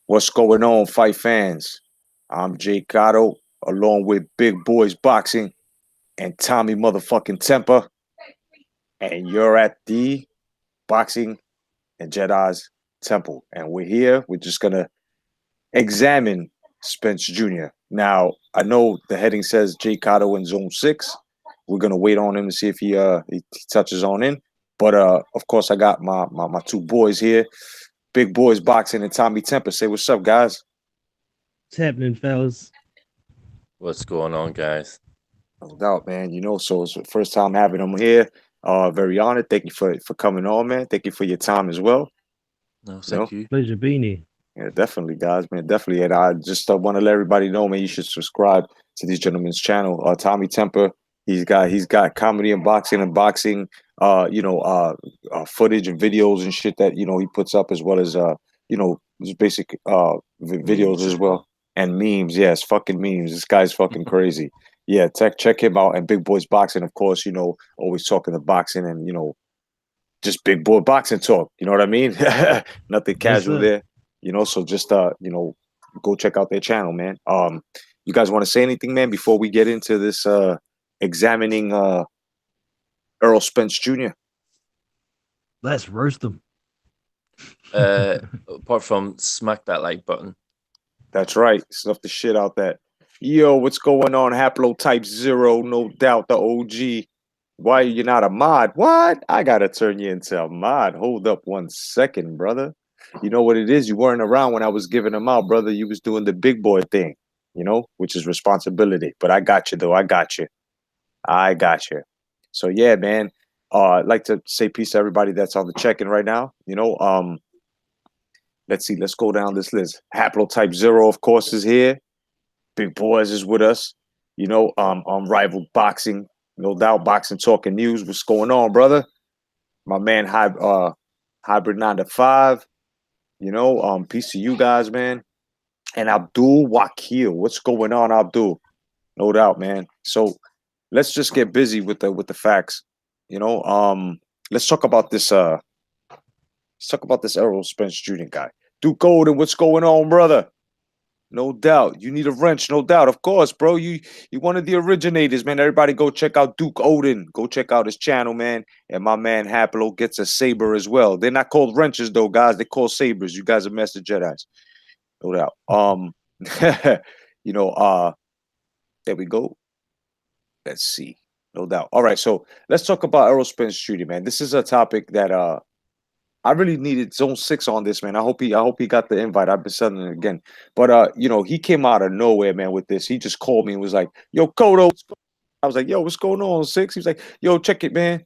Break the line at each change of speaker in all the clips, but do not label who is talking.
What's going on, fight fans? I'm Jay Cotto, along with Big Boys Boxing and Tommy motherfucking Temper, and you're at the Boxing and Jedi's Temple. And we're here. We're just gonna examine Spence Jr. Now, I know the heading says Jay Cotto in Zone 6. We're gonna wait on him to see if he touches on in. But of course, I got my two boys here, Big Boys Boxing and Tommy Temper. Say what's up, guys.
What's happening, fellas?
What's going on, guys?
No doubt, man. So it's the first time having him here. Very honored. Thank you for coming on, man. Thank you for your time as well.
No,
You know,
thank you.
Pleasure being here.
yeah, definitely, guys, man, definitely. And I just want to let everybody know, man, you should subscribe to these gentlemen's channel. Tommy Temper, he's got comedy and boxing, footage and videos and shit that he puts up, as well as just basic videos
Memes
as
as
well,
well.
and memes. Yes, fucking memes. This guy's fucking crazy. Yeah, check him out. And Big Boys Boxing, of course, always talking the boxing and just big boy boxing talk. You know what I mean? Nothing
Yes,
casual
sir.
there. So just go check out their channel, man. You guys want to say anything, man, before we get into this examining Errol Spence Jr.?
Let's roast them.
Uh, apart from smack that like button.
That's right. Snuff the shit out that. Yo, what's going on? Haplotype Zero, no doubt the OG. Why are you not a mod? What? I gotta turn you into a mod. Hold up 1 second, brother. You know what it is? You weren't around when I was giving them out, brother. You was doing the big boy thing, which is responsibility. But I got you though. I got you. I got you. So yeah, man. I'd like to say peace to everybody that's on the check-in right now. Let's see. Let's go down this list. Haplotype Zero, of course, is here. Big Boys is with us. Rival Boxing, no doubt. Boxing Talking News. What's going on, brother? My man, Hybrid 9 to 5. Peace to you guys, man. And Abdul Wakil. What's going on, Abdul? No doubt, man. So let's just get busy with the facts. Let's talk about this. Let's talk about this Errol Spence Jr. guy. Duke Golden, what's going on, brother? No doubt. You need a wrench, no doubt. Of course, bro. You one of the originators, man. Everybody go check out Duke Odin. Go check out his channel, man. And my man Haplo gets a saber as well. They're not called wrenches though, guys. They're called sabers. You guys are Master Jedi's. No doubt. There we go. Let's see. No doubt. All right, so let's talk about Errol Spence Jr., man. This is a topic that I really needed Zone 6 on this, man. I hope he got the invite. I've been sending it again. But he came out of nowhere, man, with this. He just called me and was like, "Yo, Cotto." I was like, "Yo, what's going on, 6?" He was like, "Yo, check it, man.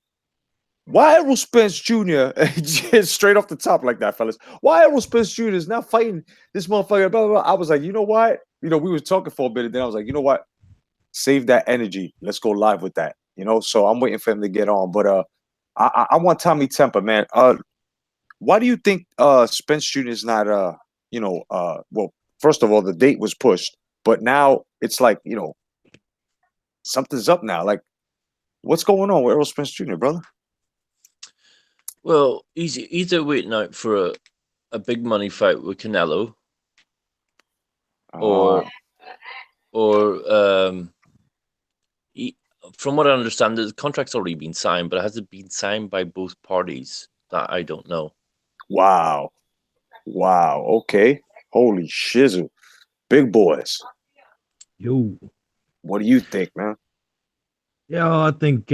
Why Errol Spence Jr." Just straight off the top like that, fellas. Why Errol Spence Jr. is not fighting this motherfucker? Blah, blah, blah. I was like, you know what? We were talking for a bit, and then I was like, you know what? Save that energy. Let's go live with that. So I'm waiting for him to get on. But I want Tommy Temper, man. Why do you think Spence Jr. is not well, first of all, the date was pushed, but now it's like, something's up now. Like, what's going on with Errol Spence Jr., brother?
Well, he's either waiting out for a big money fight with Canelo,
Uh,
or he, from what I understand, the contract's already been signed, but has it been signed by both parties? That I don't know.
wow. Wow. Okay. Holy shizzle. Big boys.
Yo.
What do you think, man?
Yeah, I think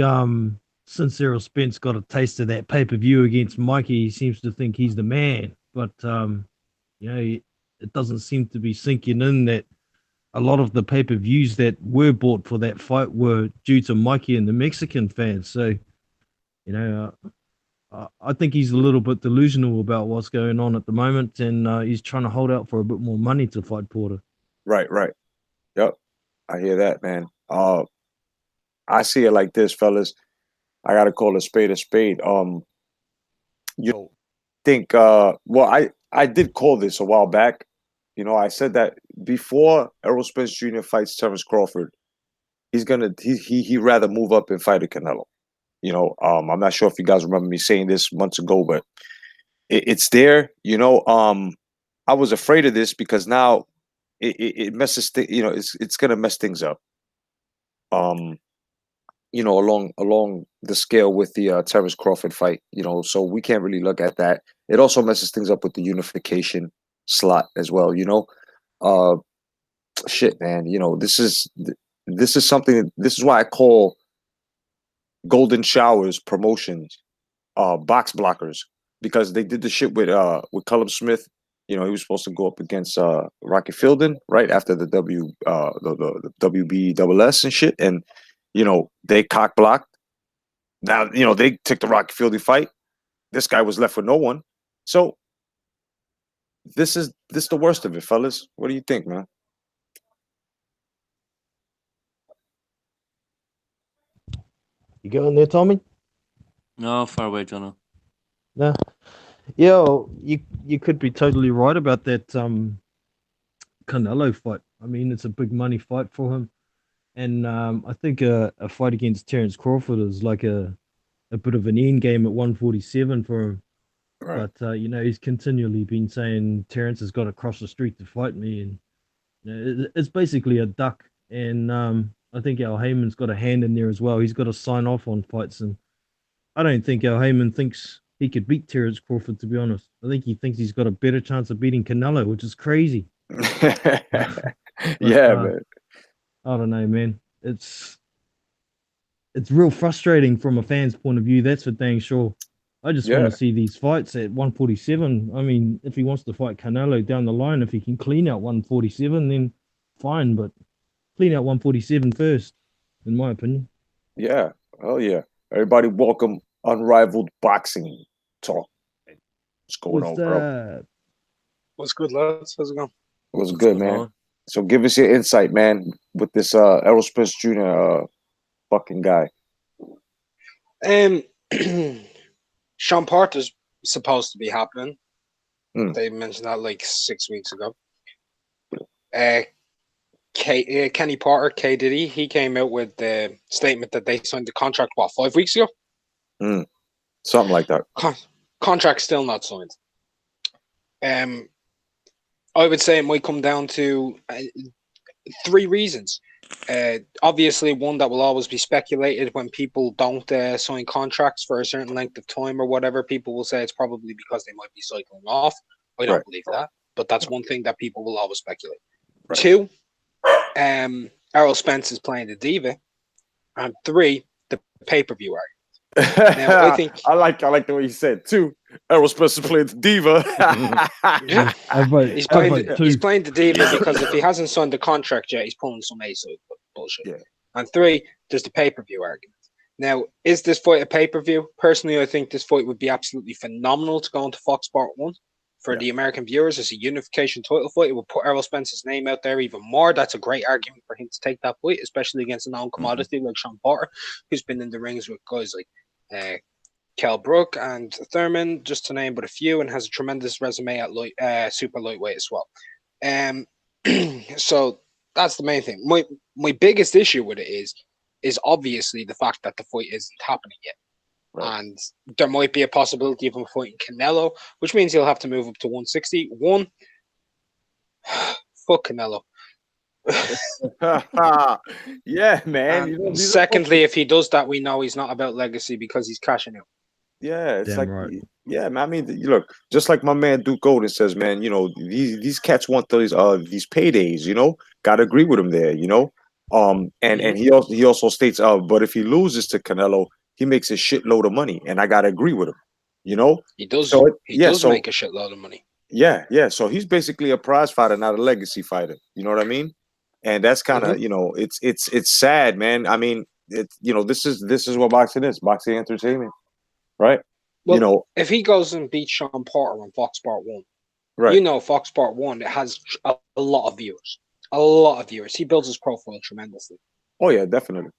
since Errol Spence got a taste of that pay-per-view against Mikey, he seems to think he's the man. But it doesn't seem to be sinking in that a lot of the pay-per-views that were bought for that fight were due to Mikey and the Mexican fans. So, I think he's a little bit delusional about what's going on at the moment, and he's trying to hold out for a bit more money to fight Porter.
Right, right. Yep. I hear that, man. I see it like this, fellas. I gotta call a spade a spade. Think well, I did call this a while back. I said that before Errol Spence Jr. fights Terrence Crawford, he rather move up and fight a Canelo. I'm not sure if you guys remember me saying this months ago, but it's there. I was afraid of this because now it messes it's gonna mess things up. Along the scale with the Terrence Crawford fight, so we can't really look at that. It also messes things up with the unification slot as well. Shit, man. This is something. This is why I call golden showers promotions box blockers, because they did the shit with Cullum Smith. He was supposed to go up against Rocky Fielding right after the the WBSS and shit, and they cock blocked. Now they took the Rocky Fielding fight. This guy was left with no one. So this is the worst of it, fellas. What do you think, man?
You going there, Tommy?
No, far away, Jono.
No. Yeah, you could be totally right about that Canelo fight. I mean, it's a big money fight for him. And I think a fight against Terrence Crawford is like a bit of an end game at 147 for him.
Right.
But he's continually been saying Terrence has got to cross the street to fight me, and it's basically a duck. And I think Al Heyman's got a hand in there as well. He's got to sign off on fights, and I don't think Al Heyman thinks he could beat Terrence Crawford, to be honest. I think he thinks he's got a better chance of beating Canelo, which is crazy.
Man.
I don't know, man. It's real frustrating from a fan's point of view. That's for dang sure. I just want to see these fights at 147. I mean, if he wants to fight Canelo down the line, if he can clean out 147, then fine. But clean out 147 first, in my opinion.
Yeah. Oh, yeah. Everybody welcome Unrivaled Boxing Talk. What's going on, bro?
What's good, lads? How's it going?
What's good, man? So give us your insight, man, with this Errol Spence Jr. Fucking guy.
Sean Porter's supposed to be happening.
Mm.
They mentioned that like 6 weeks ago. Kenny Porter, K. Diddy, he came out with the statement that they signed the contract, 5 weeks ago?
Something like that.
Contract still not signed. I would say it might come down to 3 reasons. Obviously, one that will always be speculated when people don't sign contracts for a certain length of time or whatever. People will say it's probably because they might be cycling off. I don't believe that, but that's one thing that people will always speculate. Right. 2, Errol Spence is playing the diva, and 3, the pay-per-view argument. Now, I think
I like the way you said 2. Errol Spence is playing the diva.
Yeah, he's playing the diva because if he hasn't signed the contract yet, he's pulling some A-side bullshit. Yeah. And 3, there's the pay-per-view argument. Now, is this fight a pay-per-view? Personally, I think this fight would be absolutely phenomenal to go into Fox Sport 1 for the American viewers as a unification title fight. It would put Errol Spence's name out there even more. That's a great argument for him to take that fight, especially against a known commodity like Sean Porter, who's been in the rings with guys like Kell Brook and Thurman, just to name but a few, and has a tremendous resume at super lightweight as well. So that's the main thing. My biggest issue with it is obviously the fact that the fight isn't happening yet. Right. And there might be a possibility of him fighting Canelo, which means he'll have to move up to 160. Fuck Canelo.
Yeah, man.
Secondly, if he does that, we know he's not about legacy because he's cashing out.
Yeah, it's
Damn
like,
right.
Yeah, man. I mean, look, just like my man Duke Golden says, man. These cats want these paydays. Gotta agree with him there. And he also states, but if he loses to Canelo, he makes a shitload of money, and I gotta agree with him.
He does.
So
he does make a shitload of money.
Yeah. So he's basically a prize fighter, not a legacy fighter. You know what I mean? And that's kind of it's sad, man. I mean, this is what boxing is. Boxing entertainment, right?
Well, if he goes and beats Sean Porter on Fox Sport 1, right? Fox Sport 1, it has a lot of viewers. A lot of viewers. He builds his profile tremendously.
Oh yeah, definitely.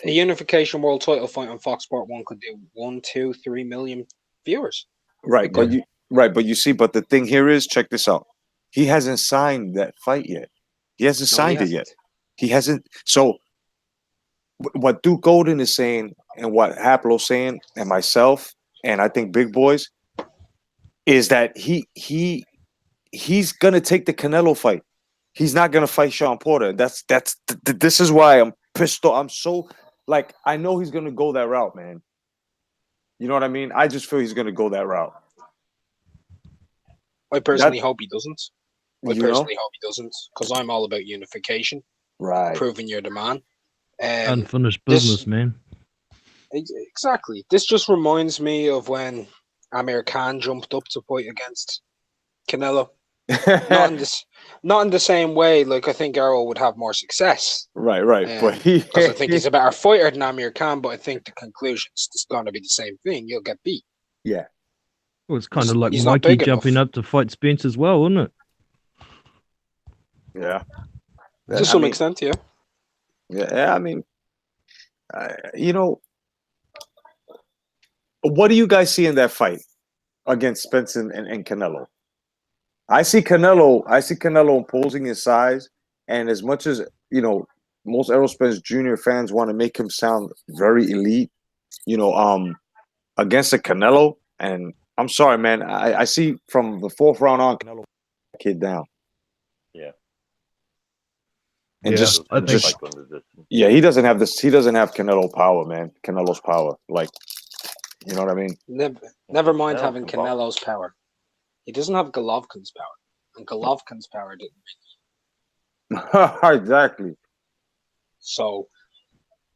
A unification world title fight on Fox Sport 1 could do 1, 2, 3 million viewers.
Right, but you see, but the thing here is, check this out. He hasn't signed that fight yet. He hasn't signed it yet. He hasn't. So what Duke Golden is saying, and what Haplo's saying, and myself, and I think Big Boys, is that he he's gonna take the Canelo fight. He's not gonna fight Sean Porter. This is why I'm pissed off. I'm so like I know he's gonna go that route, man. You know what I mean? I just feel he's gonna go that route.
I personally hope he doesn't. I personally hope he doesn't, because I'm all about unification.
Right.
Proving you're the man.
Unfinished business, man.
Exactly. This just reminds me of when Amir Khan jumped up to fight against Canelo. not in the same way. Like, I think Errol would have more success.
Right. But
because I think he's a better fighter than Amir Khan, but I think the conclusion's just going to be the same thing. You'll get beat.
Yeah.
Well, it's kind of like Mikey jumping up to fight Spence as well, isn't it?
Yeah.
To some extent, yeah.
Yeah, I mean, you know, what do you guys see in that fight against Spence and Canelo? I see Canelo imposing his size, and as much as, you know, most Errol Spence Jr. fans want to make him sound very elite, you know, against a Canelo, and I'm sorry, man, I see from the 4th round on, Canelo kid down.
Yeah.
And
he
doesn't have this. He doesn't have Canelo power, man. Canelo's power, like, you know what I mean.
Never mind having Canelo's power. He doesn't have Golovkin's power, and Golovkin's power didn't
win. Exactly.
So,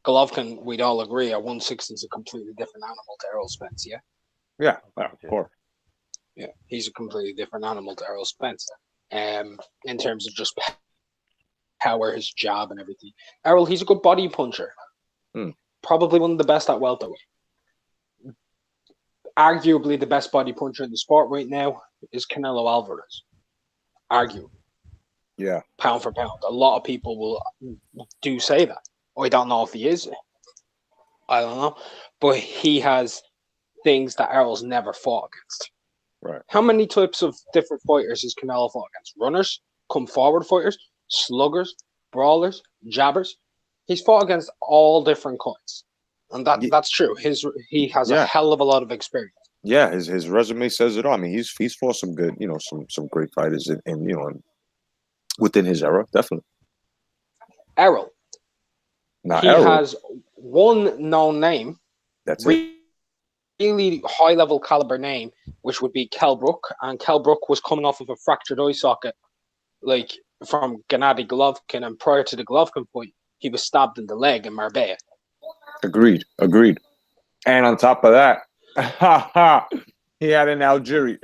Golovkin, we'd all agree, at 160 is a completely different animal to Errol Spence. Yeah.
Yeah, of course.
Yeah, he's a completely different animal to Errol Spence. In terms of just power, his jab, and everything. Errol, he's a good body puncher. Probably one of the best at welterweight. Arguably the best body puncher in the sport right now is Canelo Alvarez. Arguably.
Yeah.
Pound for pound. A lot of people do say that. I don't know if he is. I don't know. But he has things that Errol's never fought against.
Right.
How many types of different fighters has Canelo fought against? Runners, come forward fighters, sluggers, brawlers, jabbers. He's fought against all different kinds. And that's true. He has a hell of a lot of experience.
Yeah, his resume says it all. I mean, he's fought some good, you know, some great fighters in you know, within his era, definitely.
Errol.
Errol
has one known name.
That's it.
Really high level caliber name, which would be Kell Brook, and Kell Brook was coming off of a fractured eye socket, like from Gennady Golovkin, and prior to the Golovkin fight, he was stabbed in the leg in Marbella.
Agreed. And on top of that, he had an Algeria.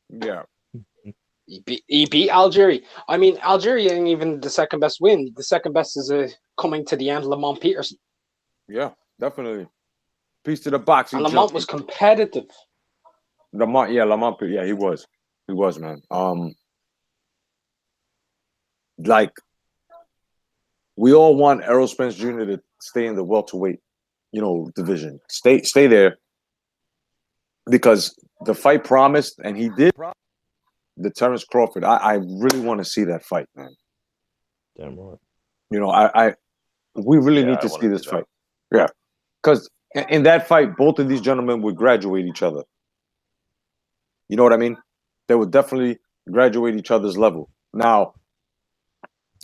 Yeah.
He beat Algeria. I mean, Algeria ain't even the second best win. The second best is coming to the end, Lamont Peterson.
Yeah, definitely. Piece to the boxing.
And Lamont was competitive.
Lamont, he was. He was, man. Like, we all want Errol Spence Jr. to stay in the welterweight, you know, division. Stay there. Because the fight promised, and he did, the Terrence Crawford. I really want to see that fight, man.
Damn right.
You know, we really need to see this fight. Yeah. Because in that fight, both of these gentlemen would graduate each other. You know what I mean? They would definitely graduate each other's level. Now,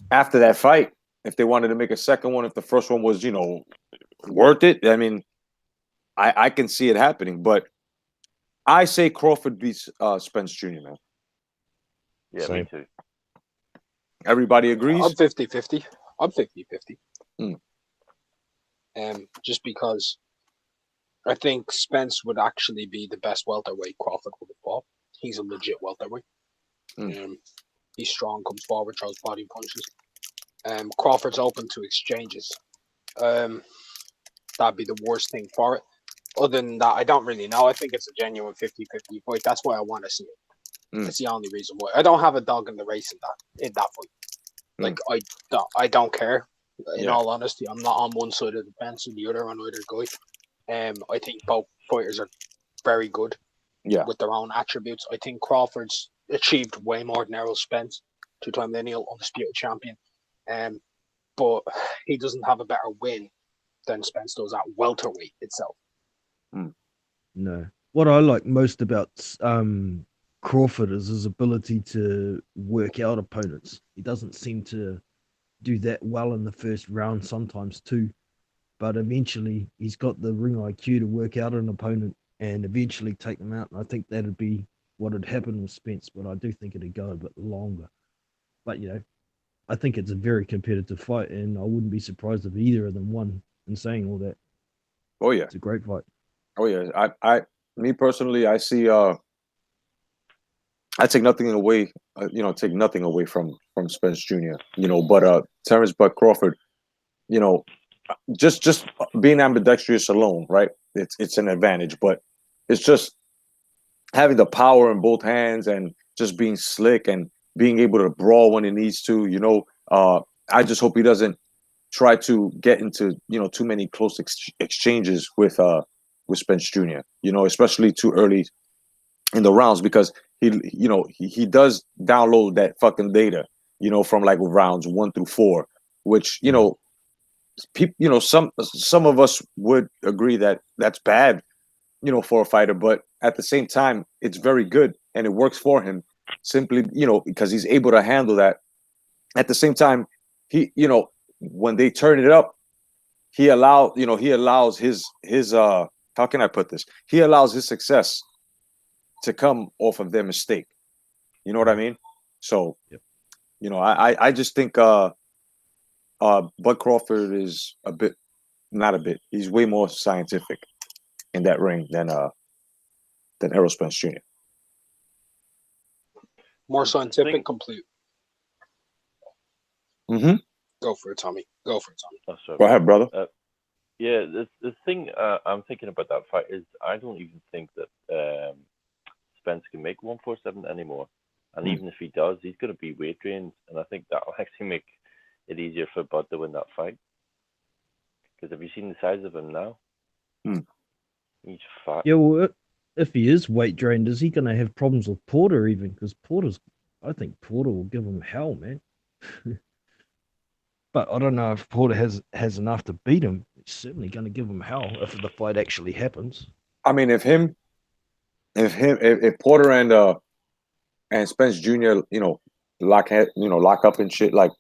after that fight, if they wanted to make a second one, if the first one was, you know, worth it, I mean, I can see it happening. But I say Crawford beats Spence Jr., man.
Yeah,
Same.
me too.
Everybody agrees?
I'm 50-50. I'm 50-50. Just because I think Spence would actually be the best welterweight Crawford would have fought. He's a legit welterweight. He's strong, comes forward, throws body punches. Crawford's open to exchanges. That'd be the worst thing for it. Other than that, I don't really know. I think it's a genuine 50-50 fight. That's why I want to see it. That's the only reason why. I don't have a dog in the race in that fight. Like, I don't care. In all honesty, I'm not on one side of the fence and the other on either guy. I think both fighters are very good with their own attributes. I think Crawford's achieved way more than Errol Spence, two-time lineal undisputed champion. But he doesn't have a better win than Spence does at welterweight itself.
No. What I like most about Crawford is his ability to work out opponents. He doesn't seem to do that well in the first round sometimes too, but eventually he's got the ring IQ to work out an opponent and eventually take them out. And I think that'd be what had happened with Spence, but I do think it'd go a bit longer. But I think it's a very competitive fight, and I wouldn't be surprised if either of them won. In saying all that,
oh yeah,
it's a great fight.
Oh yeah, me personally, I see. I take nothing away, take nothing away from Spence Jr. But Terrence Buck Crawford, just being ambidextrous alone, right? It's an advantage, but it's just having the power in both hands and just being slick and being able to brawl when it needs to. I just hope he doesn't try to get into too many close exchanges with Spence Jr. Especially too early in the rounds, because he does download that fucking data from like rounds 1 through 4, which people some of us would agree that that's bad for a fighter, but at the same time it's very good and it works for him simply because he's able to handle that. At the same time, he when they turn it up, he allows his how can I put this? He allows his success to come off of their mistake. You know what I mean? So,
yep.
I just think Bud Crawford is not a bit. He's way more scientific in that ring than Errol Spence Jr.
More scientific, complete.
Mm-hmm.
Go for it, Tommy. Go
Go ahead, brother.
Yeah, the thing I'm thinking about that fight is I don't even think that Spence can make 147 anymore. And even if he does, he's going to be weight drained. And I think that'll actually make it easier for Bud to win that fight. Because have you seen the size of him now? He's fat.
Yeah, well, if he is weight drained, is he going to have problems with Porter even? Because I think Porter will give him hell, man. But I don't know if Porter has enough to beat him. He's certainly going to give him hell if the fight actually happens.
I mean, if Porter and Spence Jr. lock up and shit, like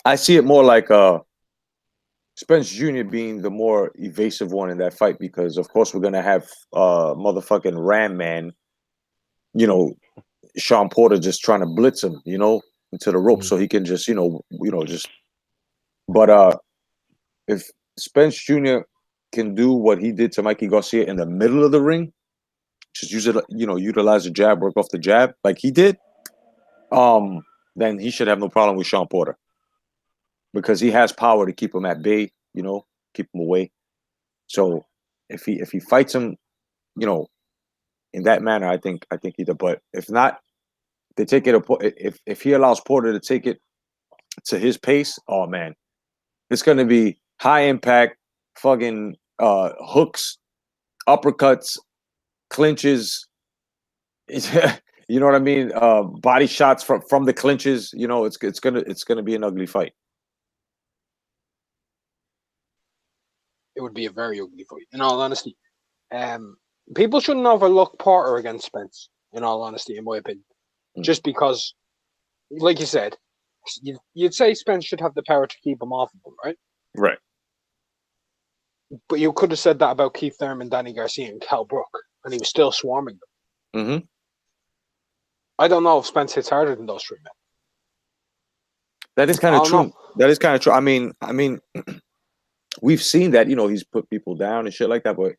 I see it more like Spence Jr. being the more evasive one in that fight, because of course we're gonna have motherfucking Ram Man, Sean Porter just trying to blitz him, into the rope so he can just, just. But if Spence Jr. can do what he did to Mikey Garcia in the middle of the ring, just utilize the jab, work off the jab like he did, then he should have no problem with Sean Porter, because he has power to keep him at bay, keep him away. So if he fights him, in that manner, I think either. But if not, they take it. If he allows Porter to take it to his pace, oh man, it's gonna be high impact, fucking hooks, uppercuts, clinches. You know what I mean? Body shots from the clinches. It's gonna be an ugly fight.
It would be a very ugly fight, in all honesty. People shouldn't overlook Porter against Spence, in all honesty, in my opinion. Just because, like you said, you'd say Spence should have the power to keep him off of him, right?
Right.
But you could have said that about Keith Thurman, Danny Garcia, and Cal Brook, and he was still swarming them.
Mm-hmm.
I don't know if Spence hits harder than those three men.
That is kind of true. That is kind of true. I mean, we've seen that, he's put people down and shit like that, but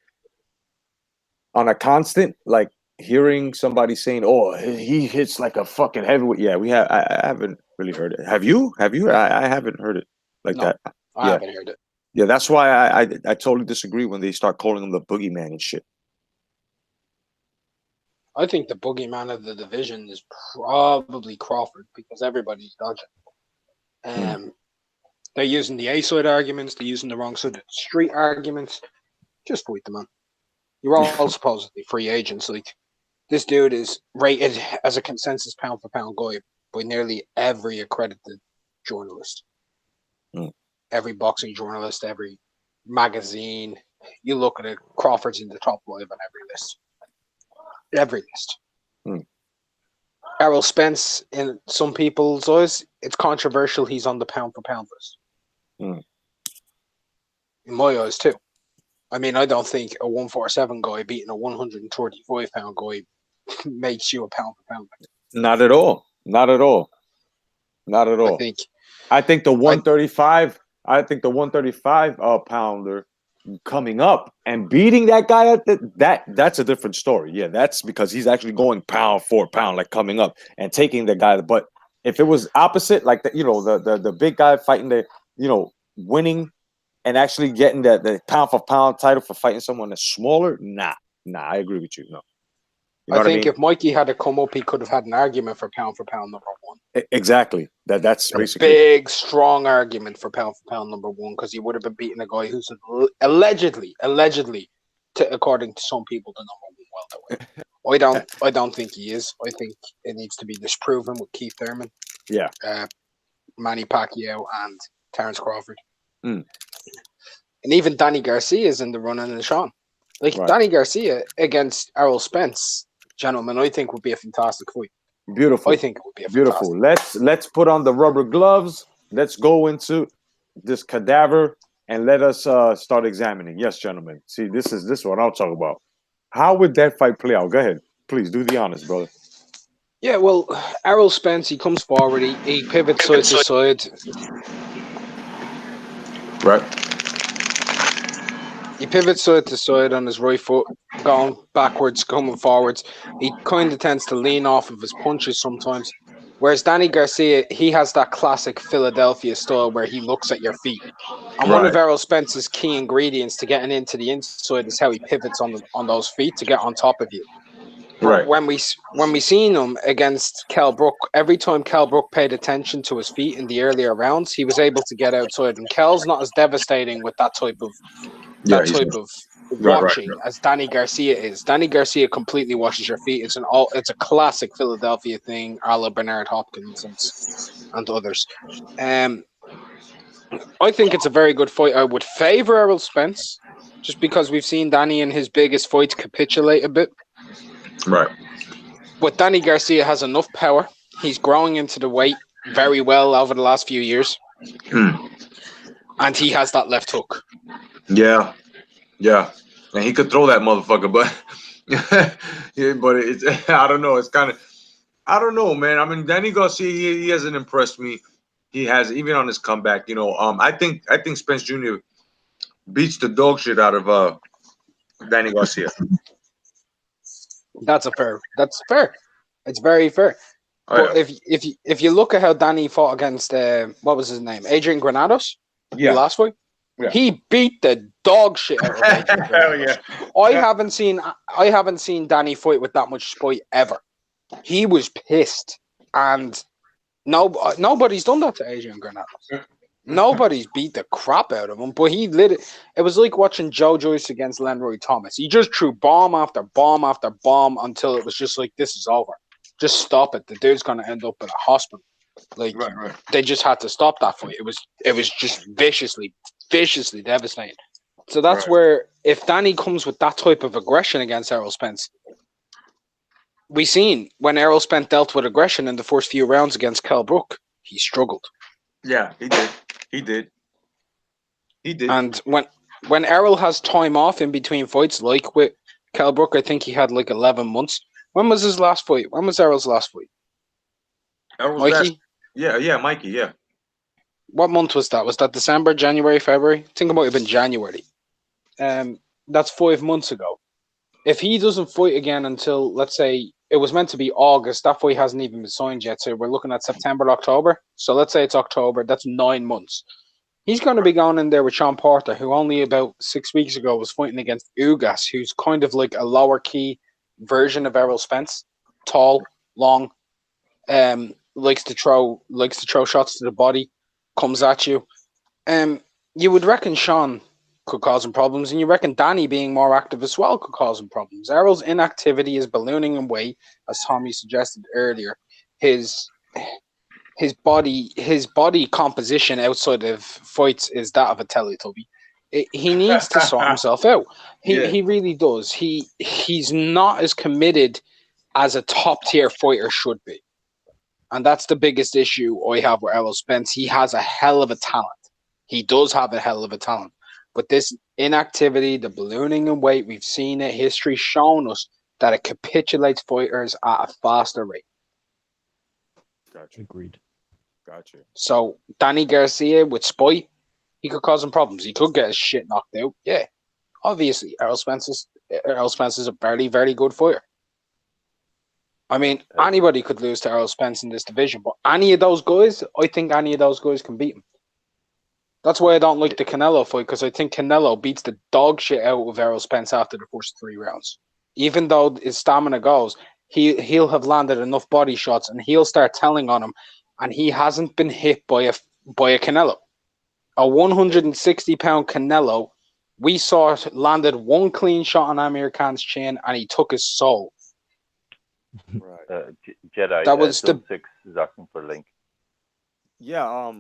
on a constant, like hearing somebody saying, "Oh, he hits like a fucking heavyweight." Yeah, I haven't really heard it. Have you? I haven't heard it like that.
I haven't heard it.
Yeah, that's why I totally disagree when they start calling him the boogeyman and shit.
I think the boogeyman of the division is probably Crawford, because everybody's dodging. They're using the A-side arguments. They're using the wrong side of the street arguments. Just fight the man. You're all supposedly free agents. Like, this dude is rated as a consensus pound-for-pound guy by nearly every accredited journalist. Every boxing journalist, every magazine. You look at it, Crawford's in the top 5 on every list. Every list.
Hmm.
Errol Spence, in some people's eyes, it's controversial. He's on the pound for pound list.
Hmm.
In my eyes, too. I mean, I don't think a 147 guy beating a 135 pound guy makes you a pound for pound.
Not at all. Not at all. Not at all. I think the 135. I think the 135 pounder coming up and beating that guy at that's a different story. Yeah, that's because he's actually going pound for pound, like coming up and taking the guy. But if it was opposite, like the big guy fighting winning and actually getting the pound for pound title for fighting someone that's smaller, nah, I agree with you. No. You know
I think
what I mean?
if Mikey had to come up, he could have had an argument for pound number one.
Exactly. That's basically
a big, strong argument for pound number one, because he would have been beating a guy who's allegedly, according to some people, the number one welterweight. I don't think he is. I think it needs to be disproven with Keith Thurman, Manny Pacquiao, and Terence Crawford. And even Danny Garcia is in the running and Sean. Danny Garcia against Errol Spence, gentlemen, I think would be a fantastic fight.
Beautiful.
I think it would be
beautiful. Let's put on the rubber gloves. Let's go into this cadaver and let us start examining. Yes, gentlemen. See, this is what I'll talk about. How would that fight play out? Go ahead. Please do the honors, brother.
Yeah, well, Errol Spence, he comes forward, he pivots side to side.
Right.
He pivots side to side on his right foot, going backwards, coming forwards. He kind of tends to lean off of his punches sometimes. Whereas Danny Garcia, he has that classic Philadelphia style where he looks at your feet. And one of Errol Spence's key ingredients to getting into the inside is how he pivots on those feet to get on top of you. Right. When we seen him against Kell Brook, every time Kell Brook paid attention to his feet in the earlier rounds, he was able to get outside. And Kell's not as devastating with that type of watching as Danny Garcia is. Danny Garcia completely watches your feet. It's a classic Philadelphia thing, a la Bernard Hopkins and others. I think it's a very good fight. I would favor Errol Spence just because we've seen Danny in his biggest fights capitulate a bit.
Right.
But Danny Garcia has enough power. He's growing into the weight very well over the last few years. And he has that left hook.
Yeah. And he could throw that motherfucker, but but it's I don't know. It's kind of I don't know, man. I mean, Danny Garcia, he hasn't impressed me. He has, even on his comeback. I think Spence Jr. beats the dog shit out of Danny Garcia.
That's fair. It's very fair. But if you look at how Danny fought against what was his name, Adrian Granados, the last fight, he beat the dog shit out of Adrian Granados. I haven't seen Danny fight with that much spite ever. He was pissed, and nobody's done that to Adrian Granados. Nobody's beat the crap out of him, but he lit it. It was like watching Joe Joyce against Lenroy Thomas. He just threw bomb after bomb after bomb until it was just like, this is over. Just stop it. The dude's going to end up in a hospital. They just had to stop that fight. It was just viciously devastating. So that's where, if Danny comes with that type of aggression against Errol Spence, we seen when Errol Spence dealt with aggression in the first few rounds against Kell Brook, he struggled.
Yeah, he did.
And when Errol has time off in between fights, like with Kell Brook, I think he had like 11 months. When was his last fight? When was Errol's last fight? Mikey?
Mikey, yeah.
What month was that? Was that December, January, February? I think it might have been January. That's 5 months ago. If he doesn't fight again until, let's say, it was meant to be August, that fight hasn't even been signed yet, so we're looking at September, October. So let's say it's October, that's 9 months. He's going to be going in there with Sean Porter, who only about 6 weeks ago was fighting against Ugas, who's kind of like a lower key version of Errol Spence. Tall, long, likes to throw shots to the body, comes at you. You would reckon Sean could cause him problems, and you reckon Danny being more active as well could cause him problems. Errol's inactivity is ballooning away, as Tommy suggested earlier. His body composition outside of fights is that of a Teletubby. He needs to sort himself out. He really does. He's not as committed as a top tier fighter should be, and that's the biggest issue I have with Errol Spence. He has a hell of a talent. He does have a hell of a talent, but this inactivity, the ballooning in weight, we've seen it. History's shown us that it capitulates fighters at a faster rate.
Gotcha.
Agreed.
Gotcha.
So Danny Garcia with spite, he could cause him problems. He could get his shit knocked out. Yeah, obviously, Errol Spence is a very, very good fighter. I mean, anybody could lose to Errol Spence in this division, but any of those guys, I think any of those guys can beat him. That's why I don't like the Canelo fight, because I think Canelo beats the dog shit out of Errol Spence after the first 3 rounds. Even though his stamina goes, he'll have landed enough body shots and he'll start telling on him, and he hasn't been hit by a Canelo. A 160-pound Canelo, we saw landed 1 clean shot on Amir Khan's chin and he took his soul.
Right.
Jedi.
That was
the 6 is asking for a link.
Yeah.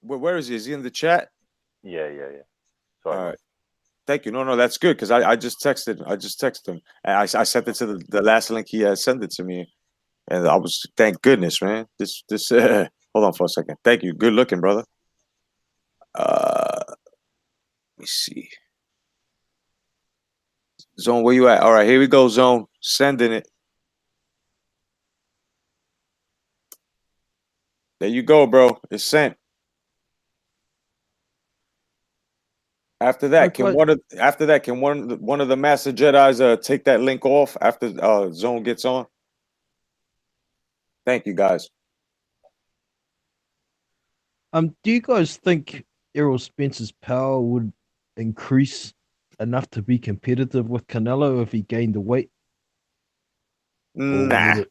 Where is he? Is he in the chat?
Yeah. Sorry.
All right. Thank you. No, that's good, because I just texted him. And I sent it to the last link he sent it to me, and I was, thank goodness, man. This hold on for a second. Thank you. Good looking, brother. Let me see. Zone, where you at? All right, here we go, Zone. Sending it. There you go, bro. It's sent. After that, can one of the Master Jedis take that link off after Zone gets on? Thank you, guys.
Do you guys think Errol Spence's power would increase enough to be competitive with Canelo if he gained the weight?
Nah.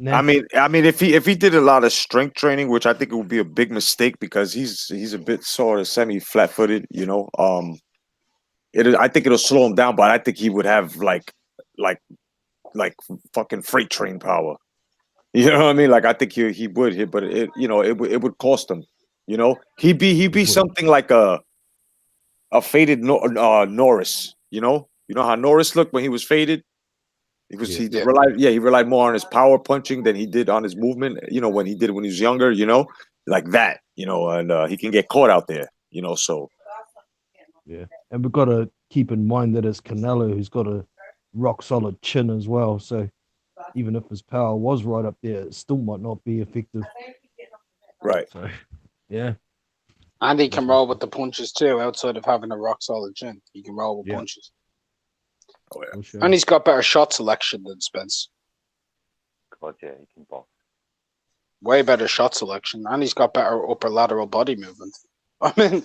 I mean, if he did a lot of strength training, which I think it would be a big mistake, because he's a bit sort of semi-flat-footed, you know. I think it'll slow him down, but I think he would have like fucking freight train power. You know what I mean? Like, I think he would hit, but it would cost him. You know, he'd be something like a faded Norris. You know how Norris looked when he was faded. He relied more on his power punching than he did on his movement. You know, when he was younger. You know, like that. You know, and he can get caught out there. You know, so.
Yeah, and we've got to keep in mind that it's Canelo who's got a rock solid chin as well. So even if his power was right up there, it still might not be effective.
Right.
So, yeah.
And he can roll with the punches too, outside of having a rock solid chin. He can roll with punches.
Oh, yeah.
Sure.
And he's got better shot selection than Spence.
God, yeah, he can box.
Way better shot selection. And he's got better upper lateral body movement. I mean,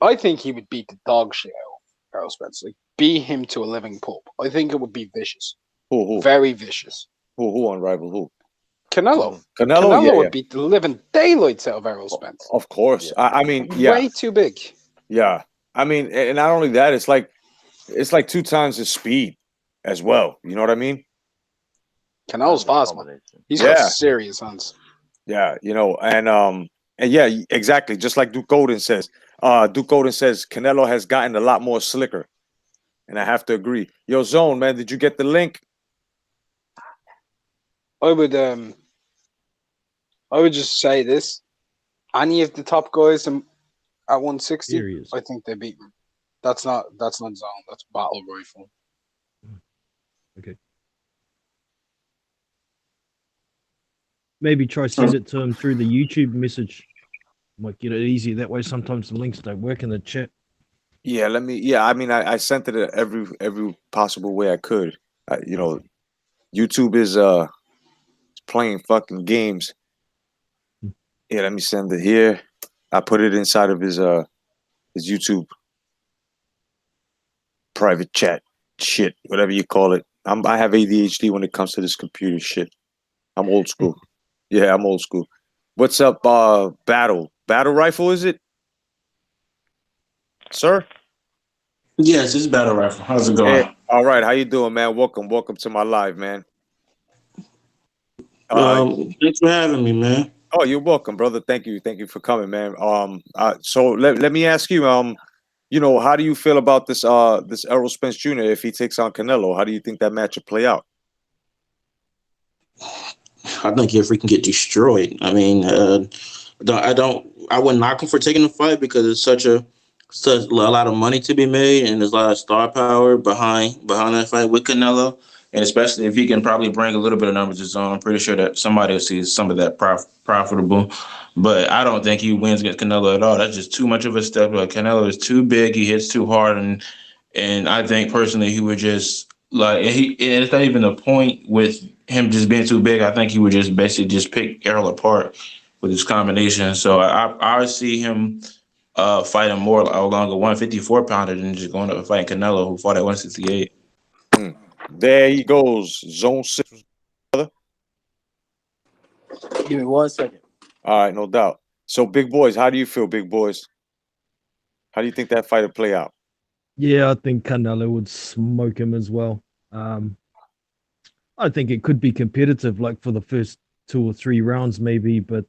I think he would beat the dog shit out of Errol Spence. Like, beat him to a living pulp. I think it would be vicious.
Who?
Very vicious.
Who on Rival? Who?
Canelo.
Canelo
would beat the living daylights out of Errol Spence.
Of course. Yeah. I mean,
way too big.
Yeah. I mean, and not only that, it's like 2 times his speed as well. You know what I mean?
Canelo's fast, man. He's got serious hands.
Yeah, you know, and yeah, exactly. Just like Duke Golden says. Duke Golden says Canelo has gotten a lot more slicker. And I have to agree. Yo, Zone, man, did you get the link?
I would just say this. Any of the top guys at 160,
Serious.
I think they beat him. That's not Zone, that's Battle Rifle.
Okay. Maybe try send it to him through the YouTube message. Might get it easier that way. Sometimes the links don't work in the chat.
Yeah, I mean, I sent it every possible way I could. You know, YouTube is playing fucking games. Yeah, let me send it here. I put it inside of his YouTube private chat shit, whatever you call it. I have ADHD when it comes to this computer shit. I'm old school. Yeah, I'm old school. What's up, Battle Rifle, is it? Sir?
Yes, it's Battle Rifle. How's it going?
Hey, all right, how you doing, man? Welcome to my live, man.
Thanks for having me, man.
Oh, you're welcome, brother. Thank you for coming, man. So let me ask you, how do you feel about this Errol Spence Jr. if he takes on Canelo? How do you think that match will play out?
I think if we can get destroyed, I mean, I wouldn't knock him for taking the fight because it's such a lot of money to be made and there's a lot of star power behind that fight with Canelo, and especially if he can probably bring a little bit of numbers to his own, I'm pretty sure that somebody will see some of that profitable. But I don't think he wins against Canelo at all. That's just too much of a step. Like, Canelo is too big, he hits too hard, and I think personally he would just and it's not even the point with him just being too big. I think he would just basically just pick Errol apart with his combination. So I see him fighting more along a 154 pounder than just going up and fighting Canelo, who fought at 168.
There he goes, zone 6, brother.
Give me 1 second.
All right, no doubt. So, big boys, how do you feel, big boys? How do you think that fight will play out?
Yeah, I think Canelo would smoke him as well. I think it could be competitive, like for the first 2 or 3 rounds, maybe. But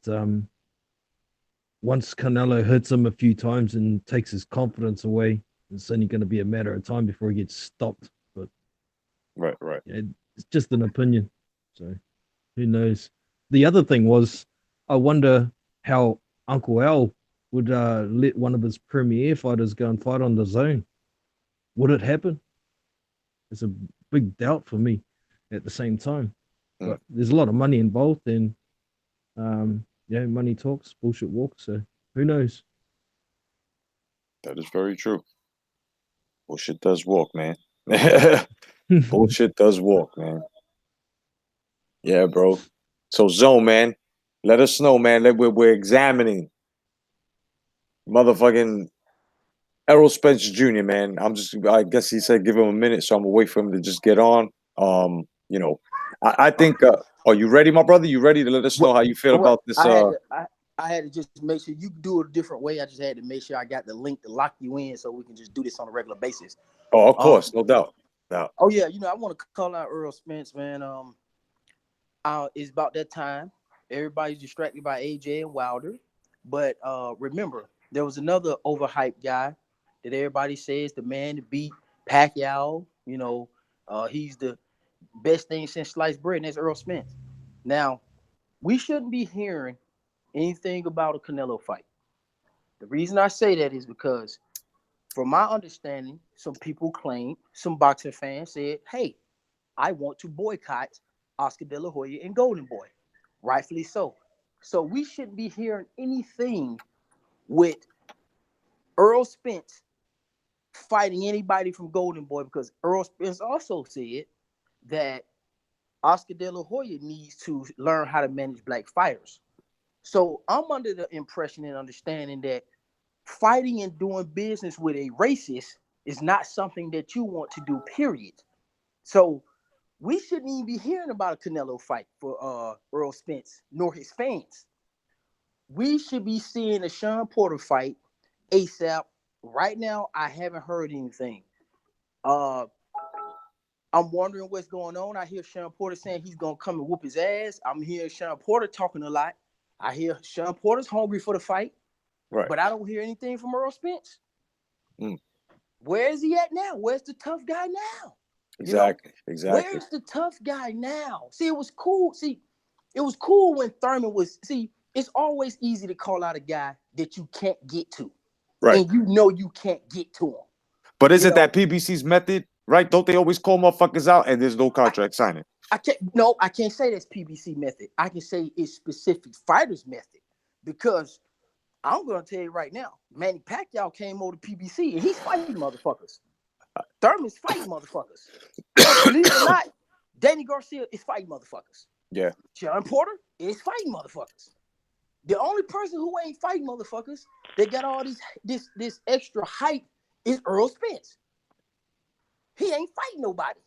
once Canelo hits him a few times and takes his confidence away, it's only going to be a matter of time before he gets stopped. But
right.
Yeah, it's just an opinion. So who knows? The other thing was, I wonder how Uncle Al would let one of his premier fighters go and fight on the zone. Would it happen? It's a big doubt for me at the same time. But there's a lot of money involved, and money talks, bullshit walks. So who knows?
That is very true. Bullshit does walk, man. Bullshit does walk, man. Yeah, bro. So, Zone, man, let us know, man, that we're examining motherfucking Errol Spence Jr., man. I guess he said give him a minute, so I'm gonna wait for him to just get on. I think, are you ready, my brother? You ready to let us know how you feel about this?
I had to just make sure you do it a different way. I just had to make sure I got the link to lock you in so we can just do this on a regular basis.
Oh, of course, no doubt.
Oh, yeah, I want to call out Errol Spence, man. It's about that time. Everybody's distracted by AJ and Wilder. But remember, there was another overhyped guy that everybody says the man to beat Pacquiao. He's the best thing since sliced bread, and that's Errol Spence. Now, we shouldn't be hearing anything about a Canelo fight. The reason I say that is because, from my understanding, some boxing fans said, hey, I want to boycott Oscar De La Hoya and Golden Boy. Rightfully so. So we shouldn't be hearing anything with Errol Spence fighting anybody from Golden Boy, because Errol Spence also said that Oscar De La Hoya needs to learn how to manage black fighters. So I'm under the impression and understanding that fighting and doing business with a racist is not something that you want to do, period. So we shouldn't even be hearing about a Canelo fight for Errol Spence, nor his fans. We should be seeing a Sean Porter fight ASAP. Right now, I haven't heard anything. I'm wondering what's going on. I hear Sean Porter saying he's going to come and whoop his ass. I'm hearing Sean Porter talking a lot. I hear Sean Porter's hungry for the fight. Right. But I don't hear anything from Errol Spence. Where is he at now? Where's the tough guy now?
Exactly.
Where's the tough guy now? See, it was cool. It was cool when Thurman was. See, it's always easy to call out a guy that you can't get to. Right. And you can't get to him.
But isn't that PBC's method? Right? Don't they always call motherfuckers out and there's no contract signing?
I can't say that's PBC method. I can say it's specific fighters method, because I'm going to tell you right now, Manny Pacquiao came over to PBC and he's fighting motherfuckers. Thurman's fighting motherfuckers. Believe it or not, Danny Garcia is fighting motherfuckers.
Yeah.
Sean Porter is fighting motherfuckers. The only person who ain't fighting motherfuckers that got all this extra hype is Errol Spence. He ain't fighting nobody.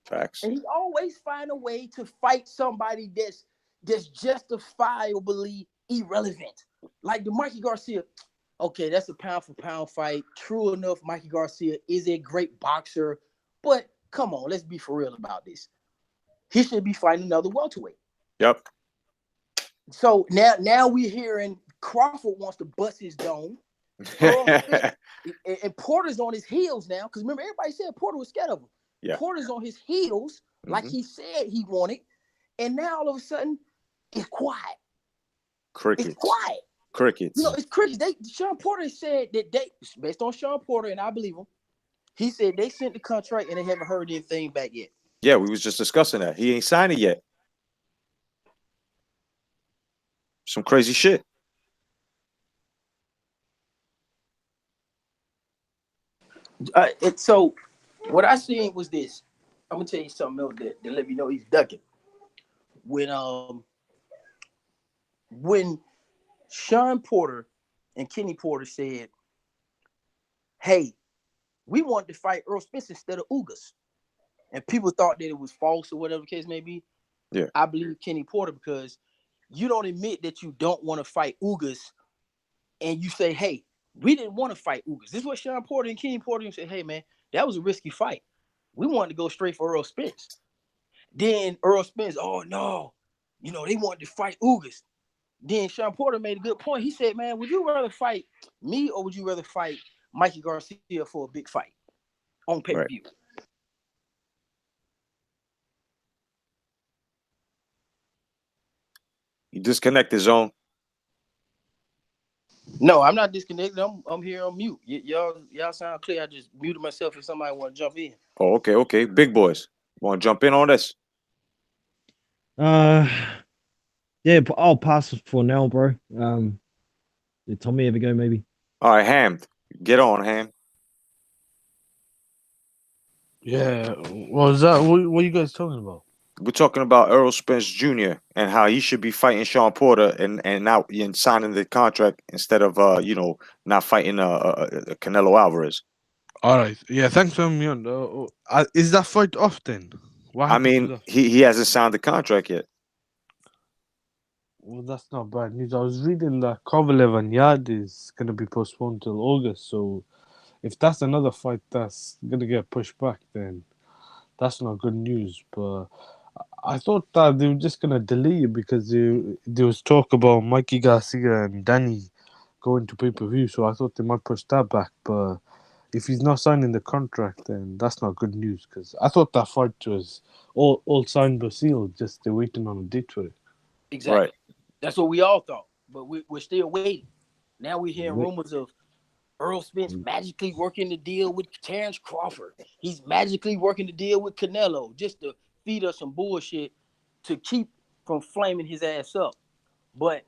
Facts.
And he always find a way to fight somebody that's justifiably irrelevant. Like the Mikey Garcia. Okay, that's a pound for pound fight. True enough, Mikey Garcia is a great boxer. But come on, let's be for real about this. He should be fighting another welterweight.
Yep.
So now we're hearing Crawford wants to bust his dome. Earl Spence, and Porter's on his heels now. Because remember, everybody said Porter was scared of him. Yeah. Porter's on his heels, like he said he wanted. And now all of a sudden, it's quiet.
Crickets.
It's quiet.
Crickets.
You know, it's crickets. Sean Porter said that based on Sean Porter, and I believe him, he said they sent the contract and they haven't heard anything back yet.
Yeah, we was just discussing that. He ain't signed it yet. Some crazy shit.
So what I seen was this. I'm gonna tell you something else that let me know he's ducking. When Sean Porter and Kenny Porter said, "Hey, we wanted to fight Errol Spence instead of Ugas," and people thought that it was false or whatever the case may be.
Yeah,
I believe Kenny Porter because you don't admit that you don't want to fight Ugas, and you say, "Hey, we didn't want to fight Ugas." This is what Sean Porter and Kenny Porter said. "Hey, man, that was a risky fight. We wanted to go straight for Errol Spence." Then Errol Spence, "Oh no, they wanted to fight Ugas." Then Sean Porter made a good point. He said, "Man, would you rather fight me or would you rather fight Mikey Garcia for a big fight on pay-per-view?" Right.
You disconnected, Zone.
No, I'm not disconnected. I'm here on mute. Y'all sound clear. I just muted myself if somebody want to jump in.
Oh, okay. Big boys, want to jump in on this?
Yeah, I'll pass it for now, bro. Did Tommy ever go? Maybe.
All right, Ham, get on, Ham.
Yeah, what was that? What are you guys talking about?
We're talking about Errol Spence Jr. and how he should be fighting Sean Porter and now signing the contract instead of not fighting Canelo Alvarez.
All right, yeah, thanks for me on. Is that fight off then?
I mean, he hasn't signed the contract yet.
Well, that's not bad news. I was reading that Kovalev and Yard is going to be postponed till August. So if that's another fight that's going to get pushed back, then that's not good news. But I thought that they were just going to delay it because there was talk about Mikey Garcia and Danny going to pay-per-view. So I thought they might push that back. But if he's not signing the contract, then that's not good news. Because I thought that fight was all signed but sealed. Just they're waiting on a date for it.
Exactly. Right. That's what we all thought, but we're still waiting. Now we're hearing rumors of Errol Spence magically working the deal with Terrence Crawford. He's magically working the deal with Canelo just to feed us some bullshit to keep from flaming his ass up. But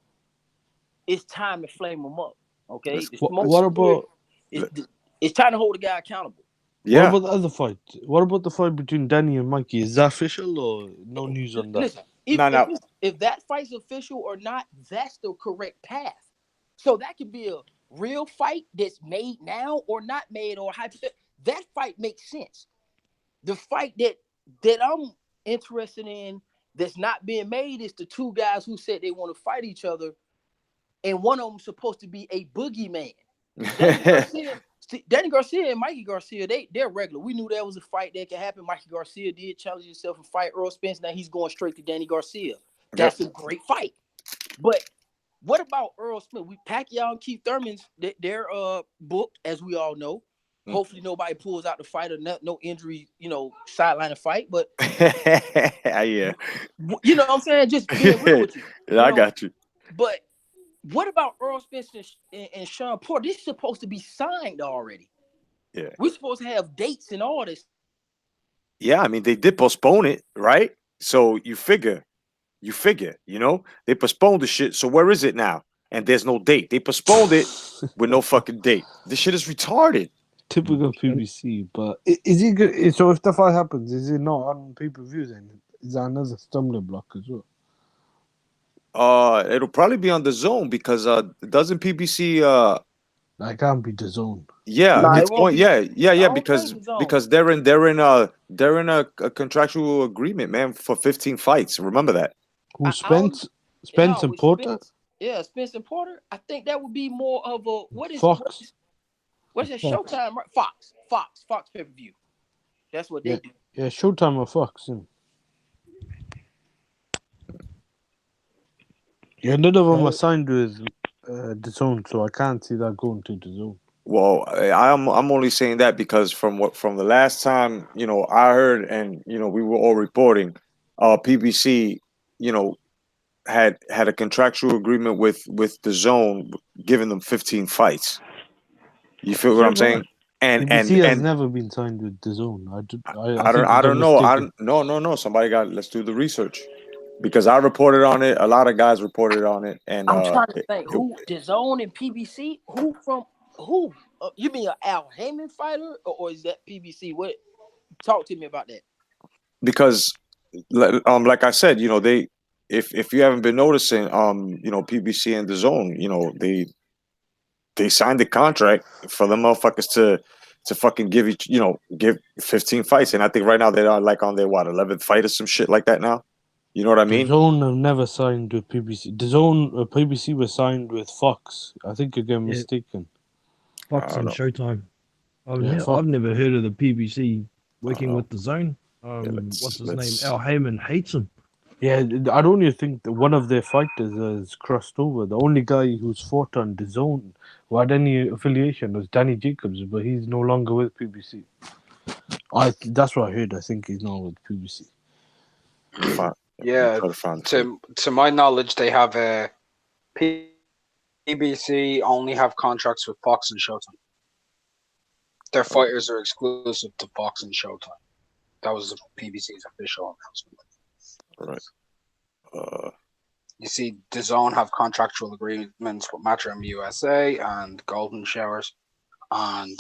it's time to flame him up, okay?
What about...
It's time to hold the guy accountable.
Yeah.
What about the other fight? What about the fight between Danny and Mikey? Is that official or no news on that?
Listen, if that fight's official or not, that's the correct path. So that could be a real fight that's made now or not made or hypothetical. That fight makes sense. The fight that I'm interested in that's not being made is the two guys who said they want to fight each other, and one of them supposed to be a boogeyman. Danny Garcia and Mikey Garcia, they're regular. We knew that was a fight that could happen. Mikey Garcia did challenge himself and fight Errol Spence. Now he's going straight to Danny Garcia. That's a great fight. But what about Errol Spence? Pacquiao and Keith Thurman's, they're booked, as we all know. Hopefully nobody pulls out the fight or no injury, sideline a fight. But
yeah,
you know what I'm saying? Just being real with you.
Yeah, I got you.
But what about Errol Spence and Sean Porter? This is supposed to be signed already.
Yeah.
We're supposed to have dates and all this.
Yeah, I mean, they did postpone it, right? So you figure, they postponed the shit. So where is it now? And there's no date. They postponed it with no fucking date. This shit is retarded.
Typical PBC. But is it good? So if the fight happens, is it not on pay-per-view then? Is that another stumbling block as well?
It'll probably be on the Zone because doesn't PBC
that can't be the Zone.
Yeah, because they're in a contractual agreement, man, for 15 fights. Remember that.
Who, Spence and Porter?
Spence and Porter. I think that would be more of a
Fox.
What is it? Showtime, right? Fox pay-per-view. That's what they do.
Yeah, Showtime or Fox. Yeah. Yeah, none of them are signed with DAZN, so I can't see that going to DAZN.
Well, I'm only saying that because from the last time, I heard, and we were all reporting, PBC, had a contractual agreement with DAZN, giving them 15 fights. You feel what I'm saying? And
PBC has never been signed with DAZN.
I don't know. No. Let's do the research, because I reported on it. A lot of guys reported on it, and
I'm trying to think who DAZN and PBC. Who from who? You mean an Al Heyman fighter, or is that PBC? What? Talk to me about that.
Because, like I said, they, if you haven't been noticing, PBC and DAZN, they signed the contract for the motherfuckers to fucking give give 15 fights, and I think right now they are like on their 11th fight or some shit like that now. You know what I mean?
DAZN have never signed with PBC. DAZN, PBC was signed with Fox. I think you're getting mistaken.
Fox and Showtime. I've never heard of the PBC working with DAZN. What's his name? Al Heyman hates him.
Yeah, I don't even think that one of their fighters has crossed over. The only guy who's fought on DAZN who had any affiliation was Danny Jacobs, but he's no longer with PBC. That's what I heard. I think he's not with PBC.
Yeah, to my knowledge, they have a PBC only have contracts with Fox and Showtime. Their fighters are exclusive to Fox and Showtime. That was PBC's official announcement.
Right.
You see, DAZN have contractual agreements with Matchroom USA and Golden Showers, and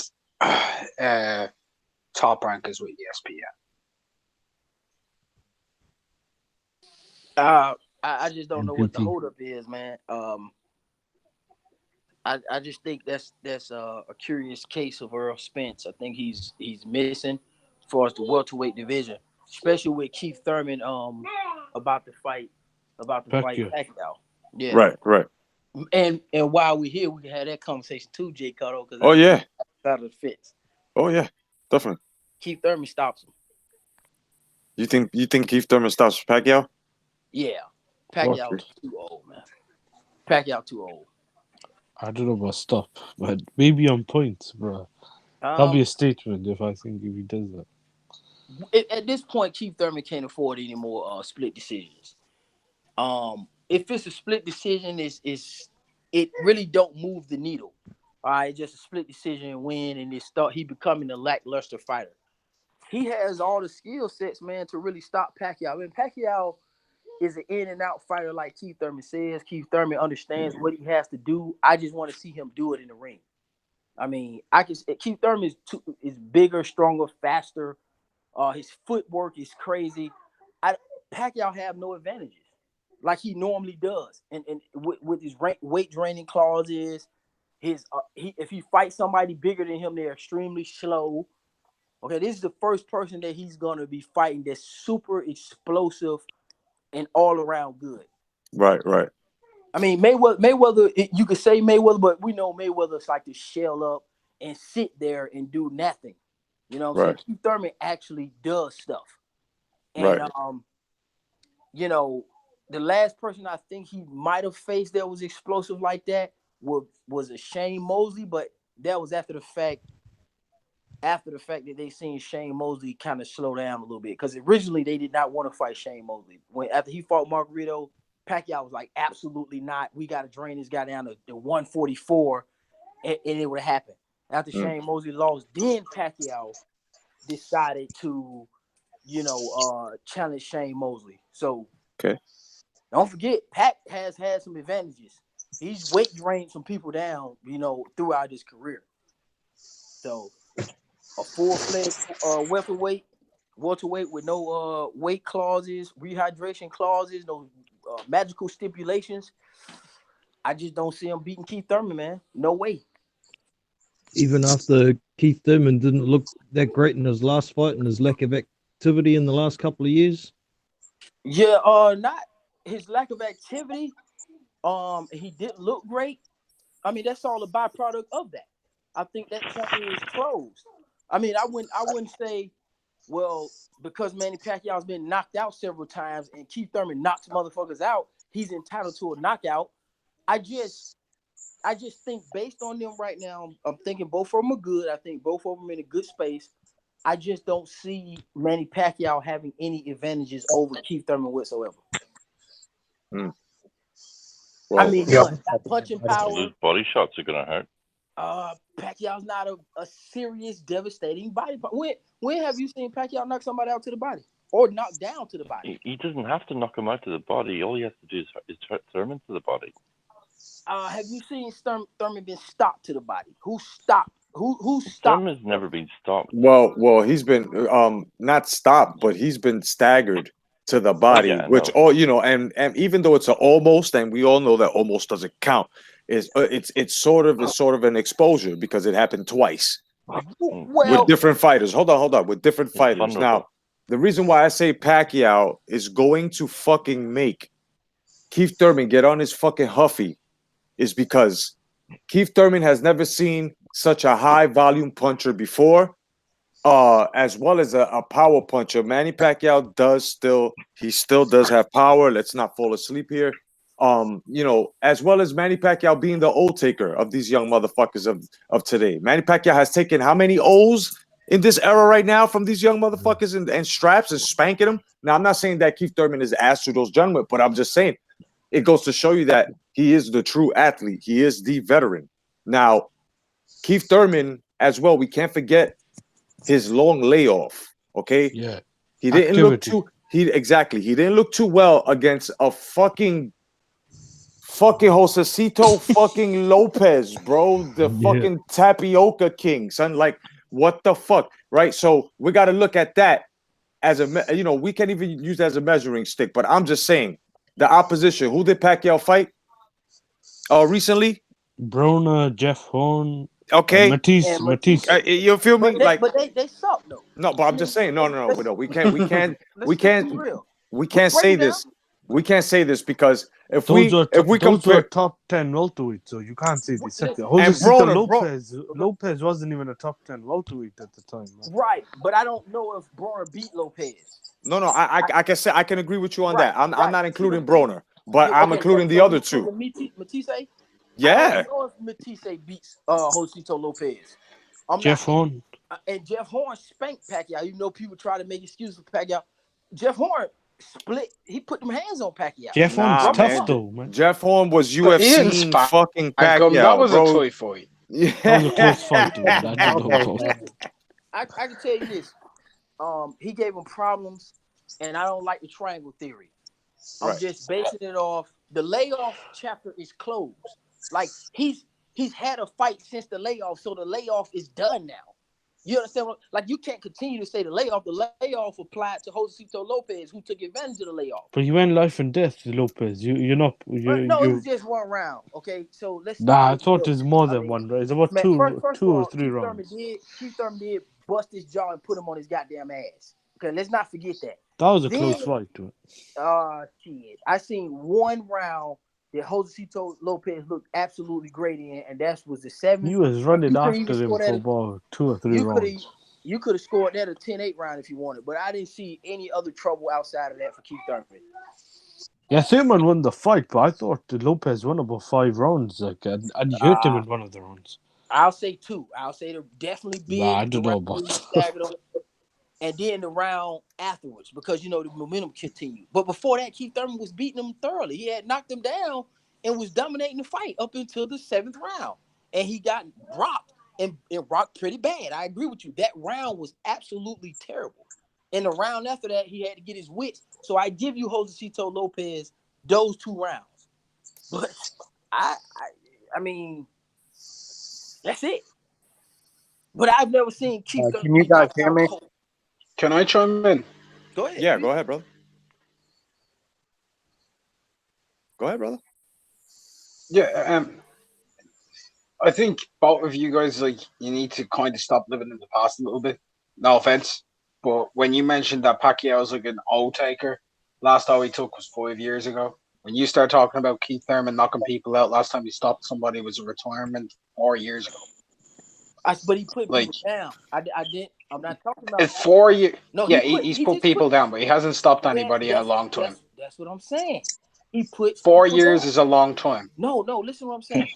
Top Rank is with ESPN.
I just don't know what the holdup is, man. I just think that's a curious case of Errol Spence. I think he's missing as far as the welterweight division, especially with Keith Thurman about to fight Pacquiao. Yeah.
Right.
And while we're here, we can have that conversation too, Jay Cotto.
Oh yeah.
Out of the fits.
Oh yeah, definitely.
Keith Thurman stops him.
You think Keith Thurman stops Pacquiao?
Yeah. Pacquiao's too old, man. Pacquiao too old.
I don't know about stop, but maybe on points, bro. That'll be a statement if he does that.
At this point, Keith Thurman can't afford any more split decisions. If it's a split decision, it really don't move the needle. All right, just a split decision win, and he becoming a lackluster fighter. He has all the skill sets, man, to really stop Pacquiao. I mean, Pacquiao is an in and out fighter, like Keith Thurman says. Keith Thurman understands what he has to do. I just want to see him do it in the ring. I mean, Keith Thurman is bigger, stronger, faster. His footwork is crazy. Pacquiao have no advantages like he normally does, and with his weight draining clauses, if he fights somebody bigger than him, they're extremely slow. Okay, this is the first person that he's gonna be fighting that's super explosive and all around good.
Right.
I mean, Mayweather, you could say Mayweather, but we know Mayweather's like to shell up and sit there and do nothing. You know what I'm saying? Keith Thurman actually does stuff. And the last person I think he might have faced that was explosive like that was a Shane Mosley, but that was after the fact that they seen Shane Mosley kind of slow down a little bit, because originally they did not want to fight Shane Mosley. After he fought Margarito, Pacquiao was like, absolutely not. We got to drain this guy down to 144, and it would happen. After Shane Mosley lost, then Pacquiao decided to, challenge Shane Mosley. So don't forget, Pac has had some advantages. He's weight drained some people down, throughout his career. So a full-fledged welterweight with no weight clauses, rehydration clauses, no magical stipulations. I just don't see him beating Keith Thurman, man. No way.
Even after Keith Thurman didn't look that great in his last fight and his lack of activity in the last couple of years?
Yeah, not his lack of activity. He didn't look great. I mean, that's all a byproduct of that. I think that chapter is closed. I mean, I wouldn't say well, because Manny Pacquiao's been knocked out several times and Keith Thurman knocks motherfuckers out, he's entitled to a knockout. I just think based on them right now, I'm thinking both of them are good. I think both of them in a good space. I just don't see Manny Pacquiao having any advantages over Keith Thurman whatsoever.
Well,
I mean, that punching power.
Those body shots are gonna hurt.
Pacquiao's not a serious, devastating body. When have you seen Pacquiao knock somebody out to the body or knock down to the body?
He doesn't have to knock him out to the body. All he has to do is hurt Thurman to the body.
Have you seen Thurman been stopped to the body? Who stopped? Who stopped?
Thurman's never been stopped.
Well, he's been not stopped, but he's been staggered to the body, which and even though it's almost, and we all know that almost doesn't count, it's sort of an exposure because it happened twice with different fighters. Hold on, with different fighters. Now, the reason why I say Pacquiao is going to fucking make Keith Thurman get on his fucking huffy is because Keith Thurman has never seen such a high volume puncher before, as well as a power puncher. Manny Pacquiao still does have power. Let's not fall asleep here. As well as Manny Pacquiao being the old taker of these young motherfuckers of today. Manny Pacquiao has taken how many O's in this era right now from these young motherfuckers and straps and spanking them? Now, I'm not saying that Keith Thurman is ass to those gentlemen, but I'm just saying it goes to show you that he is the true athlete. He is the veteran. Now, Keith Thurman as well, we can't forget his long layoff. Okay?
Yeah.
He didn't look too well against a fucking Josecito fucking Lopez, bro. The fucking tapioca king, son. Like, what the fuck? Right? So we got to look at that as we can't even use that as a measuring stick, but I'm just saying the opposition. Who did Pacquiao fight recently?
Broner, Jeff Horn.
Okay,
Matisse.
You feel me?
But they suck though.
No, but I'm just saying. No. We can't say this. We can't say this because if we compare
top 10 welterweight, so you can't say this. Lopez wasn't even a top 10 welterweight at the time. Man.
Right, but I don't know if Broner beat Lopez.
No, I can say I can agree with you on that. I'm not including Broner, but I'm including the other two.
Matisse?
Yeah.
I don't know if Matisse beats Josecito Lopez.
Jeff Horn.
And Jeff Horn spanked Pacquiao. You know, people try to make excuses for Pacquiao. Jeff Horn split. He put them hands on Pacquiao.
Jeff Horn's tough though, man.
Jeff Horn was UFC fucking Pacquiao.
That was
bro.
a toy fight.
Yeah.
That was a close fight, dude.
I can tell you this. He gave him problems, and I don't like the triangle theory. I'm just basing it off the layoff chapter is closed. Like he's had a fight since the layoff, so the layoff is done now. You understand? Like you can't continue to say the layoff. The layoff applied to Josecito Lopez, who took advantage of the layoff.
But you went life and death, Lopez. You're not.
It was just one round. Okay, so let's.
I thought it's more than one. Right? It's about two or three rounds.
Keith Thurman did bust his jaw and put him on his goddamn ass. Okay, let's not forget that.
That was a close fight, too.
Shit. I seen one round that Josecito Lopez looked absolutely great in, and that was the 7th.
He was running after him for about 2 or 3 rounds.
You could have scored that a 10-8 round if you wanted, but I didn't see any other trouble outside of that for Keith Thurman.
Yeah, Thurman won the fight, but I thought Lopez won about 5 rounds, and he hurt him in one of the rounds.
I'll say 2. I'll say they're definitely big.
I don't know about that.
And then the round afterwards, because the momentum continued. But before that, Keith Thurman was beating him thoroughly. He had knocked him down and was dominating the fight up until the 7th round. And he got rocked and rocked pretty bad. I agree with you. That round was absolutely terrible. And the round after that, he had to get his wits. So I give you Josecito Lopez those 2 rounds. But I mean, that's it. But I've never seen Keith Thurman.
Can you guys hear me? Can I chime in?
Go ahead.
Yeah, go ahead, brother.
Yeah, I think both of you guys, you need to kind of stop living in the past a little bit. No offense, but when you mentioned that Pacquiao was like an old taker, last all he took was 5 years ago. When you start talking about Keith Thurman knocking people out, last time he stopped somebody was a retirement 4 years ago.
But he put people down. I didn't. I'm not talking about
It's 4 years.
No,
yeah, he's put people down, but he hasn't stopped anybody in a long time.
That's what I'm saying. He put
4 years
down.
is a long time.
No, listen to what I'm saying.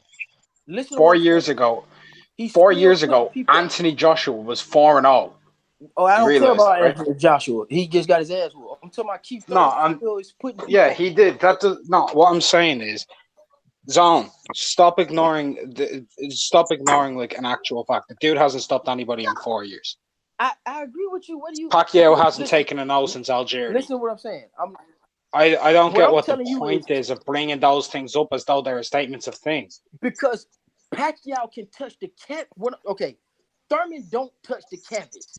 Listen.
4 years ago. 4 years ago, Anthony Joshua was 4-0.
Oh, I don't care about Anthony Joshua. He just got his ass whooped. I'm talking about Keith Thurman.
He did. What I'm saying is, Zone, stop ignoring like an actual fact. The dude hasn't stopped anybody in 4 years.
I agree with you. What do you?
Pacquiao hasn't taken an L since Algeria.
Listen to what I'm saying.
I don't get what the point is of bringing those things up as though they're statements of things.
Because Pacquiao can touch the okay, Thurman don't touch the canvas.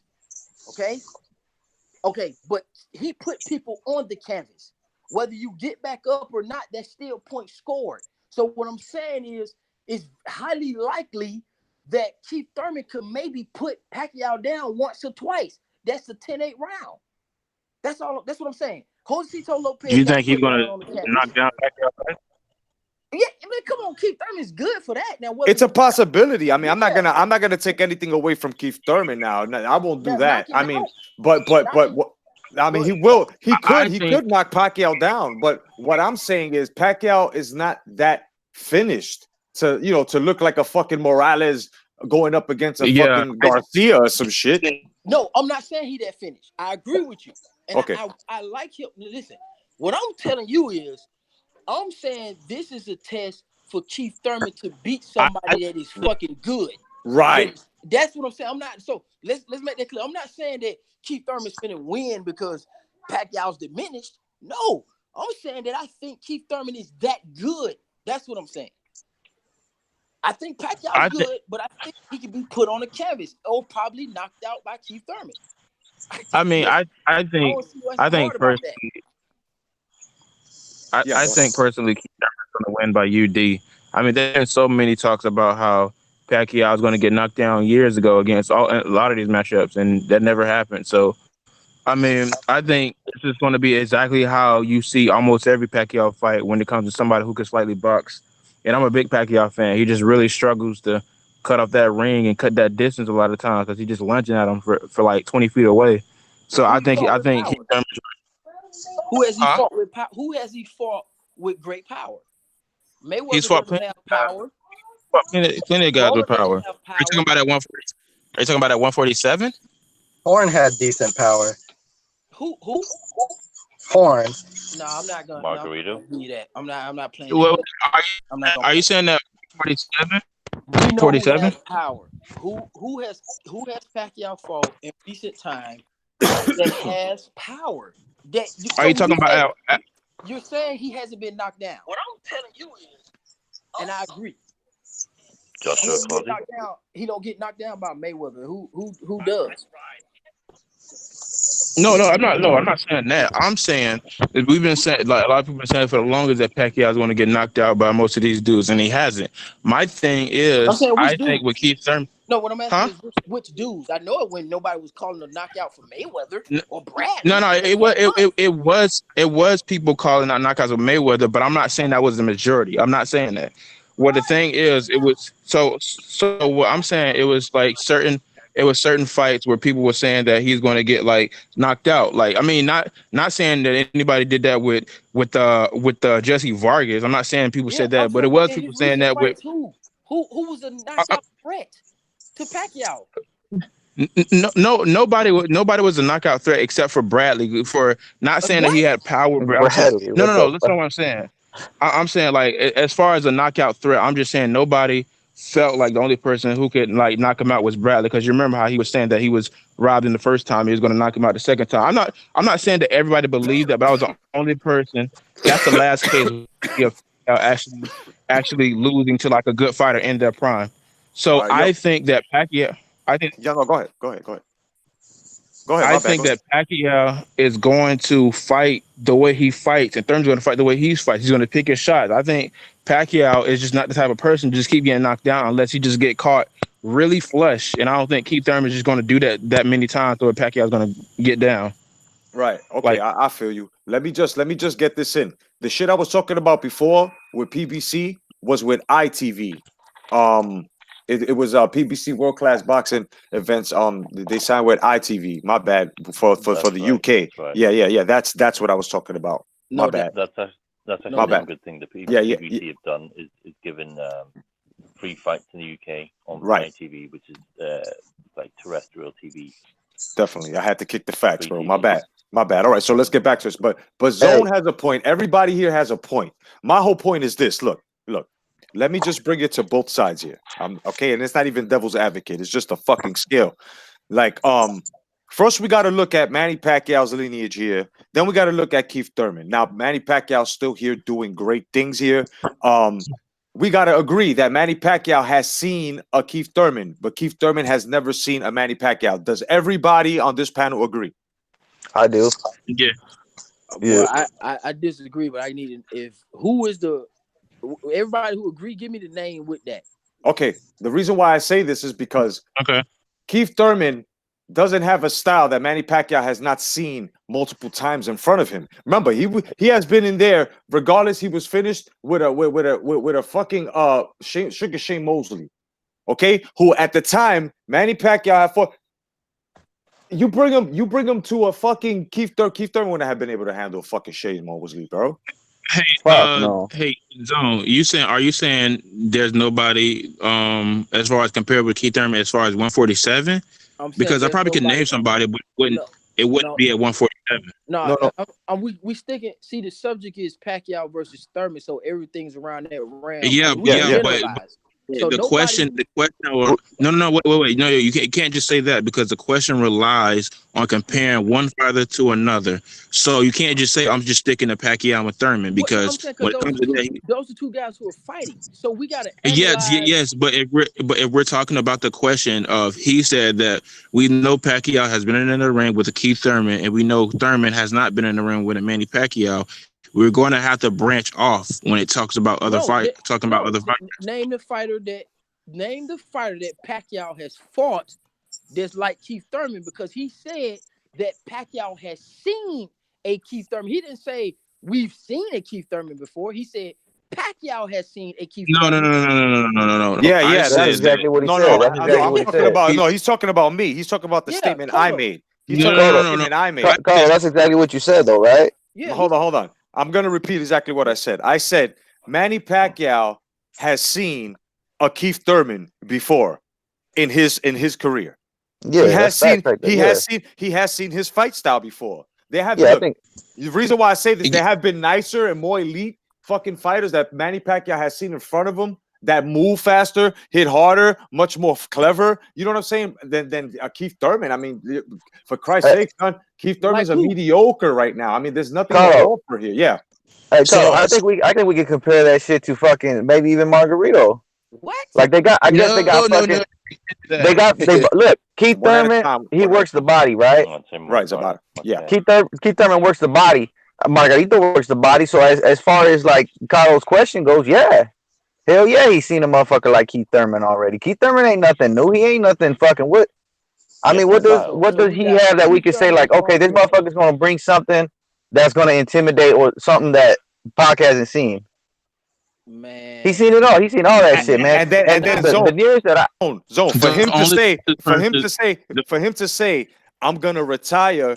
Okay, but he put people on the canvas. Whether you get back up or not, that's still points scored. So what I'm saying is, it's highly likely that Keith Thurman could maybe put Pacquiao down once or twice. That's the 10-8 round. That's all. That's what I'm saying. Josecito Lopez.
Do you think he's going to knock down Pacquiao?
Yeah, I mean, come on, Keith Thurman's good for that. Now,
it's a possibility. I mean, I'm not gonna take anything away from Keith Thurman now. I won't do that. I mean, but I mean, he could knock Pacquiao down. But what I'm saying is, Pacquiao is not that finished to look like a fucking Morales going up against a fucking Garcia or some shit.
No, I'm not saying he that finished. I agree with you. And I like him. Listen, what I'm telling you is, I'm saying this is a test for Keith Thurman to beat somebody that is fucking good.
Right.
That's what I'm saying. I'm not. So let's make that clear. I'm not saying that Keith Thurman's finna win because Pacquiao's diminished. No, I'm saying that I think Keith Thurman is that good. That's what I'm saying. I think Pacquiao's good, but I think he can be put on a canvas or probably knocked out by Keith Thurman.
I think personally. I think personally, Keith Thurman's going to win by UD. I mean, there's so many talks about how Pacquiao is going to get knocked down years ago against a lot of these matchups, and that never happened. So, I mean, I think this is going to be exactly how you see almost every Pacquiao fight when it comes to somebody who can slightly box. And I'm a big Pacquiao fan. He just really struggles to cut off that ring and cut that distance a lot of times because he's just lunging at him for like 20 feet away. So I think Keith Thurman.
Who has he fought with? Who has he fought with great power? Mayweather doesn't have power.
Plenty of guys with power. Are you talking about at 140? Are you talking about at 147?
Horn had decent power.
Who?
Horn.
No, I'm not gonna.
Margarito.
I'm not playing.
Well, are you saying that 47? 47
power. Who has Pacquiao fought in recent time that has power?
Are you talking about?
You're saying he hasn't been knocked down. What I'm telling you is, and I agree.
Joshua
he don't get knocked down by Mayweather. Who does?
No, I'm not. No, I'm not saying that. I'm saying that we've been saying, like a lot of people have been saying for the longest, that Pacquiao is going to get knocked out by most of these dudes, and he hasn't. My thing is, I think with Keith Thurman.
No, what I'm asking is which dudes? I know it when nobody was calling a knockout for Mayweather or Brad.
No, it was people calling out knockouts of Mayweather, but I'm not saying that was the majority. I'm not saying that. What the thing is, it was so what I'm saying, it was like certain fights where people were saying that he's going to get like knocked out. Like, I mean, not saying that anybody did that with Jesse Vargas. I'm not saying people said that, but it was people saying that with
who was a knockout threat to Pacquiao.
Nobody was a knockout threat except for Bradley, for not saying that he had power. No. Listen to what I'm saying. I'm saying, like, as far as a knockout threat, I'm just saying nobody felt like the only person who could like knock him out was Bradley, because you remember how he was saying that he was robbed in the first time, he was going to knock him out the second time. I'm not saying that everybody believed that, but I was the only person. That's the last case of actually losing to like a good fighter in their prime. So I think that Pacquiao. Go ahead. I think that Pacquiao is going to fight the way he fights, and Thurman's going to fight the way he fights. He's going to pick his shots. I think Pacquiao is just not the type of person to just keep getting knocked down unless he just get caught really flush. And I don't think Keith Thurman is just going to do that many times so Pacquiao is going to get down.
Right. Okay. I feel you. Let me just get this in. The shit I was talking about before with PBC was with ITV. It was PBC World Class Boxing Events. They signed with ITV. My bad for the UK.
Right.
Yeah. That's what I was talking about. My bad.
That's actually
My bad.
a good thing. The
PBC
have done is given free fights in the UK on ITV, which is like terrestrial TV.
Definitely, I had to kick the facts, bro. My bad. All right, so let's get back to this. But Zone has a point. Everybody here has a point. My whole point is this. Look. Let me just bring it to both sides here. Okay, and it's not even devil's advocate. It's just a fucking skill. Like, first we got to look at Manny Pacquiao's lineage here. Then we got to look at Keith Thurman. Now, Manny Pacquiao's still here doing great things here. We got to agree that Manny Pacquiao has seen a Keith Thurman, but Keith Thurman has never seen a Manny Pacquiao. Does everybody on this panel agree?
I do.
Yeah.
Well, I disagree, but I need everybody who agree, give me the name with that.
Okay. The reason why I say this is because Keith Thurman doesn't have a style that Manny Pacquiao has not seen multiple times in front of him. Remember, he has been in there regardless. He was finished with a fucking Sugar Shane Mosley, okay? Who at the time Manny Pacquiao had fought. You bring him to a fucking Keith Thurman wouldn't have been able to handle fucking Shane Mosley, bro.
Hey, hey, Zone. Are you saying there's nobody as far as compared with Keith Thurman as far as 147? Because I probably could name somebody, but it wouldn't be at 147.
No. We sticking. See, the subject is Pacquiao versus Thurman, so everything's around that round.
But the question. No, wait. No, you can't just say that because the question relies on comparing one fighter to another. So you can't just say I'm just sticking to Pacquiao and Thurman because when it comes to that,
those are two guys who are fighting. So we got to
yes. But if we're talking about the question of, he said that we know Pacquiao has been in the ring with a Keith Thurman, and we know Thurman has not been in the ring with a Manny Pacquiao. We're going to have to branch off when it talks about other fights.
Name the fighter that Pacquiao has fought that's like Keith Thurman, because he said that Pacquiao has seen a Keith Thurman. He didn't say we've seen a Keith Thurman before. He said Pacquiao has seen a Keith Thurman.
No.
Yeah, that's exactly what he said.
He's talking about me. He's talking about the statement
Cotto.
I made. Cotto,
that's exactly what you said, though, right?
Yeah.
Hold on. I'm going to repeat exactly what I said. I said Manny Pacquiao has seen a Keith Thurman before in his career.
Yeah,
he has seen his fight style before. They have the reason why I say this, there have been nicer and more elite fucking fighters that Manny Pacquiao has seen in front of him that move faster, hit harder, much more clever. You know what I'm saying? Than Keith Thurman. I mean, for Christ's sake, son, Keith Thurman's a mediocre right now. I mean, there's nothing to offer here. Yeah.
Hey, I think we can compare that shit to fucking maybe even Margarito.
What?
Like they got look, Keith Thurman, he works the body, right?
Right, Zabata. Yeah.
Keith Thurman works the body. Margarito works the body. So as far as like Cotto's question goes, yeah. Hell yeah, he's seen a motherfucker like Keith Thurman already. Keith Thurman ain't nothing new. He ain't nothing fucking what? I mean, what does he have that we could say like, okay, this motherfucker's gonna bring something that's gonna intimidate or something that Pac hasn't seen?
Man,
he's seen it all. He's seen all that shit, man.
And then Zone,
the news that
Zone for him to say, I'm gonna retire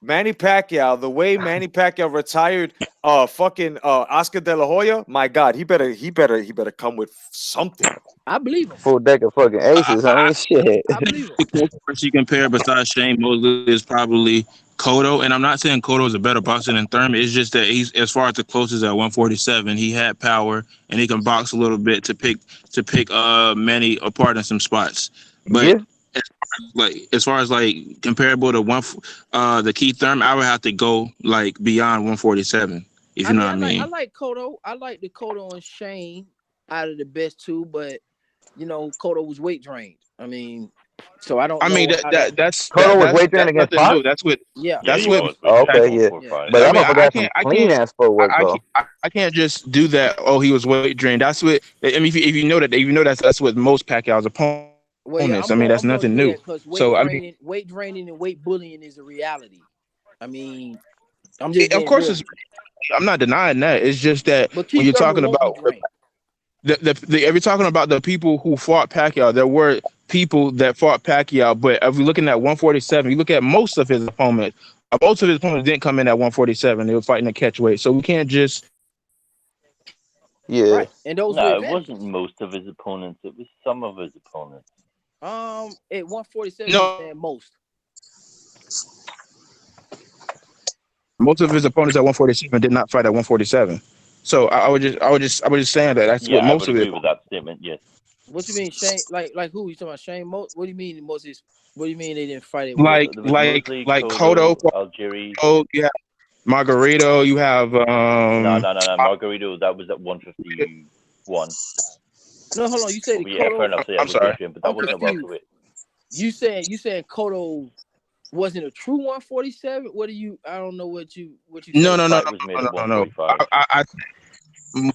Manny Pacquiao the way Manny Pacquiao retired Oscar De La Hoya. My God, he better come with something.
I believe him.
Full deck of fucking aces. I mean, shit.
I believe him.
The person you compare besides Shane Mosley is probably Cotto, and I'm not saying Cotto is a better boxer than Thurman. It's just that he's, as far as the closest at 147, he had power and he can box a little bit to pick Manny apart in some spots. But as far as comparable to the Keith Thurman, I would have to go like beyond 147. If you know what I mean.
I like Cotto. I like the Cotto and Shane out of the best two, but Cotto was weight drained. I mean. So I don't.
Cotto was weight drained against Pac.
That's what.
Yeah.
That's what.
Okay. Yeah. But I got some clean ass footwork, bro.
I can't just do that. Oh, he was weight drained. That's what. I mean, if you know that, that's what most Pacquiao's opponents.
Well, yeah,
that's nothing new. So
weight draining and weight bullying is a reality. I mean, I'm just.
Of course, I'm not denying that. It's just that when you're talking about. if you're talking about the people who fought Pacquiao, there were people that fought Pacquiao, but if we're looking at 147, you look at most of his opponents. Most of his opponents didn't come in at 147. They were fighting a catch weight, so we can't just.
Yeah.
Right. And those
No,
were
it wasn't most of his opponents. It was some of his opponents.
At 147,
No.
he's saying most.
Most of his opponents at 147 did not fight at 147. So I was just saying that that's what most of it.
I would agree with that statement. Yes.
What you mean, Shane? Like who? You talking about Shane? What do you mean Moses? What do you mean they didn't fight it?
Like Cotto,
Algeria.
Oh, you have Margarito. You have
No. Margarito, that was at 151.
No, hold on. You said
Cotto.
I'm sorry,
but that wasn't welterweight.
You said Cotto wasn't a true 147. What do you? I don't know what you.
No.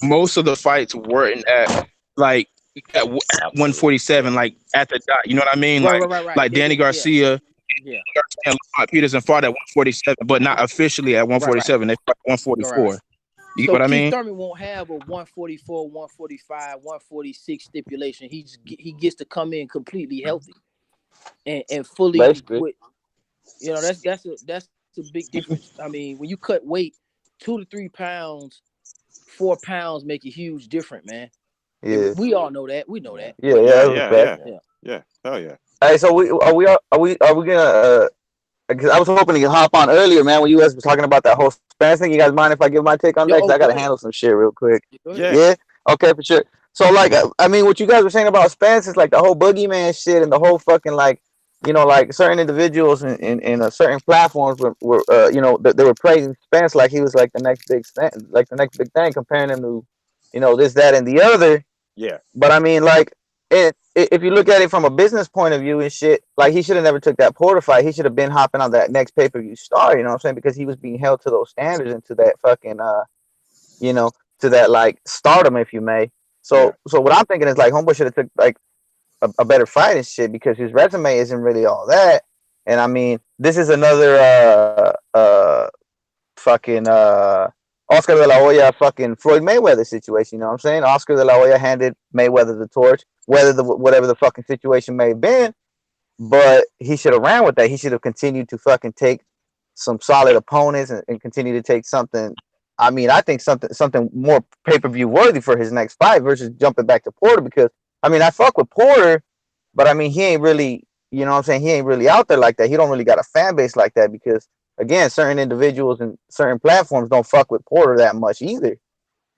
Most of the fights weren't at like at 147, like at the dot. You know what I mean?
Right.
Like Danny Garcia.
Yeah.
And Peterson fought at 147, but not officially at 147. Right. They fought at 144.
Right.
You get what I mean?
Thurman won't have a 144, 145, 146 stipulation. He gets to come in completely healthy and fully. You know, that's a big difference. I mean, when you cut weight, 2 to 3 pounds, 4 pounds make a huge difference, man.
Yeah,
we all know that. We know that.
Yeah. Hell yeah.
Hey, so are we gonna? Because I was hoping to hop on earlier, man. When you guys were talking about that whole Spence thing, you guys mind if I give my take on that? Because I gotta handle some shit real quick. Yeah. Okay, for sure. So, like, I mean, what you guys were saying about Spence is like the whole boogeyman shit and the whole fucking like, you know, like certain individuals in certain platforms were you know, they were praising Spence like he was like the next big thing, comparing him to, you know, this, that, and the other.
Yeah.
But I mean, like, if you look at it from a business point of view and shit, like he should have never took that Porter fight. He should have been hopping on that next pay-per-view star, you know what I'm saying? Because he was being held to those standards and to that fucking you know, to that like stardom, if you may. So what I'm thinking is like homeboy should have took like a better fight and shit, because his resume isn't really all that. And I mean, this is another fucking Oscar de la Hoya fucking Floyd Mayweather situation, you know what I'm saying? Oscar de la Hoya handed Mayweather the torch, whatever the fucking situation may have been, but he should have ran with that. He should have continued to fucking take some solid opponents and continue to take something. I mean, I think something more pay-per-view worthy for his next fight versus jumping back to Porter, because I mean, I fuck with Porter, but I mean, he ain't really, you know what I'm saying? He ain't really out there like that. He don't really got a fan base like that, because again, certain individuals and certain platforms don't fuck with Porter that much either.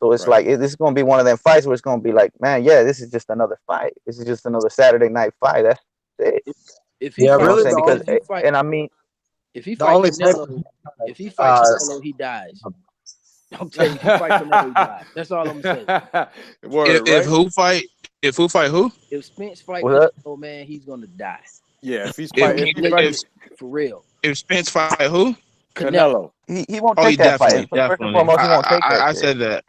So it's like, this is going to be one of them fights where it's going to be like, man, yeah, this is just another fight. This is just another Saturday night fight. That's it.
If he
and I mean,
if he fights Canelo, he dies. I'm telling you, if he fights Canelo, he dies. That's all I'm saying.
If who fight who?
If Spence fight Canelo, man, he's going to die.
Yeah, if he's fighting
for real.
If Spence fight who?
Canelo.
He won't take that fight. First and foremost, he won't take that.
I said that.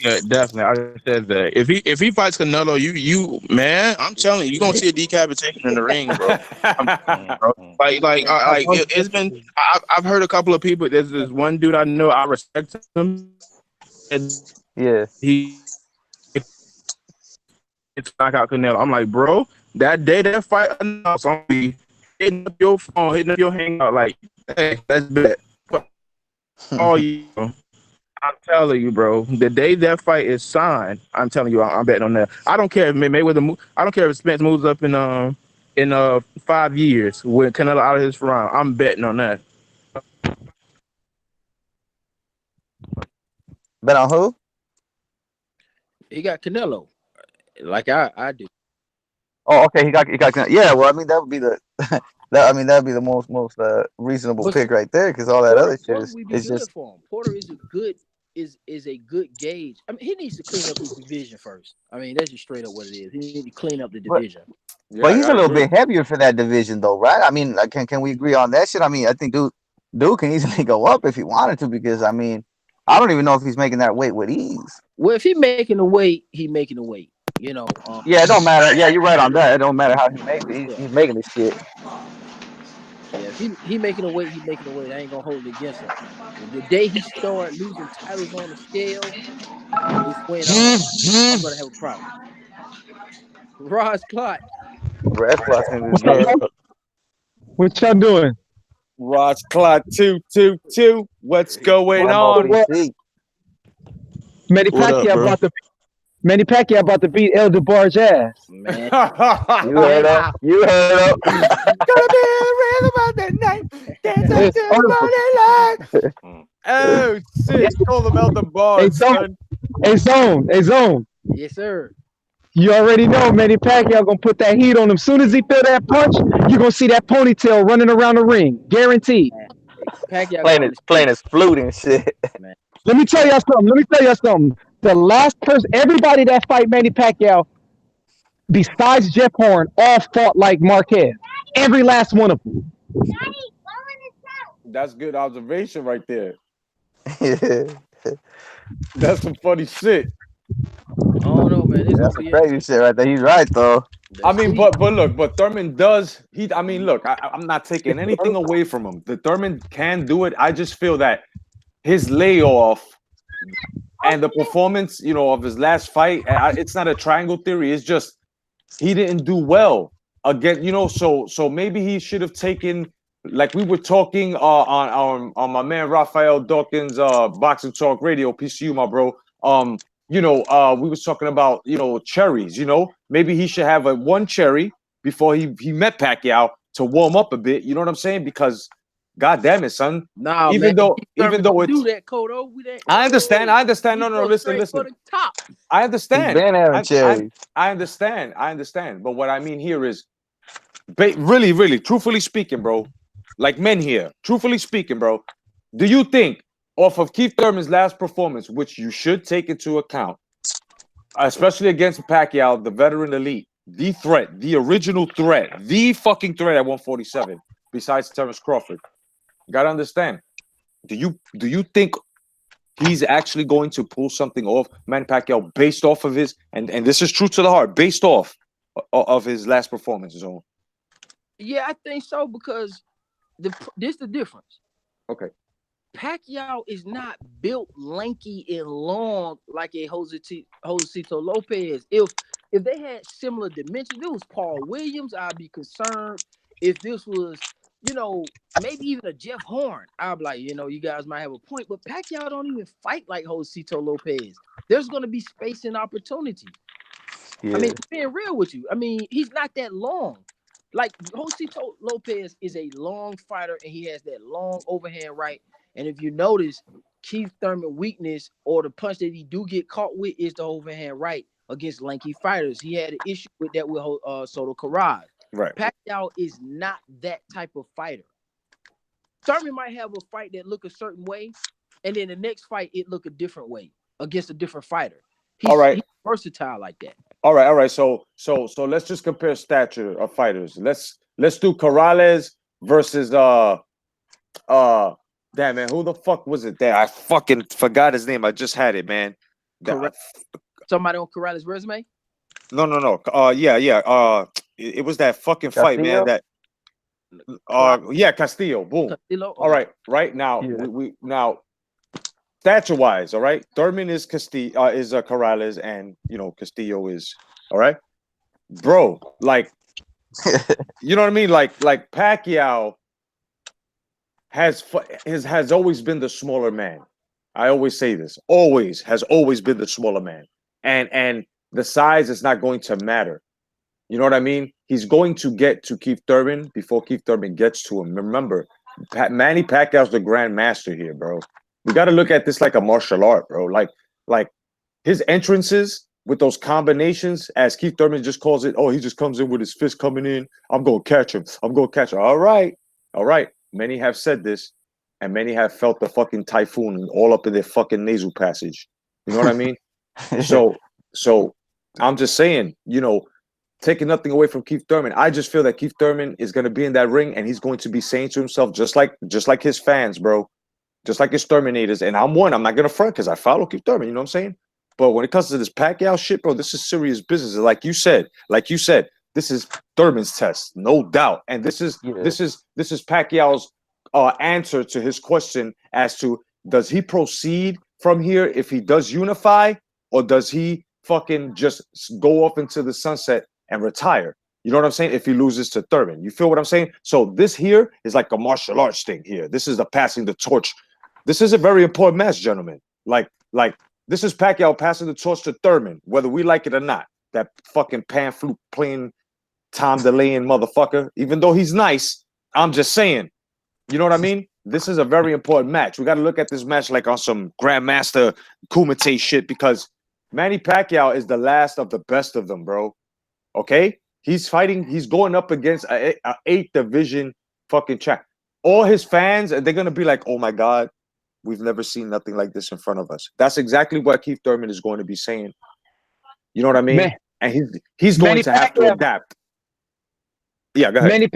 Yeah, definitely. I said that. If he fights Canelo, you man, I'm telling you, you're gonna see a decapitation in the ring, bro. It's been. I've heard a couple of people. There's this one dude I know. I respect him. And it's knock out Canelo. I'm like, bro, that day that fight announced, I'm be hitting up your phone, hitting up your hangout, like, hey, that's bet. Oh, you. I'm telling you, bro. The day that fight is signed, I'm telling you, I'm betting on that. I don't care if Mayweather. I don't care if Spence moves up in 5 years with Canelo out of his prime. I'm betting on that.
Bet on who?
He got Canelo, like I do.
Oh, okay. He got Canelo. Yeah. Well, I mean, that would be the. That'd be the most reasonable pick right there, because all that other shit is just.
For him. Porter is a good gauge. I mean, he needs to clean up his division first. I mean, that's just straight up what it is. He needs to clean up the division.
But he's a little bit heavier for that division, though, right? I mean, like, can we agree on that shit? I mean, I think dude can easily go up if he wanted to, because I mean, I don't even know if he's making that weight with ease.
Well, if he's making the weight, he's making the weight. You know.
Yeah, it don't matter. Yeah, you're right on that. It don't matter how he makes it. He's making this shit.
Yeah, if he making a weight, he making a weight. I ain't gonna hold it against him. The day he start losing titles on the scale is when I'm gonna have a problem. Ross Clark.
Bro, that's why I think this
What's up,
girl.
y'all? What y'all doing?
Ross Clark 222. What's going on?
MOBC.
Manny
What up, bro?
Pacquiao about to beat El DeBar's ass.
Man.
You heard up. You heard up.
Gonna be a rhythm of the night. Dance up
It's
to
over.
the morning light. Oh shit! Call them out the
Hey,
bars, son.
Zone.
Yes, sir.
You already know Manny Pacquiao gonna put that heat on him. Soon as he feel that punch, you're gonna see that ponytail running around the ring. Guaranteed.
Man. Pacquiao
playing his flute and shit.
man.
Let me tell y'all something. The last person, everybody that fight Manny Pacquiao, besides Jeff Horn, all fought like Marquez. Every last one of them.
That's good observation right there.
Yeah.
That's some funny shit.
I don't know, man.
That's some crazy shit right there. He's right though.
I mean, but Thurman does. I mean, look, I'm not taking anything away from him. The Thurman can do it. I just feel that his layoff and the performance, of his last fight, it's not a triangle theory. It's just he didn't do well again. So maybe he should have taken, like we were talking on my man Raphael Dawkins Boxing Talk Radio. Peace to you, my bro. We was talking about, cherries, maybe he should have one cherry before he met Pacquiao to warm up a bit. You know what I'm saying? Because God damn it, son.
Nah,
even
man,
though it's
do that, Cotto.
I understand. No, listen.
The top.
I understand. I understand. But what I mean here is really, really, truthfully speaking, bro, like men here, truthfully speaking, bro, do you think off of Keith Thurman's last performance, which you should take into account, especially against Pacquiao, the veteran elite, the threat, the original threat, the fucking threat at 147, besides Terrence Crawford, you gotta understand. Do you think he's actually going to pull something off, Manny Pacquiao, based off of his and this is true to the heart, based off of his last performance zone?
Yeah, I think so because this the difference.
Okay.
Pacquiao is not built lanky and long like a Josecito Lopez. If they had similar dimensions, it was Paul Williams, I'd be concerned. If this was, maybe even a Jeff Horn, I'd be like, you guys might have a point. But Pacquiao don't even fight like Josecito Lopez. There's going to be space and opportunity. Yeah. I mean, being real with you, I mean, he's not that long. Like Josecito Lopez is a long fighter, and he has that long overhand right. And if you notice, Keith Thurman's weakness or the punch that he do get caught with is the overhand right against lanky fighters. He had an issue with that with Soto Karass.
Right.
Pacquiao is not that type of fighter. Thurman might have a fight that look a certain way, and then the next fight it look a different way against a different fighter. He's versatile like that.
All right. So let's just compare stature of fighters. Let's do Corrales versus damn, man, who the fuck was it there? I fucking forgot his name. I just had it, man.
Somebody on Corrales' resume?
No. Yeah. It was that fucking fight, man. That Castillo. Boom. Castillo? All right. Right now, we now stature-wise, all right. Thurman is Corrales, and Castillo is all right, bro. Like, you know what I mean? Like Pacquiao has always been the smaller man. I always say this. Has always been the smaller man. And the size is not going to matter. You know what I mean? He's going to get to Keith Thurman before Keith Thurman gets to him. Remember, Manny Pacquiao's the grand master here, bro. We got to look at this like a martial art, bro. Like his entrances with those combinations, as Keith Thurman just calls it, he just comes in with his fist coming in. I'm going to catch him. All right. Many have said this, and many have felt the fucking typhoon all up in their fucking nasal passage. You know what I mean? So I'm just saying, taking nothing away from Keith Thurman, I just feel that Keith Thurman is going to be in that ring, and he's going to be saying to himself, just like his fans, bro, just like his Terminators. And I'm not going to front because I follow Keith Thurman. You know what I'm saying? But when it comes to this Pacquiao shit, bro, this is serious business. Like you said, This is Thurman's test, no doubt. And this is Pacquiao's answer to his question as to does he proceed from here if he does unify, or does he fucking just go off into the sunset and retire? You know what I'm saying? If he loses to Thurman, you feel what I'm saying? So this here is like a martial arts thing here. This is the passing the torch. This is a very important match, gentlemen. Like this is Pacquiao passing the torch to Thurman, whether we like it or not. That fucking pan flute playing, time delaying motherfucker. Even though he's nice, I'm just saying. You know what I mean? This is a very important match. We got to look at this match like on some Grandmaster Kumite shit, because Manny Pacquiao is the last of the best of them, bro. Okay? He's fighting. He's going up against a 8th division fucking champ. All his fans, they're going to be like, oh my God, we've never seen nothing like this in front of us. That's exactly what Keith Thurman is going to be saying. You know what I mean? Man. And he's going to have to adapt. Yeah, go ahead.
Manny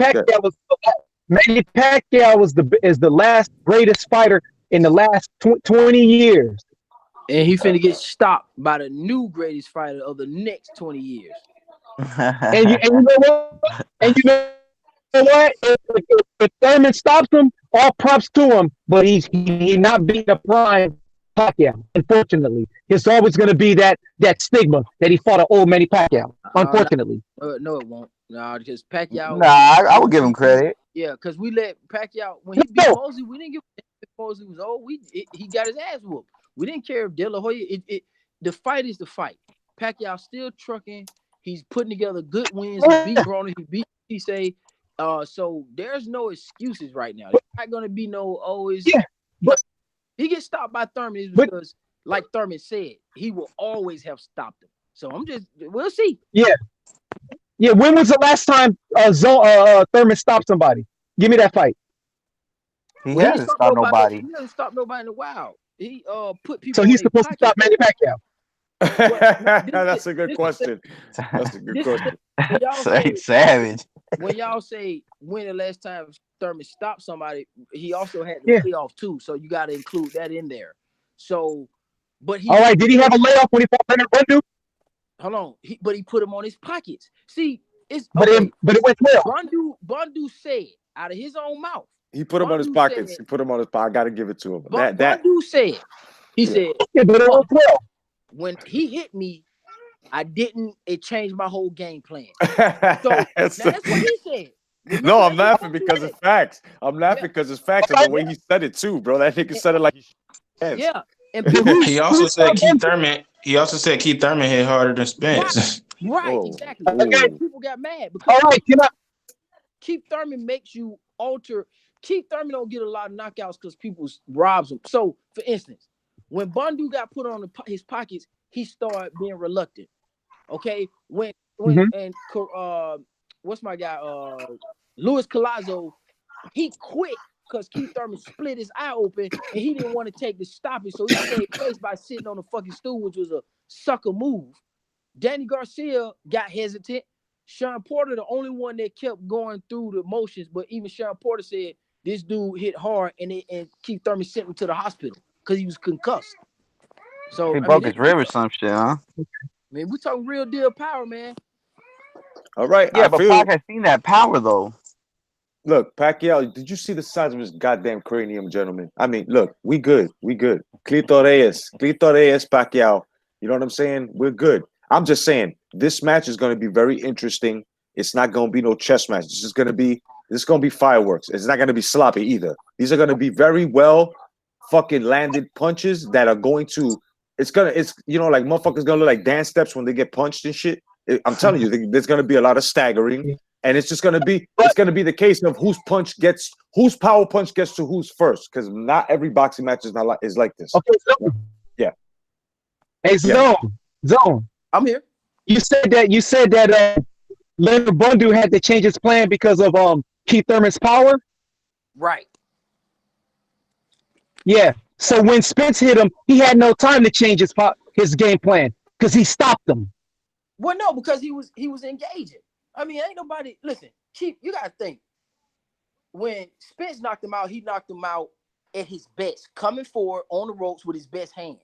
Pacquiao is the last greatest fighter in the last 20 years.
And he finna get stopped by the new greatest fighter of the next 20 years.
and you know what? And you know what? If Thurman stops him, all props to him. But he not being the prime Pacquiao. Unfortunately, it's always going to be that stigma that he fought an old Manny Pacquiao. Unfortunately,
no, it won't. No, because Pacquiao.
Nah, I would give him credit.
Yeah, because we let Pacquiao when he beat Mosley, we didn't give him if Mosley was old. He got his ass whooped. We didn't care if De La Hoya. The fight is the fight. Pacquiao still trucking. He's putting together good wins. He beat Broner. He beat Cisse. So there's no excuses right now. There's not gonna be no always. Yeah, but he gets stopped by Thurman because, like Thurman said, he will always have stopped him. So we'll see.
Yeah. Yeah. When was the last time Thurman stopped somebody? Give me that fight.
He hasn't stopped nobody.
He hasn't stopped nobody in a while. He put people.
So he's supposed to stop Manny Pacquiao.
That's a good question. That's a good question.
Savage.
When y'all say when the last time Thurman stopped somebody, he also had the layoff too. So you got to include that in there. So, but he.
All right. Did he have a layoff when he fought Leonard Bundu?
Hold on. But he put him on his pockets. See, it's
but it went well.
Bundu said out of his own mouth.
He put him on his pockets. He put him on his pocket. I got to give it to him.
Bundu said. He said.
Yeah, but it went well.
When he hit me, it changed my whole game plan. So that's what he said. Remember,
no, I'm laughing because it's facts. I'm laughing because it's facts and the way he said it too, bro. That nigga said it like
yeah. And
he also said Keith Thurman. He also said Keith Thurman hit harder than Spence.
Right, exactly. Okay. People got mad
because
Keith Thurman makes you alter. Keith Thurman don't get a lot of knockouts because people robs him. So, for instance, when Bundu got put on his pockets, he started being reluctant. Okay, and what's my guy? Luis Collazo, he quit because Keith Thurman split his eye open and he didn't want to take the stoppage, so he saved face by sitting on the fucking stool, which was a sucker move. Danny Garcia got hesitant. Sean Porter, the only one that kept going through the motions, but even Sean Porter said this dude hit hard, and Keith Thurman sent him to the hospital because he was concussed. So
he broke his rib or some shit, huh?
Man, we talking real deal power, man.
All right.
Yeah, but Pac has seen that power though.
Look, Pacquiao, did you see the size of his goddamn cranium, gentlemen? I mean, look, we good. Clito Reyes, Pacquiao. You know what I'm saying? We're good. I'm just saying this match is going to be very interesting. It's not going to be no chess match. This is going to be fireworks. It's not going to be sloppy either. These are going to be very well fucking landed punches that are going to. It's you know, like motherfuckers gonna look like dance steps when they get punched and shit. I'm telling you, there's gonna be a lot of staggering, and it's just gonna be the case of whose power punch gets to who's first, because not every boxing match is like this.
Okay, so,
yeah.
Hey, Zone.
I'm here.
You said that Leonard Bundu had to change his plan because of Keith Thurman's power.
Right.
Yeah. So when Spence hit him, he had no time to change his game plan because he stopped him.
Well, no, because he was engaging. I mean, ain't nobody listen. You gotta think. When Spence knocked him out, he knocked him out at his best, coming forward on the ropes with his best hand.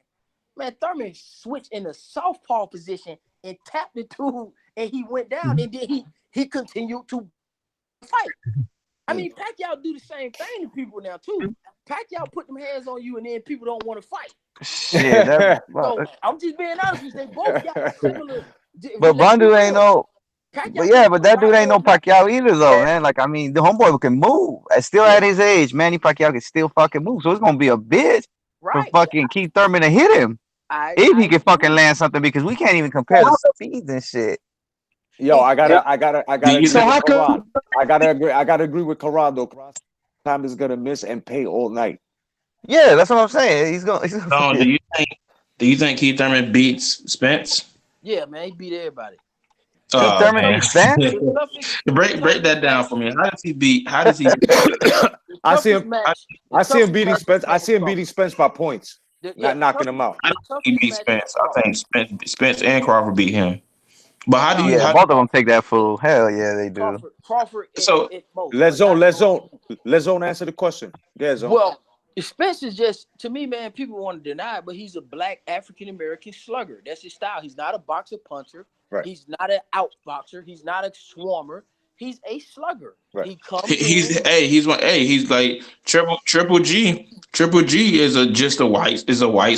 Man, Thurman switched in the southpaw position and tapped the dude and he went down, and then he continued to fight. I mean, Pacquiao do the same thing to people now too. Pacquiao put them hands on you, and then people don't want to fight.
Shit,
So I'm just being honest with you. They both got similar.
but Bandu ain't no.
Pacquiao
But yeah, but that dude ain't no
Pacquiao
Pacquiao either, though, man. Like, I mean, the homeboy can move. Still at his age, Manny Pacquiao can still fucking move. So it's gonna be a bitch for fucking Keith Thurman to hit him if he can fucking land something, because we can't even compare the speeds and shit.
Yo, I gotta agree with Karan. I gotta agree with Karan though. Time is gonna miss and pay all night.
Yeah, that's what I'm saying. He's gonna
do you think Keith Thurman beats Spence?
Yeah, man, he beat everybody.
Oh, man. break that down for me. How does he beat? I
see him beating Spence. I see him beating Spence by points, not knocking him out.
I think he beat Spence. I think Spence and Crawford beat him. But how do you?
Yeah, both of them take that fool. Hell yeah, they do.
Crawford.
So
let Zone answer the question. Yeah, Zone.
Well, Spence is just, to me, man. People want to deny it, but he's a black African American slugger. That's his style. He's not a boxer puncher.
Right.
He's not an outboxer. He's not a swarmer. He's a slugger.
Right.
He comes.
He's like triple G. Triple G is a white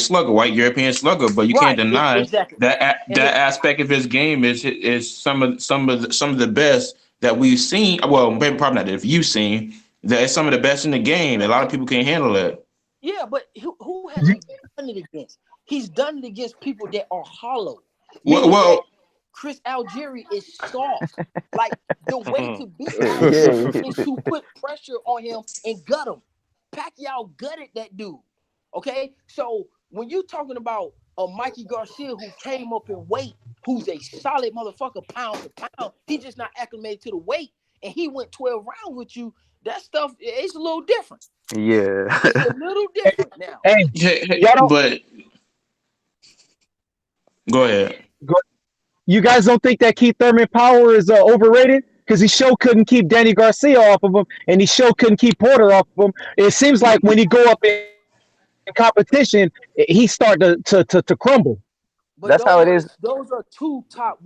slugger, white European slugger. But you can't deny that aspect of his game is some of the best that we've seen. Well, maybe probably not if you've seen that. It's some of the best in the game. A lot of people can't handle it.
Yeah, but who has he done it against? He's done it against people that are hollow.
Well.
Chris Algieri is soft. Like, the way to beat him is to put pressure on him and gut him. Pacquiao gutted that dude. Okay? So when you're talking about a Mikey Garcia who came up in weight, who's a solid motherfucker pound for pound, he just not acclimated to the weight, and he went 12 rounds with you, that stuff is a little different.
Yeah.
It's a little different now.
But go ahead.
You guys don't think that Keith Thurman power is overrated? Because he sure couldn't keep Danny Garcia off of him, and he sure couldn't keep Porter off of him. It seems like when he go up in competition, he start to crumble.
But
that's how it is.
Those are two top.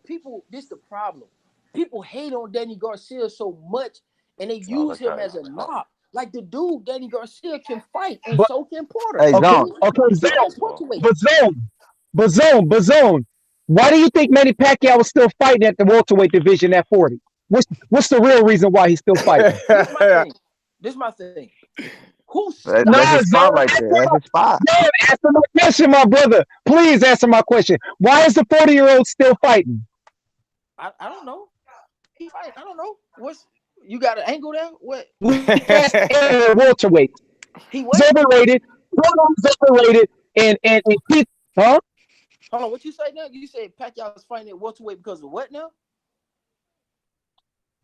People, this is the problem. People hate on Danny Garcia so much, and they use him as a knock. Like, the dude, Danny Garcia, can fight, and so can Porter.
Hey,
Zone. Why do you think Manny Pacquiao was still fighting at the welterweight division at 40? What's the real reason why he's still fighting?
This is my thing.
That's his spot right there. That's his spot.
No, answer my question, my brother. Please answer my question. Why is the 40-year-old still fighting?
I don't know. He fight. I don't know. You got an angle there? What?
Welterweight.
He was
overrated. Overrated. And Keith, huh?
Hold on, what you say now? You said Pacquiao is fighting at welterweight because of what now?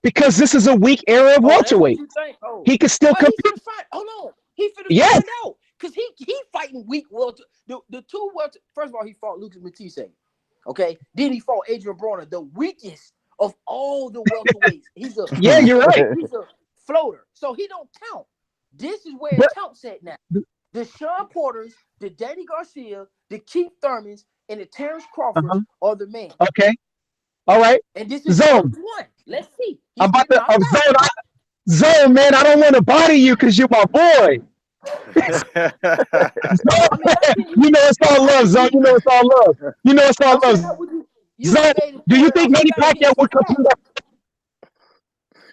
Because this is a weak era of welterweight. He can still compete.
Hold on. He finna find out. Because he fighting weak welter. The two welter. First of all, he fought Lucas Matisse. Okay. Then he fought Adrian Broner, the weakest of all the welterweights. He's a
you're right.
He's a floater. So he don't count. This is where it counts at now. The Sean Porters, the Danny Garcia, the Keith Thurmans, and the Terrence Crawford are the men.
Okay. All right.
And this is
Zone.
One. Let's see.
I'm about to Zone, man. I don't want to body you because you're my boy. Zone, you know it's all love, Zone. You know it's all love. You know it's all love. Zone, do you think Manny Pacquiao would compete?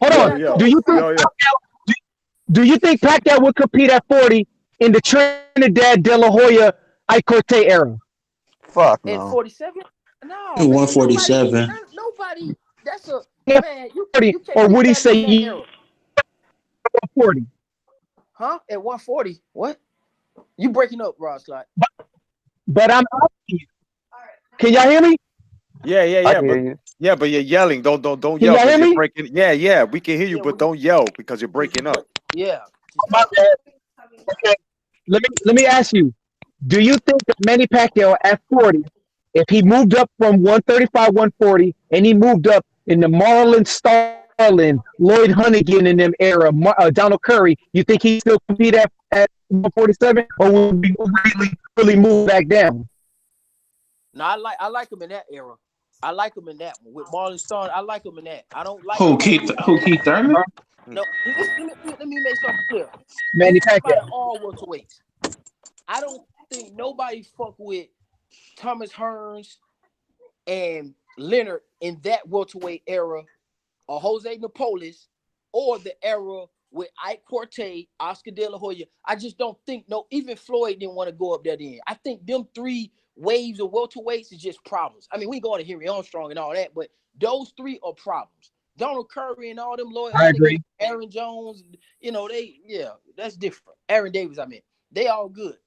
Hold on. Do you think Pacquiao would compete at 40 in the Trinidad De La Hoya Ike Corte era?
Fuck no.
At 47? No.
147.
Nobody. That's a man. You
or would he say 40?
Huh? At 140? What? You breaking up, Ross? Like.
But I'm asking you. Can y'all hear me?
Yeah. But you're yelling. Don't yell.
Can y'all hear me?
Breaking. Yeah. We can hear you, but don't yell because you're breaking up.
Yeah.
Okay. Let me ask you. Do you think that Manny Pacquiao at 40, if he moved up from 135, 140, and he moved up in the Marlon Starlin, Lloyd Hunnigan in them era, Donald Curry, you think he still compete at 147, or would he really move back down?
No, I like him in that era. I like him in that one with Marlon Starr. I like him in that. I don't like
Keith Thurman?
No, let me make something clear.
Manny
This is
Pacquiao.
about all welterweights. I don't think nobody fuck with Thomas Hearns and Leonard in that welterweight era, or Jose Napoles, or the era with Ike Corte, Oscar De La Hoya. I just don't think even Floyd didn't want to go up there then. I think them three waves of welterweights is just problems. I mean, we go to Henry Armstrong and all that, but those three are problems. Donald Curry and all them Lloyd Hunnigan, Aaron Jones, that's different. Aaron Davis, I mean, they all good.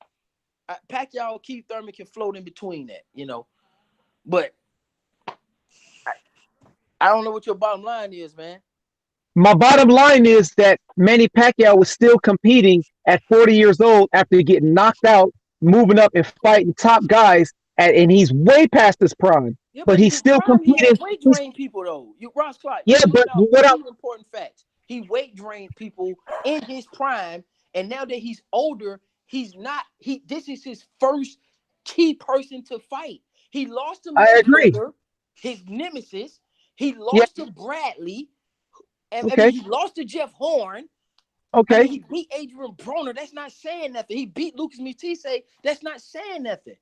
Pacquiao, Keith Thurman can float in between that, but I don't know what your bottom line is, man.
My bottom line is that Manny Pacquiao was still competing at 40 years old after getting knocked out, moving up and fighting top guys, and he's way past his prime.
Yeah,
but he's still competing.
He weight drained people though. Ross Clark.
Yeah, but what
important facts. He weight drained people in his prime, and now that he's older, he's not. This is his first key person to fight. He lost to Mayweather, his nemesis. He lost to Bradley. And I mean, he lost to Jeff Horn.
Okay.
I mean, he beat Adrian Broner. That's not saying nothing. He beat Lucas Matisse. That's not saying nothing.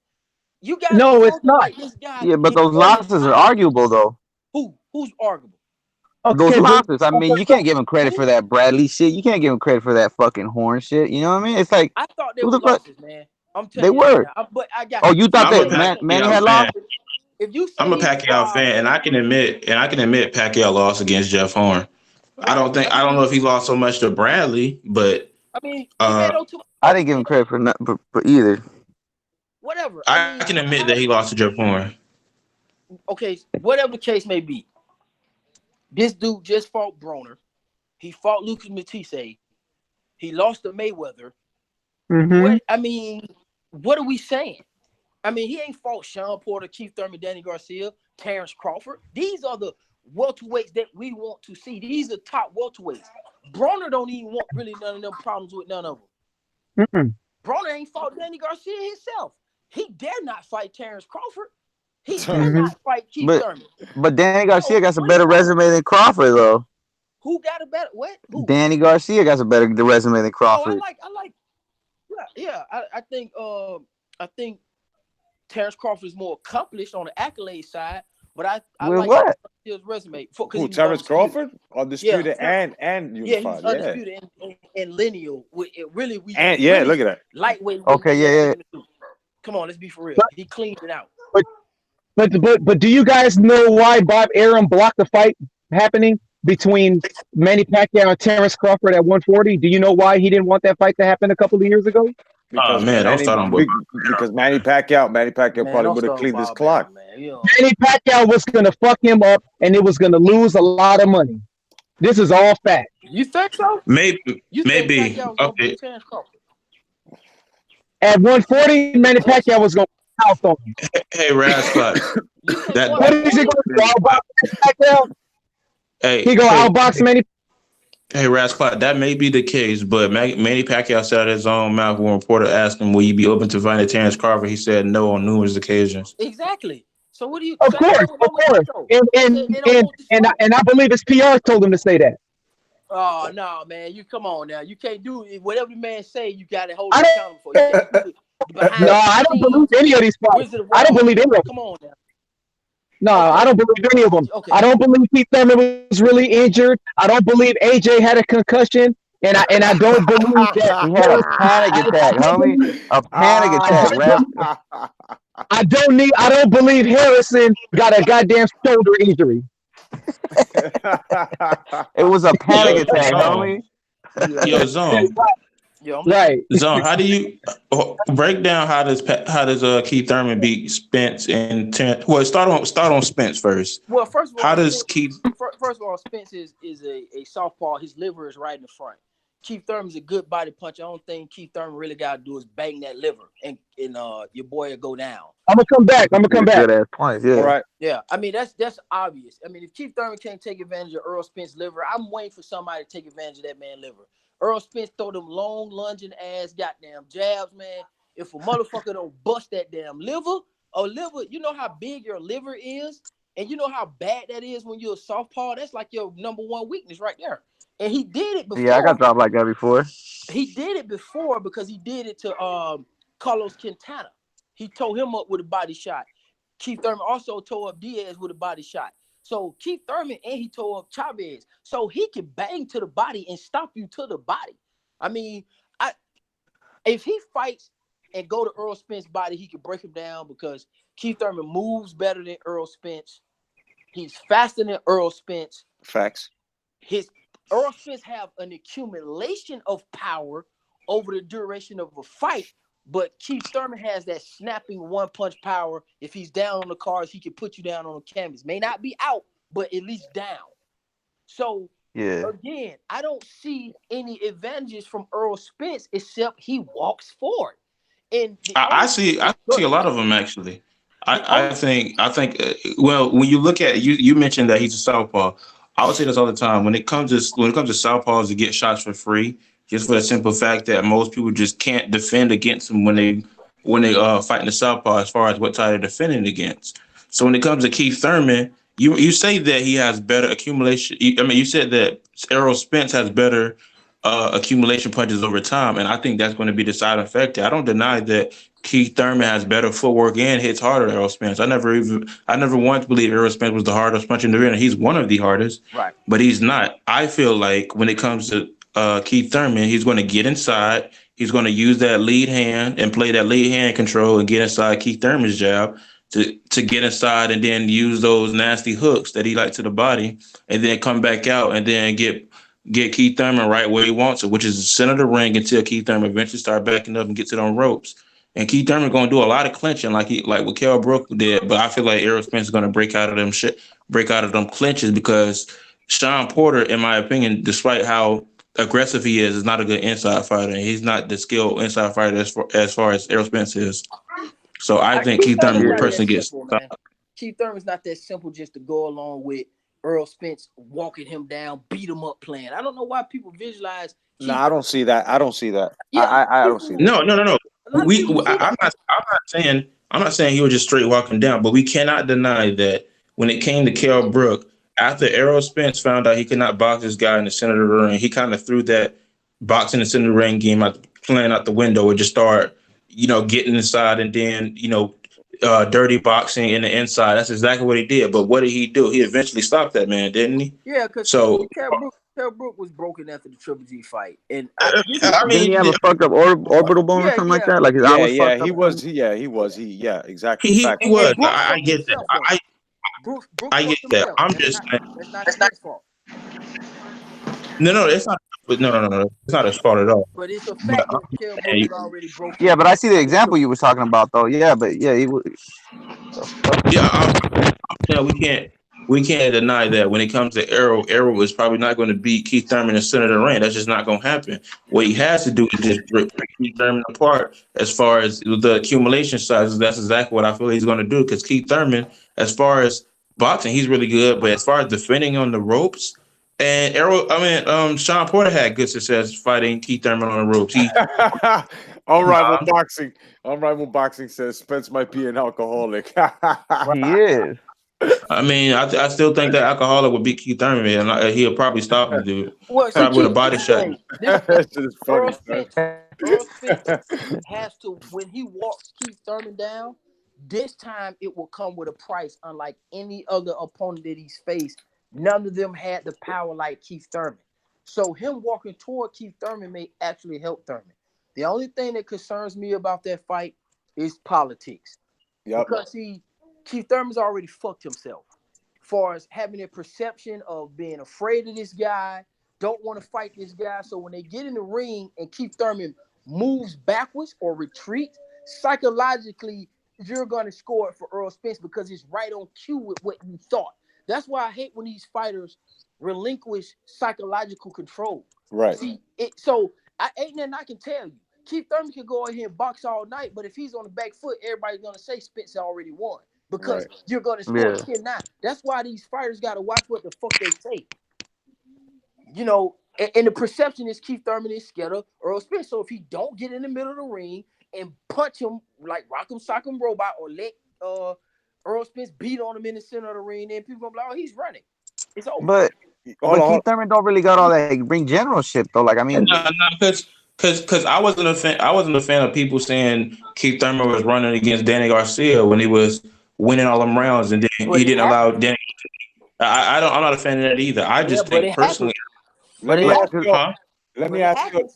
You guys
it's not.
Like this guy.
Yeah, but those losses are arguable though.
Who's arguable?
Okay, those losses. I mean, you can't give him credit for that Bradley shit. You can't give him credit for that fucking Horn shit. You know what I mean? It's like
I thought they were losses, man. I'm telling
they
you.
were.
But I got.
Oh, you thought that Manny had lost?
If you
I'm a Pacquiao fan, and I can admit Pacquiao lost against Jeff Horn. Right. I don't know if he lost so much to Bradley, but
I mean,
I didn't give him credit for either.
Whatever.
I can admit that he lost to Jeff Horn.
Okay, whatever the case may be, this dude just fought Broner. He fought Lucas Matisse. He lost to Mayweather.
Mm-hmm.
What are we saying? I mean, he ain't fought Sean Porter, Keith Thurman, Danny Garcia, Terrence Crawford. These are the welterweights that we want to see. These are top welterweights. Broner don't even want really none of them problems with none of them. Broner ain't fought Danny Garcia himself. He dare not fight Terrence Crawford. He dare not fight Keith Thurman.
But Danny Garcia got a better resume than Crawford, though.
Who got a better what? Who?
Danny Garcia got a better resume than Crawford.
I like. Yeah. I think Terrence Crawford is more accomplished on the accolade side, but I like his resume.
Who? Terrence Crawford? Undisputed and unified.
He's undisputed and lineal. Look at
that.
Lightweight.
Okay, yeah.
Come on, let's be for real. He cleaned it out.
But do you guys know why Bob Arum blocked the fight happening between Manny Pacquiao and Terrence Crawford at 140? Do you know why he didn't want that fight to happen a couple of years ago?
Because Manny Pacquiao probably would have cleaned his clock.
Manny Pacquiao was going to fuck him up, and it was going to lose a lot of money. This is all fact.
You think so?
Maybe. Okay.
At 140, Manny Pacquiao was going to house on him.
Hey, Rasclot.
What is he going to do? Outbox Pacquiao?
Hey,
he going to outbox Manny.
Hey, Rasclot, that may be the case, but Manny Pacquiao said out of his own mouth when a reporter asked him, will you be open to fighting Terrence Crawford? He said no on numerous occasions.
Exactly. So what do you?
Of course. And I believe his PR told him to say that.
Oh no, man! You come on now. You can't do it. Whatever the man say, you got to hold him accountable for.
I don't believe any of these fights. I don't believe any of them.
Come on now.
No, I don't believe any of them.
Okay.
I don't believe Keith Thurman was really injured. I don't believe AJ had a concussion, and I don't believe that
he had a panic attack, homie. A panic attack,
I don't believe Harrison got a goddamn shoulder injury.
It was a panic attack, homie.
Yo, Zone.
Right.
Zone, how do you break down how does Keith Thurman beat Spence and start on Spence first.
Well, first of all,
how does Keith?
First of all, Spence is a southpaw. His liver is right in the front. Keith Thurman's a good body puncher. I don't think Keith Thurman really got to do is bang that liver, and your boy will go down.
I'm gonna come back.
Good ass points, yeah.
All right.
Yeah, I mean that's obvious. I mean, if Keith Thurman can't take advantage of Errol Spence's liver, I'm waiting for somebody to take advantage of that man's liver. Errol Spence throw them long lunging ass goddamn jabs, man. If a motherfucker don't bust that damn liver, you know how big your liver is. And you know how bad that is when you're a southpaw? That's like your number one weakness right there. And he did it before.
Yeah, I got dropped like that before.
He did it before because he did it to Carlos Quintana. He tore him up with a body shot. Keith Thurman also tore up Diaz with a body shot. So Keith Thurman and he tore up Chavez. So he can bang to the body and stop you to the body. I mean, if he fights and go to Errol Spence's body, he can break him down because Keith Thurman moves better than Errol Spence. He's faster than Errol Spence.
Facts.
Errol Spence have an accumulation of power over the duration of a fight, but Keith Thurman has that snapping one-punch power. If he's down on the cards, he can put you down on the canvas. May not be out, but at least down. So, again, I don't see any advantages from Errol Spence except he walks forward. And
I see a lot of them actually. I think well, when you look at you mentioned that he's a southpaw. I would say this all the time. When it comes to southpaws to get shots for free, just for the simple fact that most people just can't defend against them when they fighting the southpaw as far as what side they're defending against. So when it comes to Keith Thurman, you say that he has better accumulation. I mean, you said that Errol Spence has better accumulation punches over time, and I think that's going to be the deciding factor. I don't deny that Keith Thurman has better footwork and hits harder than Errol Spence. I never once believed Errol Spence was the hardest puncher in the ring. He's one of the hardest,
right?
But he's not. I feel like when it comes to Keith Thurman, he's going to get inside. He's going to use that lead hand and play that lead hand control and get inside Keith Thurman's jab to get inside and then use those nasty hooks that he likes to the body and then come back out and then get Keith Thurman right where he wants it, which is the center of the ring until Keith Thurman eventually start backing up and gets it on ropes. And Keith Thurman going to do a lot of clinching like what Kell Brook did, but I feel like Errol Spence is going to break out of them clinches because Sean Porter, in my opinion, despite how aggressive he is not a good inside fighter. He's not the skilled inside fighter as far as Errol Spence is. So I think Keith Thurman would personally get stopped.
Keith Thurman's not that simple just to go along with Errol Spence walking him down, beat him up plan. I don't know why people visualize.
No, I don't see that. I don't see that.
Yeah,
I don't see that.
No. I'm not saying he was just straight walking down, but we cannot deny that when it came to Kell Brook, after Errol Spence found out he could not box this guy in the center of the ring, he kind of threw that boxing in the center of the ring game playing out the window and just start, getting inside and then, dirty boxing in the inside. That's exactly what he did. But what did he do? He eventually stopped that man, didn't he?
Yeah, because Kell Brook was broken after the Triple G fight, and
didn't he have a fucked up orbital bone or something like that? Like his eye was fucked up.
He was. Exactly.
He was. I get that. I get that. I'm just saying.
That's not his fault.
No, it's not. No, it's not his fault at all.
But it's a fact that Kell Brook was already broken.
Yeah, but I see the example you was talking about though. Yeah, but yeah, he was.
Yeah, we can't deny that when it comes to Errol is probably not going to beat Keith Thurman in the center of the ring. That's just not going to happen. What he has to do is just break Keith Thurman apart as far as the accumulation sizes. That's exactly what I feel he's going to do because Keith Thurman, as far as boxing, he's really good, but as far as defending on the ropes, and Sean Porter had good success fighting Keith Thurman on the ropes.
Unrivaled Boxing says Spence might be an alcoholic.
He is.
I mean, I still think that alcoholic would beat Keith Thurman, man. He'll probably stop the dude. Probably with a body shot.
Earl Spence has to, when he walks Keith Thurman down, this time it will come with a price, unlike any other opponent that he's faced. None of them had the power like Keith Thurman. So him walking toward Keith Thurman may actually help Thurman. The only thing that concerns me about that fight is politics.
Yep.
Because Keith Thurman's already fucked himself as far as having a perception of being afraid of this guy, don't want to fight this guy. So when they get in the ring and Keith Thurman moves backwards or retreats, psychologically, you're going to score it for Errol Spence because it's right on cue with what you thought. That's why I hate when these fighters relinquish psychological control.
Right.
See, ain't nothing I can tell you. Keith Thurman can go in here and box all night, but if he's on the back foot, everybody's going to say Spence already won because you're going to score 10-9. That's why these fighters got to watch what the fuck they say. And the perception is Keith Thurman is scared of Errol Spence. So if he don't get in the middle of the ring and punch him like Rock'em Sock'em Robot or let Errol Spence beat on him in the center of the ring, and people gonna be like, "Oh, he's running." It's over.
But Keith Thurman don't really got all that ring generalship though. Like I mean,
because I wasn't a fan. I wasn't a fan of people saying Keith Thurman was running against Danny Garcia when he was winning all them rounds, and then he didn't allow Danny. I'm not a fan of that either. I just think personally.
Let me ask you.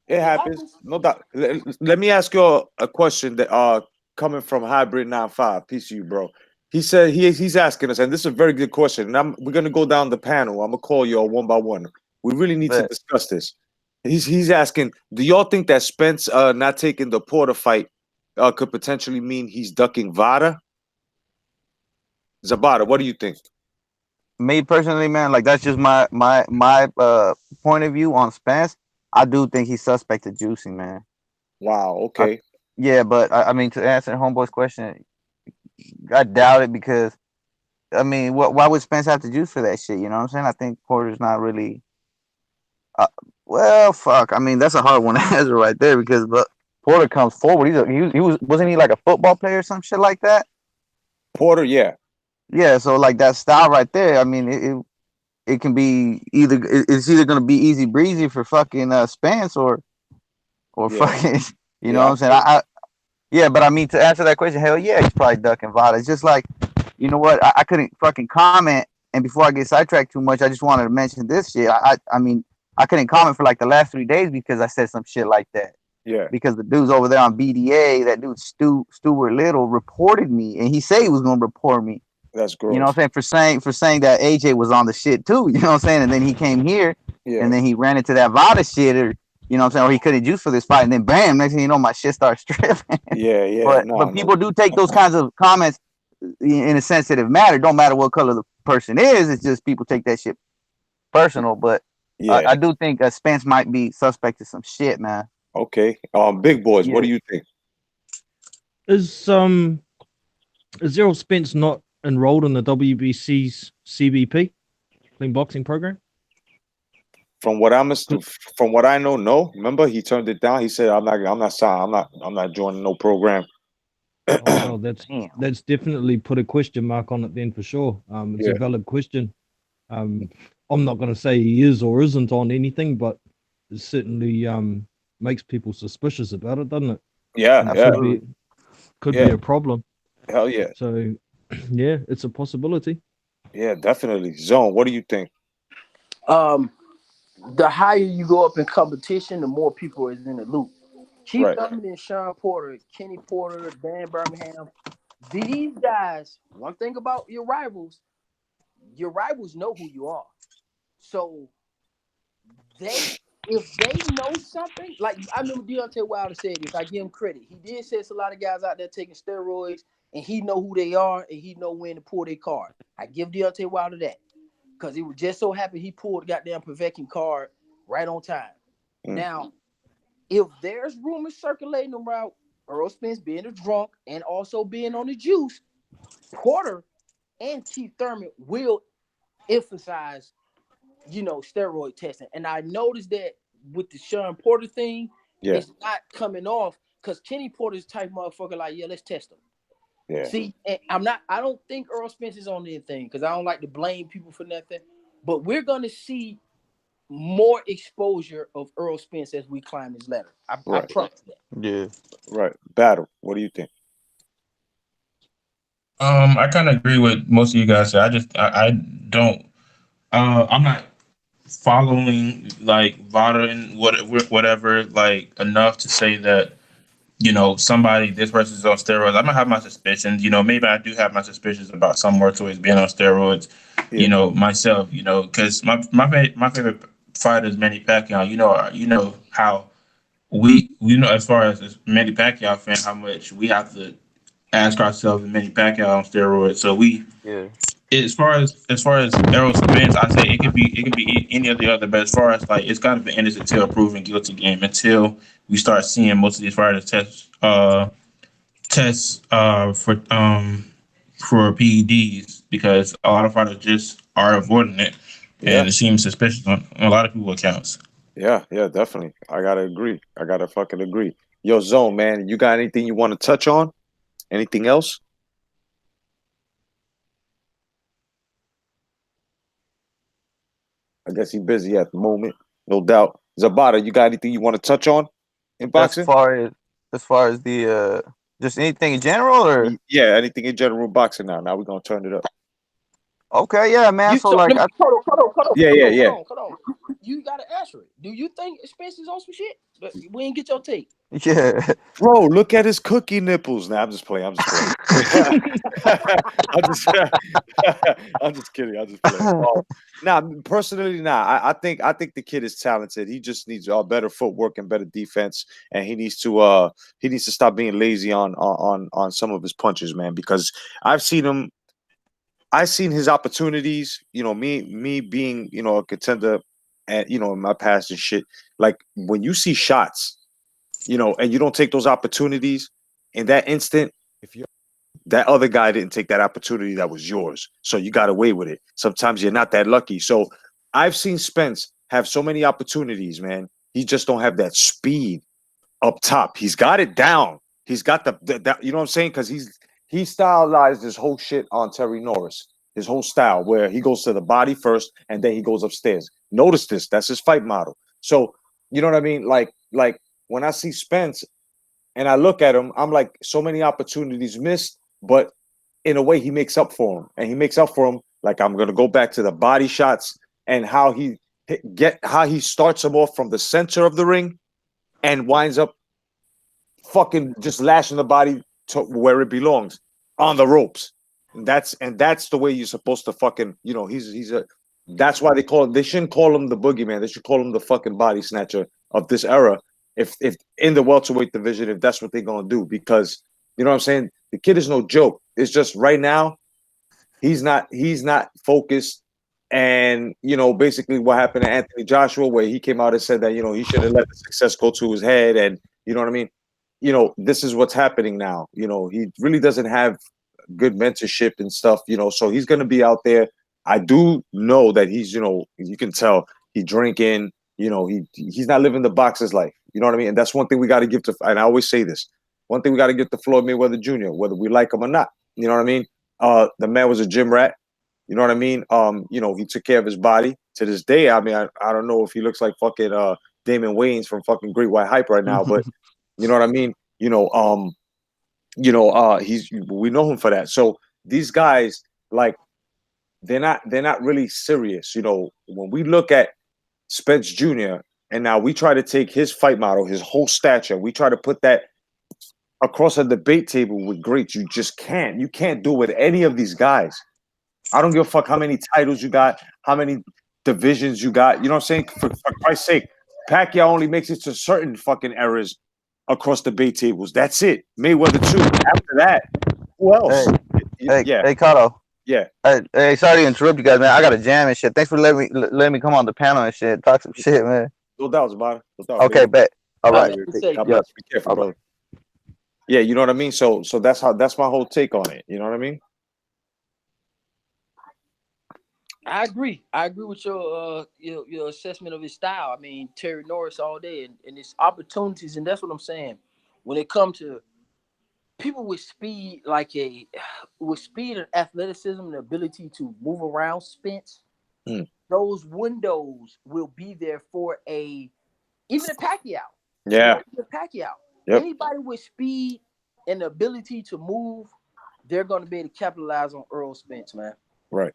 It happens. No doubt. Let me ask you a question that coming from Hybrid 95. Peace to you, bro. He said he's asking us, and this is a very good question. And we're gonna go down the panel. I'm gonna call you all one by one. We really need to discuss this. He's asking, do y'all think that Spence not taking the Porter fight could potentially mean he's ducking Vada? Zabata, what do you think?
Me personally, man, like that's just my point of view on Spence. I do think he's suspect of juicing, man.
Wow. Okay.
Yeah, but I mean, to answer Homeboy's question, I doubt it because, I mean, why would Spence have to juice for that shit? You know what I'm saying? I think Porter's not really. Well, fuck. I mean, that's a hard one to answer right there because, but Porter comes forward. Wasn't he like a football player or some shit like that?
Porter, yeah.
Yeah, so like that style right there. I mean, it can be it's either gonna be easy breezy for fucking Spence or fucking you know what I'm saying. Yeah, but I mean to answer that question, hell yeah, he's probably ducking Vada. It's just like, you know what, I couldn't fucking comment, and before I get sidetracked too much, I just wanted to mention this shit. I mean I couldn't comment for like the last 3 days because I said some shit like that.
Yeah.
Because the dudes over there on BDA, that dude Stuart Little reported me, and he said he was gonna report me.
That's gross.
You know what I'm saying? For saying that AJ was on the shit too. You know what I'm saying? And then he came here, and then he ran into that Vada shit, or you know what I'm saying, or he couldn't juice for this fight, and then bam, next thing you know, my shit starts stripping.
Yeah.
But people do take those kinds of comments in a sensitive matter. Don't matter what color the person is. It's just people take that shit personal. But I do think Spence might be suspect of some shit, man.
Okay. Big boys, what do you think?
Is Errol Spence not enrolled in the WBC's CBP, clean boxing program?
From what I know, no. Remember, he turned it down. He said, "I'm not joining no program."
Well, that's definitely put a question mark on it then for sure. It's a valid question. I'm not going to say he is or isn't on anything, but it certainly makes people suspicious about it, doesn't it?
Yeah,
could be a problem.
Hell yeah.
So, yeah, it's a possibility.
Yeah, definitely. Zone, what do you think?
The higher you go up in competition, the more people is in the loop. Keith Thurman and Sean Porter, Kenny Porter, Dan Birmingham, these guys, one thing about your rivals know who you are. So if they know something, like I remember Deontay Wilder said this, I give him credit. He did say it's a lot of guys out there taking steroids, and he know who they are, and he know when to pull their card. I give Deontay Wilder that. Because it would just so happen he pulled the goddamn Povetkin card right on time. Now, if there's rumors circulating around Errol Spence being a drunk and also being on the juice, Porter and Keith Thurman will emphasize, steroid testing. And I noticed that with the Sean Porter thing, it's not coming off because Kenny Porter's type motherfucker like, let's test him. Yeah. See, I don't think Errol Spence is on anything because I don't like to blame people for nothing. But we're gonna see more exposure of Errol Spence as we climb his ladder. I promise that.
Yeah.
Right. Battle. What do you think?
I kind of agree with most of you guys. I don't. I'm not following like Vada and whatever like enough to say that this person's on steroids. I might have my suspicions. Maybe I do have my suspicions about some Mortoys being on steroids. Myself. Because my favorite fighter is Manny Pacquiao. You know how we as far as Manny Pacquiao fan, how much we have to ask ourselves if Manny Pacquiao on steroids. So as far as Errol Spence, I say it could be any of the other, but as far as like it's kind of an innocent until proven guilty game until we start seeing most of these fighters test for PEDs because a lot of fighters just are avoiding it, and it seems suspicious on a lot of people's accounts.
Yeah, definitely. I gotta fucking agree. Yo, Zone, man, you got anything you want to touch on? Anything else? I guess he's busy at the moment, no doubt. Zabata, you got anything you want to touch on in boxing?
As far as the just anything in general, or
yeah, anything in general boxing now. Now we're gonna turn it up.
Okay, yeah, man. So like,
hold
yeah.
on. You gotta answer it. Do you think Spence is on some shit? We ain't get your take.
Yeah,
bro, look at his cookie nipples. Now I'm just playing. I'm just kidding. I'm just playing. Now, personally, I think the kid is talented. He just needs better footwork and better defense, and he needs to stop being lazy on some of his punches, man. Because I've seen his opportunities. You know, me being a contender, and in my past and shit. Like when you see shots, and you don't take those opportunities in that instant, that other guy didn't take that opportunity that was yours. So you got away with it. Sometimes you're not that lucky. So I've seen Spence have so many opportunities, man. He just don't have that speed up top. He's got it down. He's got the you know what I'm saying? Because he stylized his whole shit on Terry Norris. His whole style, where he goes to the body first and then he goes upstairs. Notice this. That's his fight model. So, you know what I mean? Like when I see Spence and I look at him, I'm like, so many opportunities missed, but in a way he makes up for him. And he makes up for him. Like, I'm going to go back to the body shots and how he starts him off from the center of the ring and winds up fucking just lashing the body to where it belongs, on the ropes. And that's the way you're supposed to fucking, that's why they shouldn't call him the boogeyman. They should call him the fucking body snatcher of this era. If in the welterweight division, if that's what they're gonna do, because you know what I'm saying, the kid is no joke. It's just right now, he's not focused, and basically what happened to Anthony Joshua, where he came out and said that he should have let the success go to his head, and you know what I mean. This is what's happening now. He really doesn't have good mentorship and stuff. So he's gonna be out there. I do know that he's you can tell he drinking. He's not living the boxer's life. You know what I mean? And that's one thing we got to give to, and I always say this, one thing we got to give to Floyd Mayweather Jr., whether we like him or not. You know what I mean? The man was a gym rat. You know what I mean? He took care of his body. To this day, I mean, I don't know if he looks like fucking Damon Wayans from fucking Great White Hype right now, but you know what I mean? We know him for that. So these guys, like, they're not really serious. When we look at Spence Jr., and now we try to take his fight model, his whole stature, we try to put that across a debate table with greats. You just can't. You can't do it with any of these guys. I don't give a fuck how many titles you got, how many divisions you got. You know what I'm saying? For Christ's sake, Pacquiao only makes it to certain fucking eras across debate tables. That's it. Mayweather too. After that, who else?
Hey, Cotto.
Yeah.
Hey, sorry to interrupt you guys, man. I got a jam and shit. Thanks for letting me come on the panel and shit. Talk some shit, man.
No doubt about it.
Okay, bet. All right.
God bless. Be careful, brother. Yeah, you know what I mean? So that's my whole take on it. You know what I mean?
I agree with your assessment of his style. I mean, Terry Norris all day and his opportunities, and that's what I'm saying. When it comes to people with speed, with speed and athleticism and ability to move around Spence, those windows will be there for even a Pacquiao.
Yeah.
Even a Pacquiao.
Yep.
Anybody with speed and the ability to move, they're going to be able to capitalize on Errol Spence, man.
Right.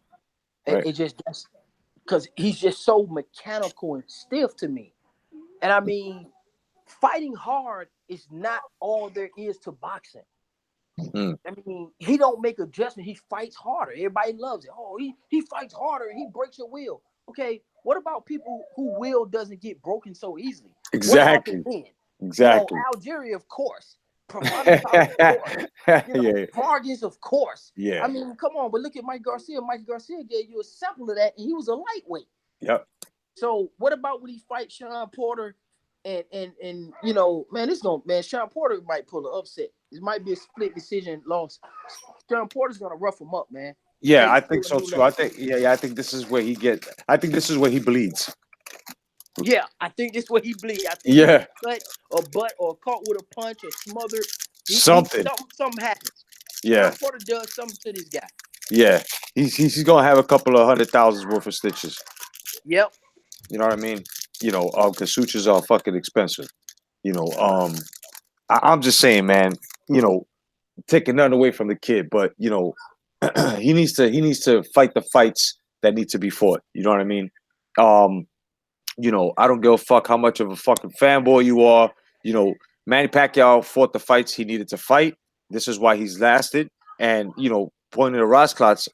It just because he's just so mechanical and stiff to me. And I mean, fighting hard is not all there is to boxing. I mean, he don't make adjustments. He fights harder. Everybody loves it. Oh, he fights harder and he breaks your will. Okay, what about people whose will doesn't get broken so easily?
Exactly. Exactly.
Algeria, of course. Of course. Vargas, of course.
Yeah.
I mean, come on, but look at Mike Garcia. Mike Garcia gave you a sample of that, and he was a lightweight.
Yep.
So what about when he fights Sean Porter? And man, Sean Porter might pull an upset. It might be a split decision loss. Sean Porter's gonna rough him up, man.
Yeah, I think so too. I think this is where he this is where he bleeds.
Yeah, I think this is where he bleeds. I think or butt or caught with a punch or smothered. Something happens.
Yeah.
Sean Porter does something to this guy.
Yeah. He's gonna have a couple of 100,000 worth of stitches.
Yep.
You know what I mean? You know, because sutures are fucking expensive. You know, I'm just saying, man. You know, taking nothing away from the kid, but you know, he needs to fight the fights that need to be fought. You know what I mean? You know, I don't give a fuck how much of a fucking fanboy you are. You know, Manny Pacquiao fought the fights he needed to fight. This is why he's lasted. And you know, pointing to Rosclott's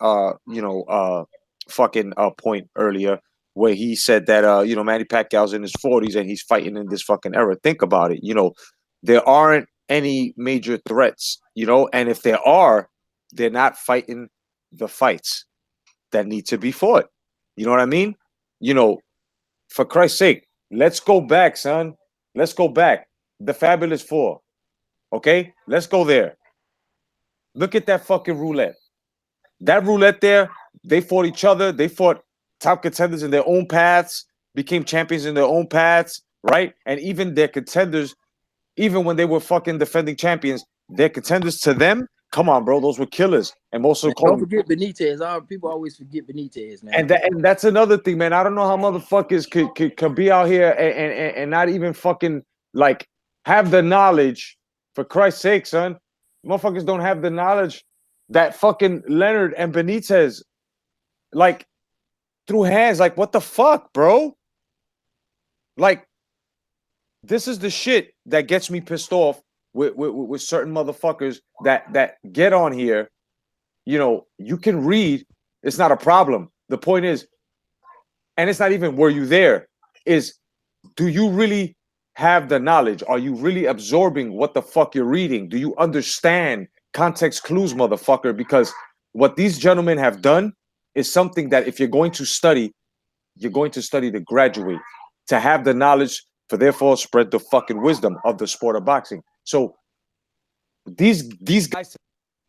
fucking point earlier, where he said that you know, Manny Pacquiao's in his 40s and he's fighting in this fucking era. Think about it. You know, there aren't any major threats, you know, and if there are, they're not fighting the fights that need to be fought. You know what I mean? You know, for Christ's sake, let's go back, son. Let's go back. The Fabulous Four. Okay? Let's go there. Look at that fucking roulette. That roulette there, they fought each other. They fought top contenders in their own paths, became champions in their own paths, right? And even their contenders, even when they were fucking defending champions, their contenders to them, come on, bro, those were killers. And also
don't forget Benitez. People always forget Benitez, man.
And that's another thing, man. I don't know how motherfuckers could be out here and not even fucking like have the knowledge. For Christ's sake, son, motherfuckers don't have the knowledge that fucking Leonard and Benitez like threw hands. Like, what the fuck, bro? Like, this is the shit that gets me pissed off with certain motherfuckers that get on here. You know, you can read, it's not a problem. The point is, and it's not even were you there, is do you really have the knowledge? Are you really absorbing what the fuck you're reading? Do you understand context clues, motherfucker? Because what these gentlemen have done is something that if you're going to study, you're going to study to graduate, to have the knowledge, for therefore spread the fucking wisdom of the sport of boxing. So these guys,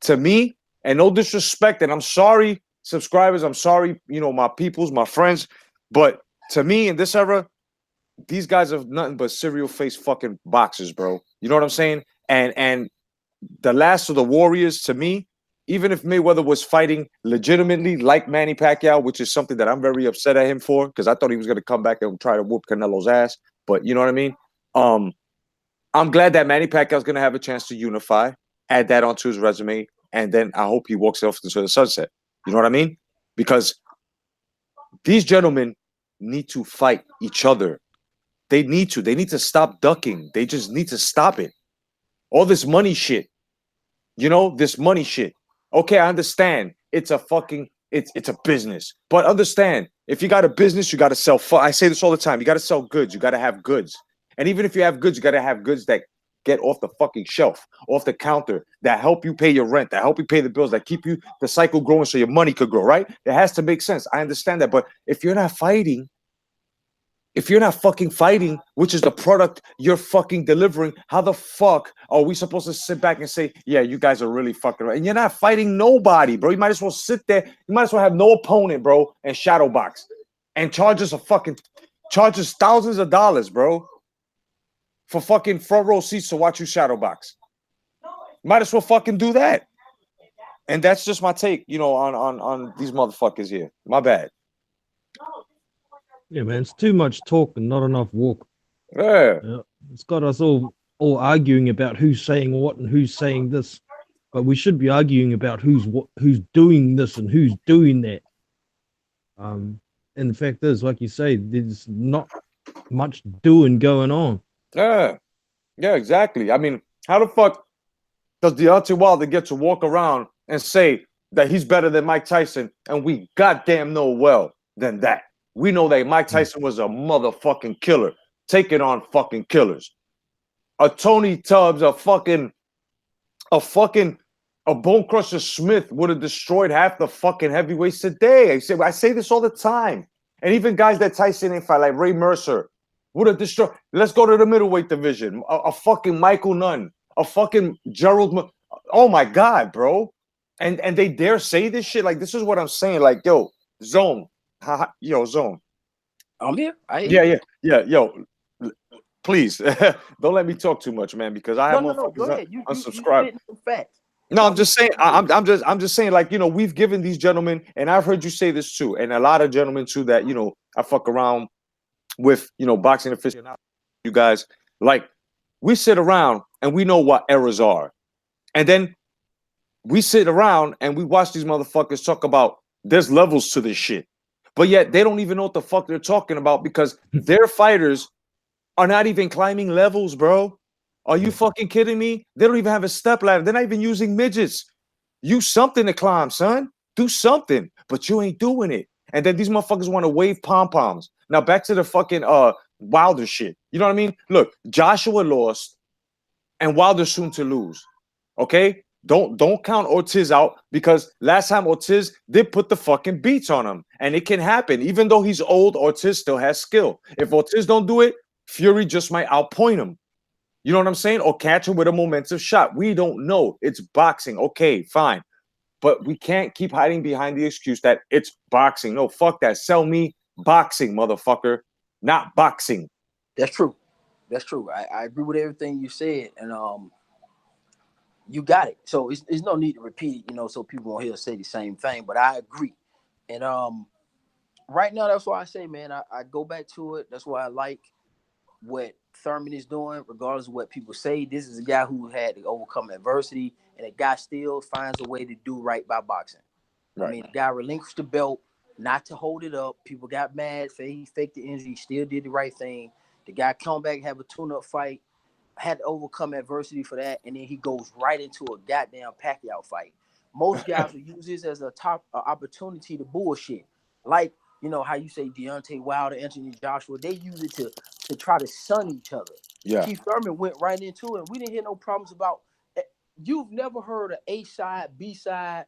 to me, and no disrespect, and I'm sorry, subscribers, I'm sorry, you know, my peoples, my friends, but to me in this era, these guys are nothing but serial face fucking boxers, bro. You know what I'm saying? And the last of the warriors, to me, even if Mayweather was fighting legitimately like Manny Pacquiao, which is something that I'm very upset at him for, because I thought he was going to come back and try to whoop Canelo's ass. But you know what I mean? I'm glad that Manny Pacquiao is going to have a chance to unify, add that onto his resume, and then I hope he walks off into the sunset. You know what I mean? Because these gentlemen need to fight each other. They need to stop ducking. They just need to stop it. All this money shit. You know, this money shit. Okay, I understand. It's a fucking, it's a business. But understand, if you got a business, you got to sell. I say this all the time. You got to sell goods. You got to have goods. And even if you have goods, you got to have goods that get off the fucking shelf, off the counter, that help you pay your rent, that help you pay the bills, that keep you the cycle growing so your money could grow, right? It has to make sense. I understand that. But if you're not fighting, if you're not fucking fighting, which is the product you're fucking delivering, how the fuck are we supposed to sit back and say, yeah, you guys are really fucking right? And you're not fighting nobody, bro. You might as well sit there. You might as well have no opponent, bro, and shadow box and charges thousands of dollars, bro, for fucking front row seats to watch you shadow box. Might as well fucking do that. And that's just my take, you know, on these motherfuckers here. My bad.
Yeah, man, it's too much talk and not enough walk.
Yeah.
It's got us all arguing about who's saying what and who's saying this, but we should be arguing about who's doing this and who's doing that. And the fact is, like you say, there's not much doing going on.
Yeah, exactly. I mean, how the fuck does Deontay Wilder get to walk around and say that he's better than Mike Tyson, and we goddamn know well than that? We know that Mike Tyson was a motherfucking killer, taking on fucking killers. A Tony Tubbs, a Bone Crusher Smith would have destroyed half the fucking heavyweights today. I say this all the time. And even guys that Tyson ain't fight, like Ray Mercer, would have destroyed. Let's go to the middleweight division. A fucking Michael Nunn, a fucking Gerald. Oh my God, bro. And they dare say this shit. Like, this is what I'm saying. Like, yo, Zone. Zone.
I'm here.
Yeah. Yo, please don't let me talk too much, man, because I have motherfuckers unsubscribed. No, I'm just saying. I'm just saying. Like, you know, we've given these gentlemen, and I've heard you say this too, and a lot of gentlemen too, that, you know, I fuck around with, you know, boxing aficionados. You guys, like, we sit around and we know what errors are. And then we sit around and we watch these motherfuckers talk about there's levels to this shit. But yet they don't even know what the fuck they're talking about because their fighters are not even climbing levels, bro. Are you fucking kidding me? They don't even have a step ladder. They're not even using midgets. Use something to climb, son. Do something. But you ain't doing it. And then these motherfuckers want to wave pom-poms. Now back to the fucking Wilder shit. You know what I mean? Look, Joshua lost and Wilder's soon to lose. Okay? Don't count Ortiz out because last time Ortiz did put the fucking beats on him. And it can happen. Even though he's old, Ortiz still has skill. If Ortiz don't do it, Fury just might outpoint him. You know what I'm saying? Or catch him with a momentum shot. We don't know. It's boxing. Okay, fine. But we can't keep hiding behind the excuse that it's boxing. No, fuck that. Sell me boxing, motherfucker. Not boxing.
That's true. That's true. I agree with everything you said. And you got it. So it's no need to repeat it, you know, so people won't hear say the same thing. But I agree. And right now, that's why I say, man, I go back to it. That's why I like what Thurman is doing, regardless of what people say. This is a guy who had to overcome adversity, and a guy still finds a way to do right by boxing. Right. I mean, the guy relinquished the belt, not to hold it up. People got mad, say he faked the injury, he still did the right thing. The guy come back, have a tune-up fight, had to overcome adversity for that, and then he goes right into a goddamn Pacquiao fight. Most guys will use this as a top opportunity to bullshit. Like, you know, how you say Deontay Wilder, Anthony Joshua, they use it to try to sun each other. Yeah. Keith Thurman went right into it. We didn't hear no problems about you've never heard an A side, B side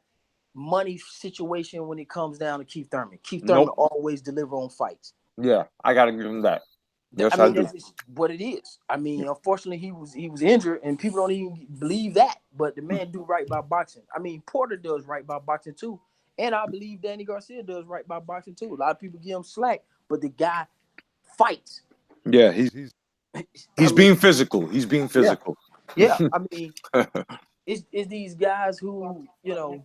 money situation when it comes down to Keith Thurman. Keith Thurman always deliver on fights.
Yeah, I gotta give him that.
Yes, I mean, that's just what it is. I mean, unfortunately, he was injured, and people don't even believe that. But the man do right by boxing. I mean, Porter does right by boxing too, and I believe Danny Garcia does right by boxing too. A lot of people give him slack, but the guy fights.
Yeah, he's being physical. He's being physical.
Yeah, I mean, it's these guys who, you know,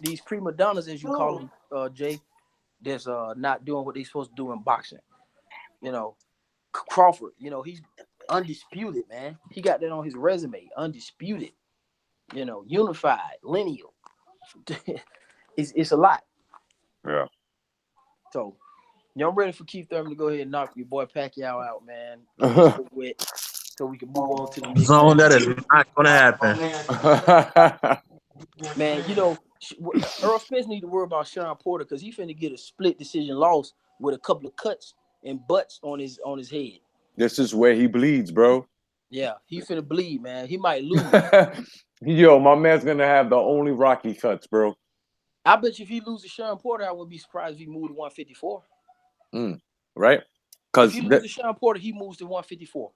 these prima donnas, as you call them, Jay, that's not doing what they're supposed to do in boxing. You know, Crawford, you know, he's undisputed, man. He got that on his resume, undisputed. You know, unified, lineal. It's a lot.
Yeah.
So, you know, I'm ready for Keith Thurman to go ahead and knock your boy Pacquiao out, man. So we can move on to the next
zone. That is not going to happen.
Man, you know, Errol Spence need to worry about Sean Porter because he finna get a split decision loss with a couple of cuts and butts on his head.
This is where he bleeds, bro.
Yeah, he finna bleed, man. He might lose.
Yo, my man's gonna have the only Rocky cuts, bro.
I bet you if he loses Sean Porter, I wouldn't be surprised if he moved to 154.
Right? Because
if he loses Sean Porter, he moves to 154.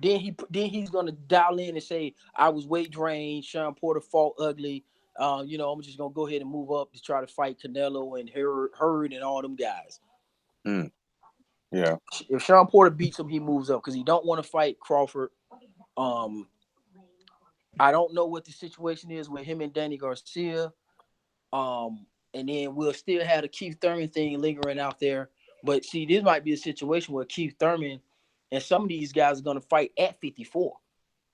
Then he's gonna dial in and say, I was weight drained, Sean Porter fought ugly. You know, I'm just gonna go ahead and move up to try to fight Canelo and Hurd and all them guys.
Yeah.
If Sean Porter beats him, he moves up because he don't want to fight Crawford. I don't know what the situation is with him and Danny Garcia. And then we'll still have the Keith Thurman thing lingering out there. But see, this might be a situation where Keith Thurman and some of these guys are going to fight at 54.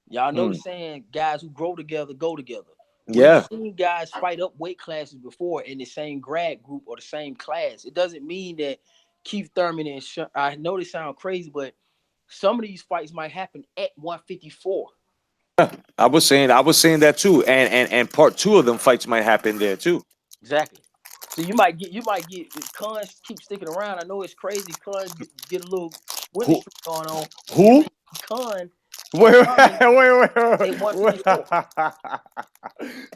Y'all know the saying, guys who grow together, go together.
Yeah.
We've seen guys fight up weight classes before in the same grad group or the same class. It doesn't mean that Keith Thurman and I know they sound crazy, but some of these fights might happen at 154.
I was saying that too. And part 2 of them fights might happen there too.
Exactly. So you might get Khan keep sticking around. I know it's crazy. Khan get a little winning streak going on.
Who?
Khan.
Wait.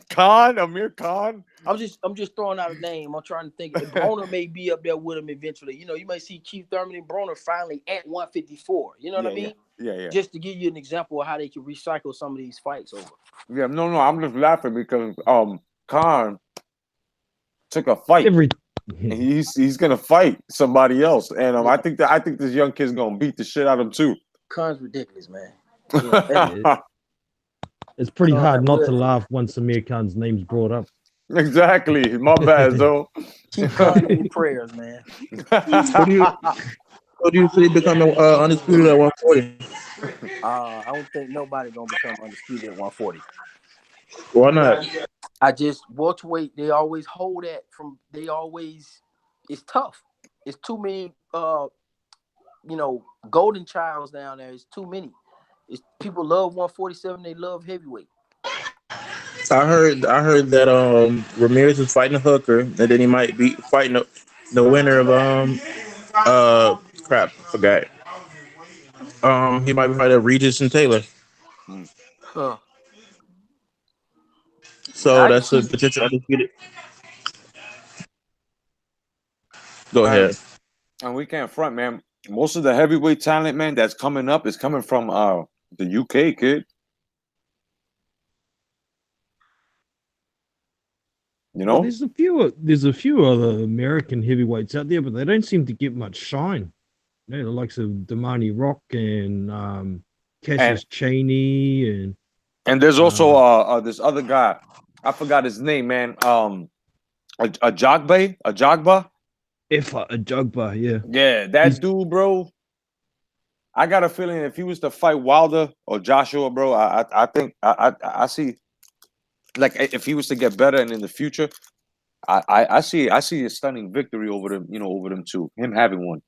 Khan, Amir Khan.
I'm just throwing out a name. I'm trying to think. Broner may be up there with him eventually. You know, you may see Keith Thurman and Broner finally at 154. You know what I mean?
Yeah.
Just to give you an example of how they can recycle some of these fights over.
Yeah, no, I'm just laughing because Khan took a fight. He's gonna fight somebody else, and I think this young kid's gonna beat the shit out of him too.
Khan's ridiculous, man.
It's pretty hard not to laugh once Amir Khan's name's brought up.
Exactly. My bad, though.
Keep God in your prayers, man.
What do you see becoming undisputed at 140?
I don't think nobody gonna become undisputed at 140.
Why not?
I just welterweight. They always hold that from. It's tough. It's too many. Golden childs down there. It's too many. People love 147. They love heavyweight.
I heard that Ramirez is fighting a hooker, and then he might be fighting the winner of forgot. He might be fighting Regis and Taylor.
Huh.
So that's a potential undisputed. Go ahead.
And we can't front, man. Most of the heavyweight talent, man, that's coming up is coming from the UK, kid. You know,
well, there's a few other American heavyweights out there, but they don't seem to get much shine. You know, the likes of Damani Rock and Cassius Chaney
and there's also this other guy. I forgot his name, man. Ajagba.
Ajagba, yeah.
Yeah, that dude, bro. I got a feeling if he was to fight Wilder or Joshua, bro, I think I see, like, if he was to get better and in the future, I see a stunning victory over them, over them two. Him having one.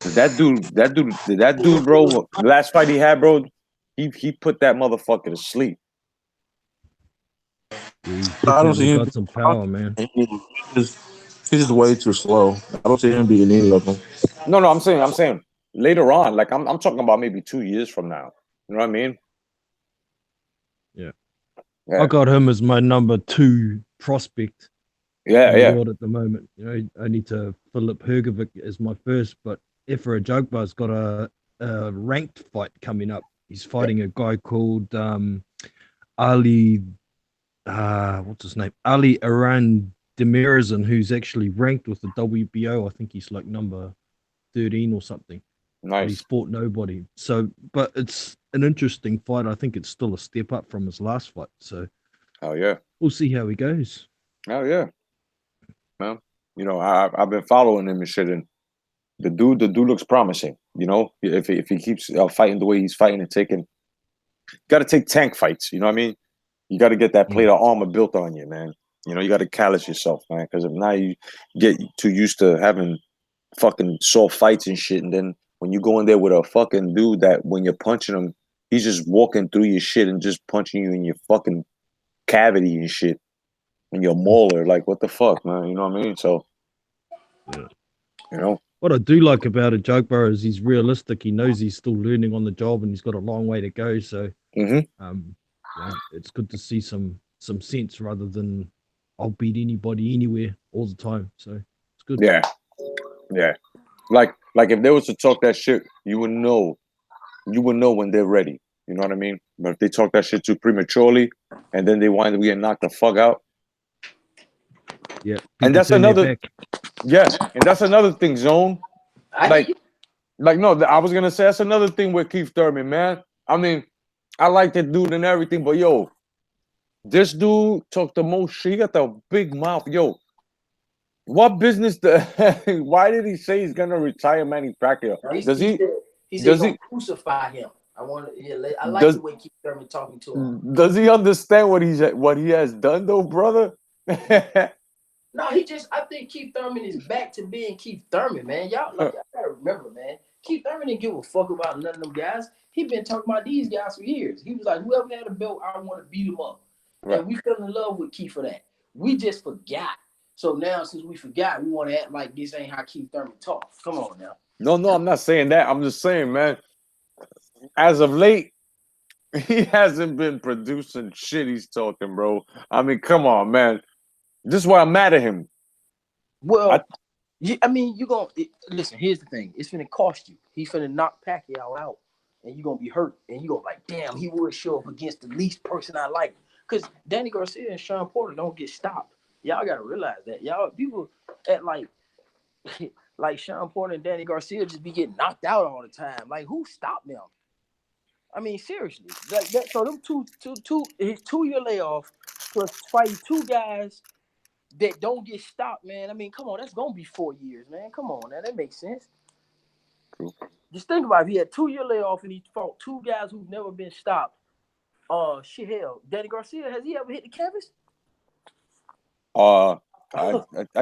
That dude, bro. The last fight he had, bro, he put that motherfucker to sleep.
I don't see him. Got some power, man.
He's just way too slow. I don't see him beating any of them.
No, I'm saying later on. Like I'm talking about maybe 2 years from now. You know what I mean?
Yeah. I got him as my number 2 prospect.
Yeah.
World at the moment. You know, I need to Philip Hergovic as my first, but Efra Ajagba's got a ranked fight coming up. He's fighting a guy called Ali. What's his name? Ali Aran Demirazan, who's actually ranked with the WBO. I think he's like number 13 or something.
Nice.
But he's fought nobody. So, but it's an interesting fight. I think it's still a step up from his last fight. So,
yeah,
we'll see how he goes.
Yeah. Well, I've been following him and shit, and the dude looks promising. You know, if he keeps fighting the way he's fighting and got to take tank fights. You know what I mean? You got to get that plate of armor built on you, man. You got to callous yourself, man, because if not, you get too used to having fucking soft fights and shit, and then when you go in there with a fucking dude that when you're punching him, he's just walking through your shit and just punching you in your fucking cavity and shit, and your molar, like, what the fuck, man? You know what I mean? So,
what I do like about Ajagba is he's realistic. He knows he's still learning on the job, and he's got a long way to go. So, it's good to see some sense rather than I'll beat anybody anywhere all the time. So it's good.
Yeah. Like if they was to talk that shit, you would know when they're ready. You know what I mean? But if they talk that shit too prematurely and then they wind up getting knocked the fuck out.
Yeah.
And that's another thing, Zone. No, I was gonna say that's another thing with Keith Thurman, man. I mean, I like that dude and everything, but yo, this dude talked the most shit. He got the big mouth. Yo, what business? Why did he say he's gonna retire Manny Pacquiao? Does he?
He said he's gonna crucify him. I like the way Keith Thurman talking to him.
Does he understand what he has done, though, brother?
No, I think Keith Thurman is back to being Keith Thurman, man. Y'all gotta remember, man. Keith Thurman didn't give a fuck about none of them guys. He been talking about these guys for years. He was like, whoever had a belt, I want to beat him up. Right. And we fell in love with Keith for that. We just forgot. So now, since we forgot, we want to act like this ain't how Keith Thurman talks. Come on now.
No, I'm not saying that. I'm just saying, man, as of late, he hasn't been producing shit he's talking, bro. I mean, come on, man. This is why I'm mad at him.
Well, you're going to listen. Here's the thing. It's finna cost you. He's finna knock Pacquiao out, and you're going to be hurt. And you're going to be like, damn, he would show up against the least person I like. Because Danny Garcia and Sean Porter don't get stopped. Y'all got to realize that. Y'all, people at like Sean Porter and Danny Garcia just be getting knocked out all the time. Like, who stopped them? I mean, seriously. Like that. So them his 2-year layoff plus fighting two guys that don't get stopped, man. I mean, come on, that's gonna be 4 years, man. Come on, now that makes sense.
True.
Just think about it. He had 2 year layoff and he fought two guys who've never been stopped. Shit, hell, Danny Garcia, has he ever hit the canvas?
I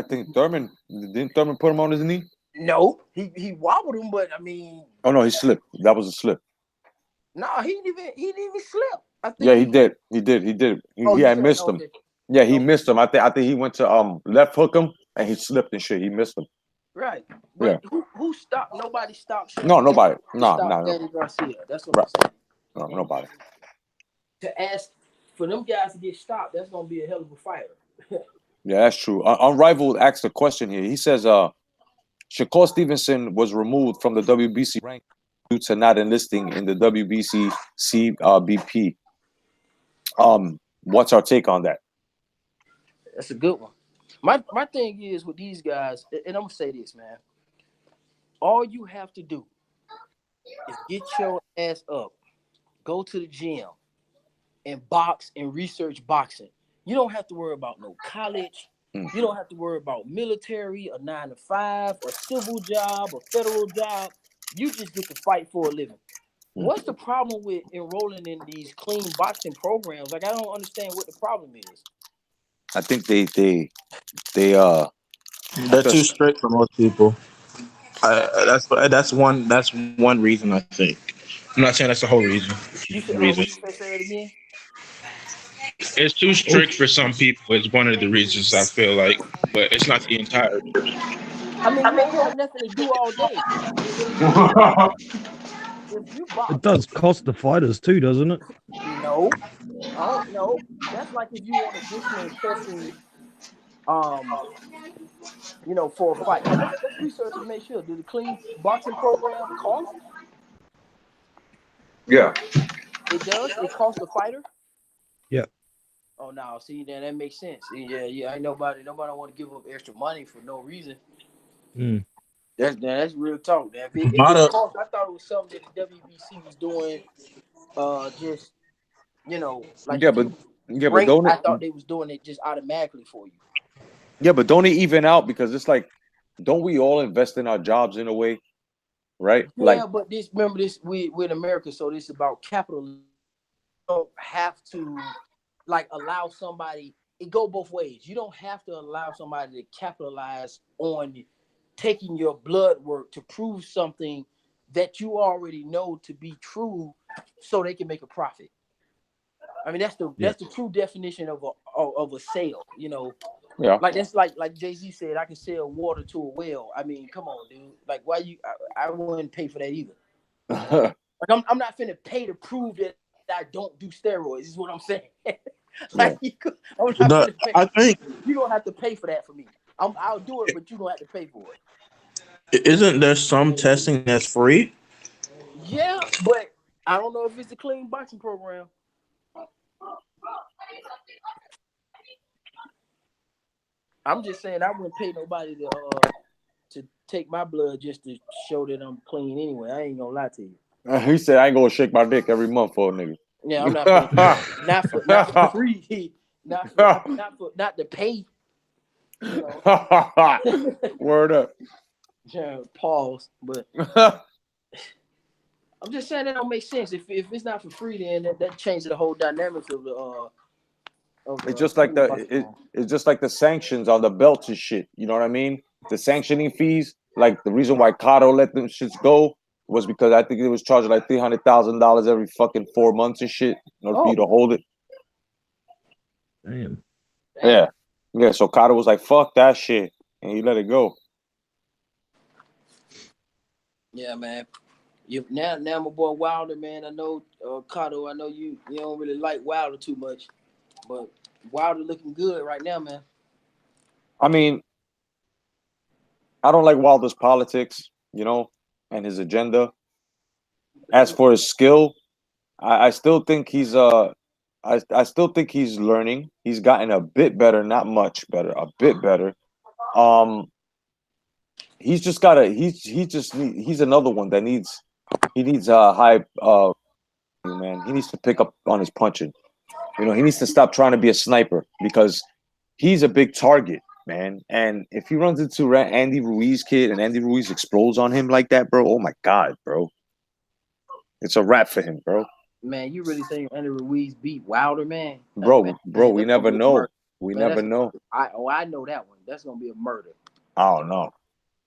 think Thurman didn't Thurman put him on his knee?
No, he wobbled him, but I mean,
oh no, he slipped. That was a slip.
No, he didn't even slip. I think
Yeah, he did. He had missed him.
Okay.
Yeah, he missed him. I think he went to left hook him and he slipped and shit. He missed him.
Right. But
yeah.
Who stopped? Nobody stopped.
No, nobody. No.
Danny Garcia. That's what I'm saying.
No, nobody.
To ask for them guys to get stopped, that's gonna be a hell of a fighter.
Yeah, that's true. Unrivaled asked a question here. He says, Shakur Stevenson was removed from the WBC rank due to not enlisting in the WBC CBP. What's our take on that?
That's a good one. My thing is with these guys, and I'm gonna say this, man. All you have to do is get your ass up, go to the gym, and box and research boxing. You don't have to worry about no college. You don't have to worry about military, a 9-to-5, a civil job, a federal job. You just get to fight for a living. What's the problem with enrolling in these clean boxing programs? Like, I don't understand what the problem is.
I think they're
too strict for most people. That's one reason, I think. I'm not saying that's the whole reason.
You say it again?
It's too strict for some people. It's one of the reasons, I feel like, but it's not the entire reason.
I mean, you ain't got nothing to do all day. If you box,
it does cost the fighters too, doesn't it?
No, I don't know. That's like if you want additional testing, for a fight. Let's research and make sure. Do the clean boxing program cost?
Yeah.
It does. It costs the fighter.
Yeah.
Oh no, see, then that makes sense. Yeah. Ain't nobody want to give up extra money for no reason. That's real talk. If it cost, I thought it was something that the WBC was doing. Just but don't I thought they was doing it just automatically for you.
Yeah, but don't it even out because it's like, don't we all invest in our jobs in a way, right?
Yeah, but remember this, we're in America, so this is about capital. You don't have to allow somebody. It go both ways. You don't have to allow somebody to capitalize on taking your blood work to prove something that you already know to be true, so they can make a profit. I mean, that's the true definition of a sale.
Yeah.
Like that's like Jay-Z said, I can sell water to a well. I mean, come on, dude. Like, why I wouldn't pay for that either. Like, I'm not finna pay to prove that I don't do steroids. Is what I'm saying. I think you don't have to pay for that for me. I'll do it, but you don't have to pay for it.
Isn't there some testing that's free?
Yeah, but I don't know if it's a clean boxing program. I'm just saying I wouldn't pay nobody to take my blood just to show that I'm clean anyway. I ain't gonna lie to you.
He said I ain't gonna shake my dick every month for a nigga.
Yeah, I'm not for free, not to pay.
Word up.
Yeah, pause. But I'm just saying that don't make sense. If it's not for free, then that changes the whole dynamics of the.
It's just like it's just like the sanctions on the belts and shit. You know what I mean? The sanctioning fees. Like the reason why Cotto let them shits go was because I think it was charging like $300,000 every fucking 4 months and shit in order for you to hold it.
Damn.
Yeah. So Cotto was like, "Fuck that shit," and he let it go.
Yeah, man. Now my boy Wilder, man. I know Cotto. I know you don't really like Wilder too much. But Wilder looking good right now, man.
I mean, I don't like Wilder's politics, and his agenda. As for his skill, I still think he's I still think he's learning. He's gotten a bit better, not much better, a bit better. He's just gotta. He's another one that needs a high. Man, he needs to pick up on his punching. You know, he needs to stop trying to be a sniper because he's a big target, man. And if he runs into Andy Ruiz, kid, and Andy Ruiz explodes on him like that, bro, oh my God, bro. It's a wrap for him, bro.
Man, you really think Andy Ruiz beat Wilder, man?
Bro,
man,
we never know. We never know.
I know that one. That's gonna be a murder.
I don't know.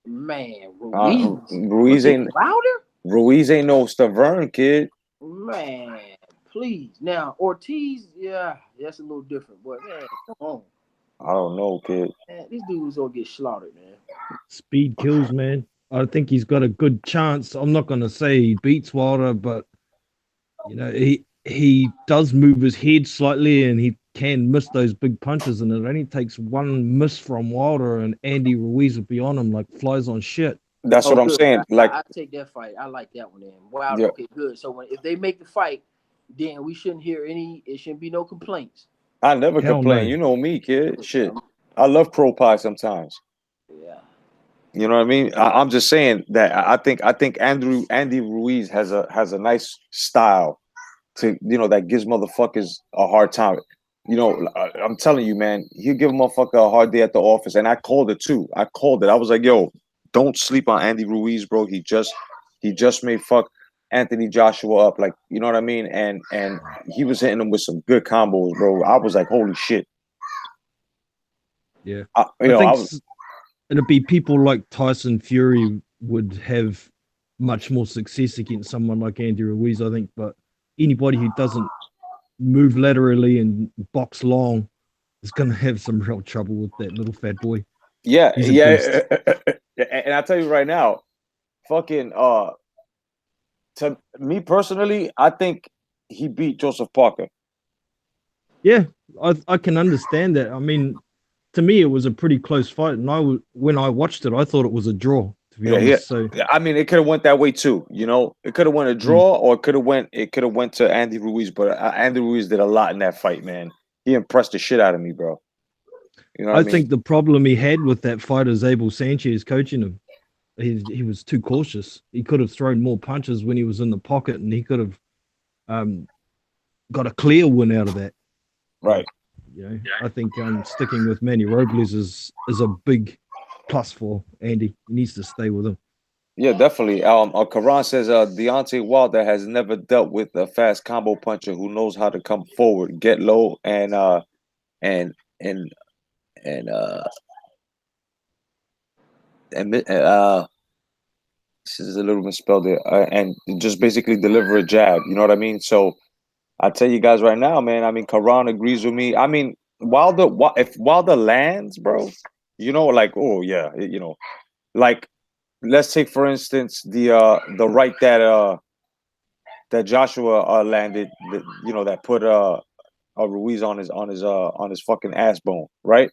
Man,
Ruiz ain't
Wilder?
Ruiz ain't no Thurman, kid.
Man, please. Now Ortiz, yeah, that's a little different, but man, come on.
I don't know, kid.
Man, this dude's gonna get slaughtered, man.
Speed kills, man. I think he's got a good chance. I'm not gonna say he beats Wilder, but you know, he does move his head slightly and he can miss those big punches, and it only takes one miss from Wilder and Andy Ruiz will be on him like flies on shit.
That's what I'm saying.
I take that fight. I like that one then. Wilder, yeah. Okay, good. So if they make the fight, then we shouldn't hear it shouldn't be no complaints.
I never complain. No. You know me, kid. Shit. I love crow pie sometimes.
Yeah.
You know what I mean? I'm just saying that I think Andy Ruiz has a nice style to, you know, that gives motherfuckers a hard time. You know, I'm telling you, man, he'll give a motherfucker a hard day at the office. And I called it too. I was like, yo, don't sleep on Andy Ruiz, bro. He just may fuck Anthony Joshua up. Like, you know what I mean? And he was hitting him with some good combos, bro. I was like, holy shit.
Yeah. It'd be people like Tyson Fury would have much more success against someone like Andy Ruiz, I think. But anybody who doesn't move laterally and box long is going to have some real trouble with that little fat boy.
Yeah, yeah. And I tell you right now, fucking to me personally, I think he beat Joseph Parker.
Yeah, I can understand that. I mean, to me, it was a pretty close fight, and when I watched it, I thought it was a draw. To be honest, so
I mean, it could have went that way too. You know, it could have went a draw, or it could have went to Andy Ruiz. But Andy Ruiz did a lot in that fight, man. He impressed the shit out of me, bro. You know, I
think the problem he had with that fight is Abel Sanchez coaching him. He was too cautious. He could have thrown more punches when he was in the pocket, and he could have got a clear win out of that.
Right.
You know, I think sticking with Manny Robles is a big plus for Andy. He needs to stay with him.
Yeah, definitely. Karan says Deontay Wilder has never dealt with a fast combo puncher who knows how to come forward, get low, and this is a little misspelled there, and just basically deliver a jab. You know what I mean? So I tell you guys right now, man. I mean, Karan agrees with me. I mean, if Wilder lands, bro, you know, like, oh yeah, you know, like, let's take for instance the right that Joshua landed, you know, that put Ruiz on his fucking ass bone, right?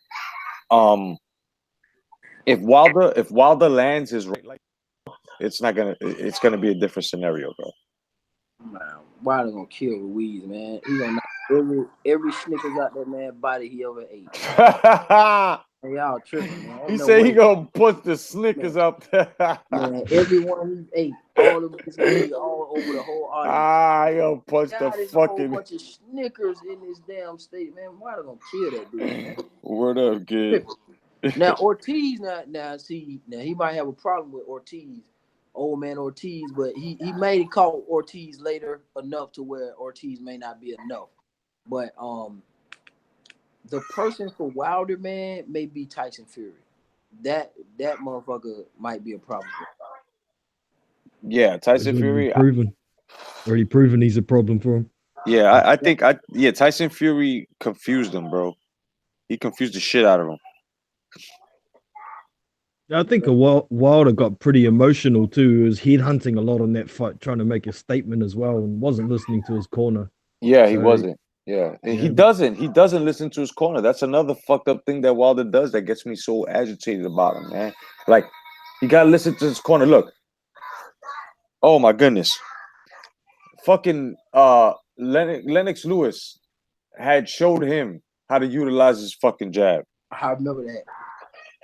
If Wilder lands his right, like, it's gonna be a different scenario, bro.
Man, Wilder gonna kill Ruiz, man. He gonna knock every Snickers out that man's body he ever ate. Hey, y'all tripping, man.
He said he gonna put the Snickers up.
Man, everyone he ate, all of it's gonna be all over the whole audience.
He gonna punch the fucking.
A whole bunch of Snickers in this damn state, man. Wilder gonna kill that dude, man.
Word up, kid.
Now Ortiz, now he might have a problem with Ortiz. Old man Ortiz, but he may have caught Ortiz later enough to where Ortiz may not be enough. But the person for Wilder, man, may be Tyson Fury. That motherfucker might be a problem.
Yeah, Tyson Fury
already proven he's a problem for him.
Yeah, I think Tyson Fury confused him, bro. He confused the shit out of him.
I think Wilder got pretty emotional too. He was headhunting a lot on that fight, trying to make a statement as well, and wasn't listening to his corner.
Yeah, he wasn't. Yeah, he doesn't listen to his corner. That's another fucked up thing that Wilder does that gets me so agitated about him, man. Like, you gotta listen to his corner. Look, oh my goodness, fucking Lennox Lewis had showed him how to utilize his fucking jab.
I remember that.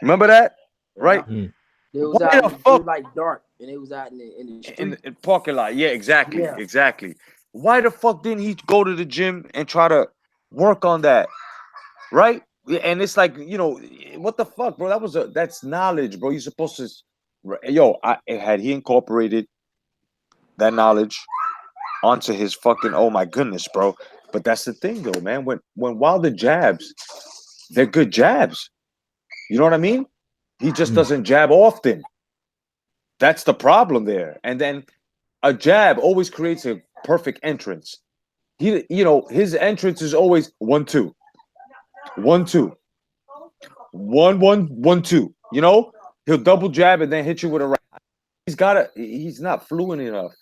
Remember that? Right?
It was out. It was like dark, and it was out in the
parking lot. Yeah, exactly. Why the fuck didn't he go to the gym and try to Work on that, right? And it's like, you know, what the fuck, bro? That's knowledge, bro. You're supposed to, had he incorporated that knowledge onto his fucking, oh my goodness, bro. But that's the thing, though, man. When Wilder jabs, they're good jabs. You know what I mean? He just doesn't jab often. That's the problem there. And then a jab always creates a perfect entrance. His entrance is always 1-2, 1-2, 1-1, 1-2. You know, he'll double jab and then hit you with a right. He's not fluent enough.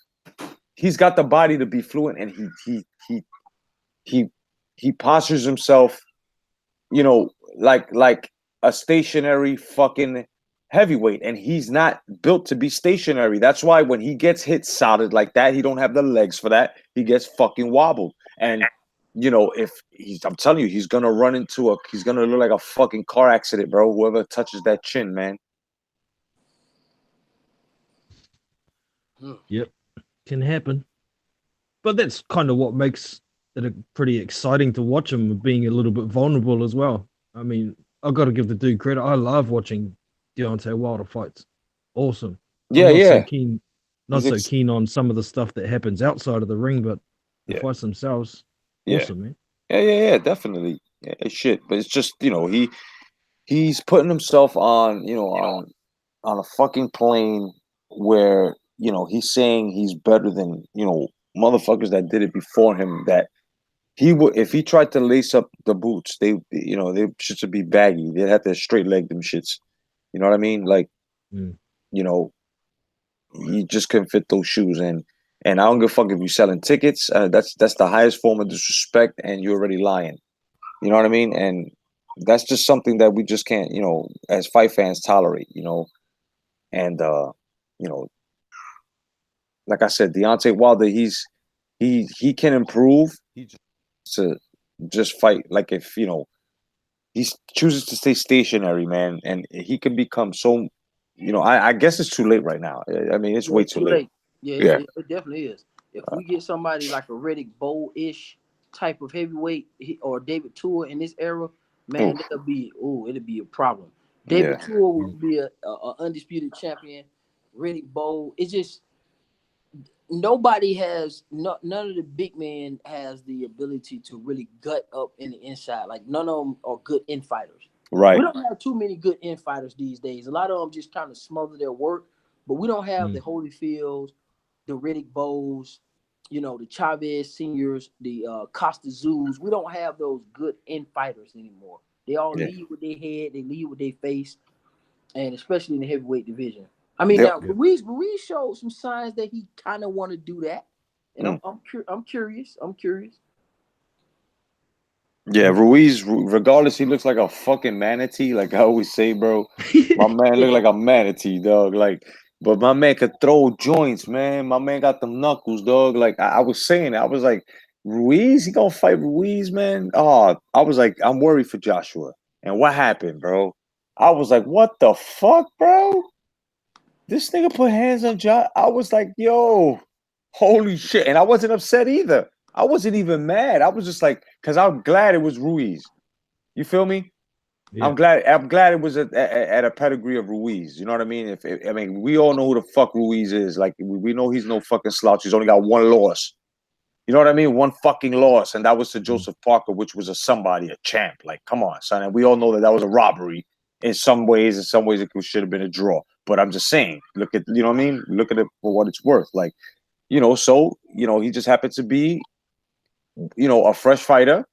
He's got the body to be fluent, and he postures himself, you know, like a stationary fucking heavyweight, and he's not built to be stationary. That's why when he gets hit solid like that, he don't have the legs for that. He gets fucking wobbled. And you know, I'm telling you, he's gonna he's gonna look like a fucking car accident, bro. Whoever touches that chin, man.
Yep, can happen. But that's kind of what makes it pretty exciting to watch him, being a little bit vulnerable as well. I mean, I've got to give the dude credit. I love watching Deontay Wilder fights. Awesome.
Yeah,
Not so keen on some of the stuff that happens outside of the ring, but the fights themselves, awesome, man.
Yeah, definitely. Yeah, shit. But it's just, you know, he's putting himself on, you know, on a fucking plane where, you know, he's saying he's better than, you know, motherfuckers that did it before him, that he would, if he tried to lace up the boots, they should be baggy. They'd have to straight leg them shits. You know what I mean? Like, you know, he just couldn't fit those shoes. And I don't give a fuck if you're selling tickets. That's the highest form of disrespect, and you're already lying. You know what I mean? And that's just something that we just can't, you know, as fight fans tolerate, you know. And you know, like I said, Deontay Wilder, he can improve. He just fight, like, if, you know, he chooses to stay stationary, man, and he can become so, you know, I guess it's too late right now. I mean, it's way too late.
Yeah, it definitely is. If we get somebody like a Riddick Bowe-ish type of heavyweight, or David Tua in this era, man, it'll be a problem. David Tua will be a undisputed champion. Riddick Bowe, it's just none of the big men has the ability to really gut up in the inside. Like, none of them are good infighters.
Right.
We don't have too many good infighters these days. A lot of them just kind of smother their work, but we don't have the Holyfields, the Riddick Bowes, you know, the Chavez Seniors, the Costa Zoos. We don't have those good infighters anymore. They all lead with their head, they lead with their face, and especially in the heavyweight division. I mean, now Ruiz showed some signs that he kind of want to do that, and I'm curious.
Yeah, Ruiz, regardless, he looks like a fucking manatee. Like I always say, bro, my man look like a manatee, dog. Like, but my man could throw joints, man. My man got them knuckles, dog. Like I was saying, I was like, Ruiz, he gonna fight Ruiz, man. Oh, I was like, I'm worried for Joshua. And what happened, bro? I was like, what the fuck, bro? This nigga put hands on Josh. I was like, yo, holy shit. And I wasn't upset either. I wasn't even mad. I was just like, because I'm glad it was Ruiz. You feel me? Yeah. I'm glad it was at a pedigree of Ruiz. You know what I mean? I mean, we all know who the fuck Ruiz is. Like, we know he's no fucking slouch. He's only got one loss. You know what I mean? One fucking loss. And that was to Joseph Parker, which was a champ. Like, come on, son. And we all know that was a robbery in some ways. In some ways, it should have been a draw. But I'm just saying, look at, you know what I mean? Look at it for what it's worth. Like, you know, so, you know, he just happened to be, you know, a fresh fighter,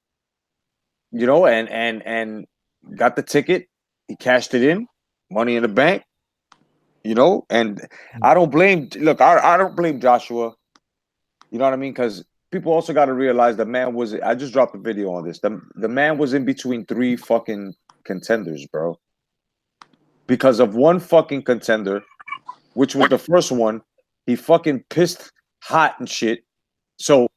you know, and got the ticket. He cashed it in, money in the bank, you know, and I don't blame Joshua. You know what I mean? Because people also got to realize the man was, I just dropped a video on this. The man was in between three fucking contenders, bro. Because of one fucking contender, which was the first one, he fucking pissed hot and shit. So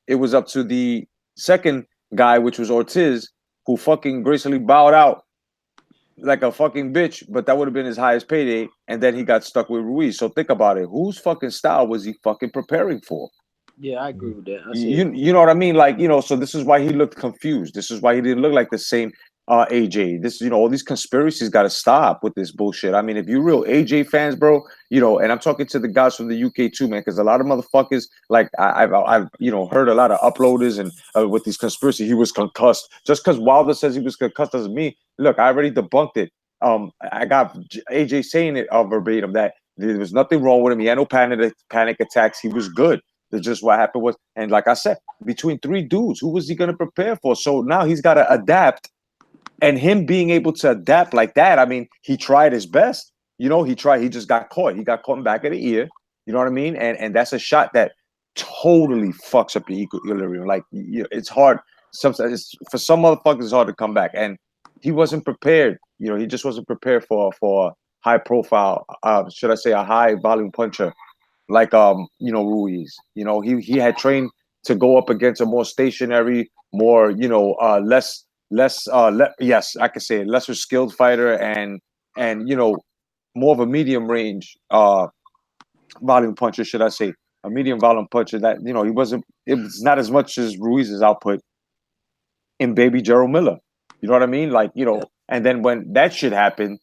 it was up to the second guy, which was Ortiz, who fucking gracefully bowed out like a fucking bitch, but that would have been his highest payday, and then he got stuck with Ruiz. So think about it. Whose fucking style was he fucking preparing for?
Yeah, I agree with that.
You know what I mean? Like, so this is why he looked confused. This is why he didn't look like the same AJ. This, all these conspiracies got to stop with this bullshit. I mean, if you real AJ fans, bro, and I'm talking to the guys from the UK too, man, because a lot of motherfuckers, like I've heard a lot of uploaders and with these conspiracies, he was concussed. Just because Wilder says he was concussed doesn't mean. Look, I already debunked it. I got AJ saying it verbatim that there was nothing wrong with him. He had no panic attacks. He was good. That's just what happened was, and like I said, between three dudes, who was he going to prepare for? So now he's got to adapt, and him being able to adapt like that, I mean, he tried his best. He just got caught. He got caught in the back of the ear. You know what I mean? And that's a shot that totally fucks up your equilibrium. Like, it's hard. Sometimes for some motherfuckers, it's hard to come back. And he wasn't prepared. He just wasn't prepared for high profile, should I say, a high volume puncher like Ruiz. He had trained to go up against a more stationary, more less yes, I could say it, lesser skilled fighter and more of a medium range volume puncher, should I say, a medium volume puncher that it was not as much as Ruiz's output in baby Gerald Miller. You know what I mean? Like, and then when that shit happened,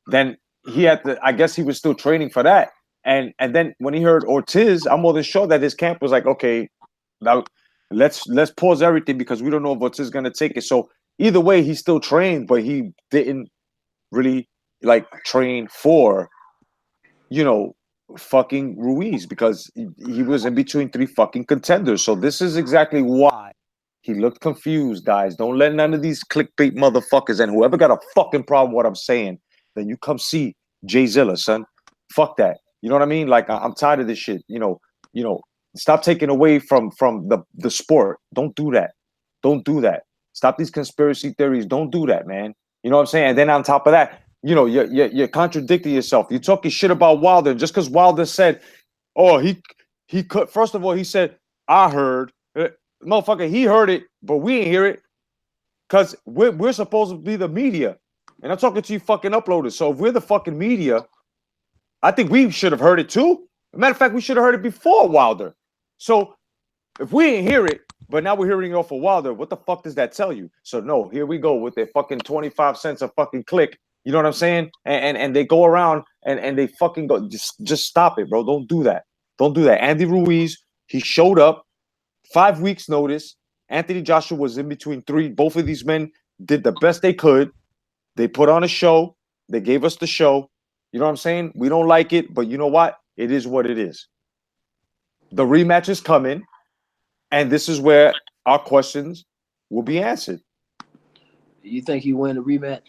then he had to, I guess he was still training for that. And then when he heard Ortiz, I'm more than sure that his camp was like, okay, now let's pause everything because we don't know if Ortiz is gonna take it. So either way, he still trained, but he didn't really like train for, fucking Ruiz because he was in between three fucking contenders. So this is exactly why he looked confused, guys. Don't let none of these clickbait motherfuckers and whoever got a fucking problem with what I'm saying, then you come see Jay Zilla, son. Fuck that. You know what I mean? Like, I'm tired of this shit. Stop taking away from the sport. Don't do that. Don't do that. Stop these conspiracy theories. Don't do that, man. You know what I'm saying? And then on top of that, you're contradicting yourself. You're talking shit about Wilder just because Wilder said, "Oh, he could." First of all, he said, "I heard." Motherfucker, he heard it, but we ain't hear it because we're supposed to be the media. And I'm talking to you fucking uploaders. So if we're the fucking media, I think we should have heard it too. As a matter of fact, we should have heard it before Wilder. So if we ain't hear it, but now we're hearing it off of Wilder, what the fuck does that tell you? So no, here we go with their fucking 25 cents a fucking click. You know what I'm saying? And they go around and they fucking go, just stop it, bro. Don't do that. Don't do that. Andy Ruiz, he showed up, 5 weeks notice. Anthony Joshua was in between three. Both of these men did the best they could. They put on a show. They gave us the show. You know what I'm saying? We don't like it, but you know what? It is what it is. The rematch is coming, and this is where our questions will be answered.
You think he win the rematch?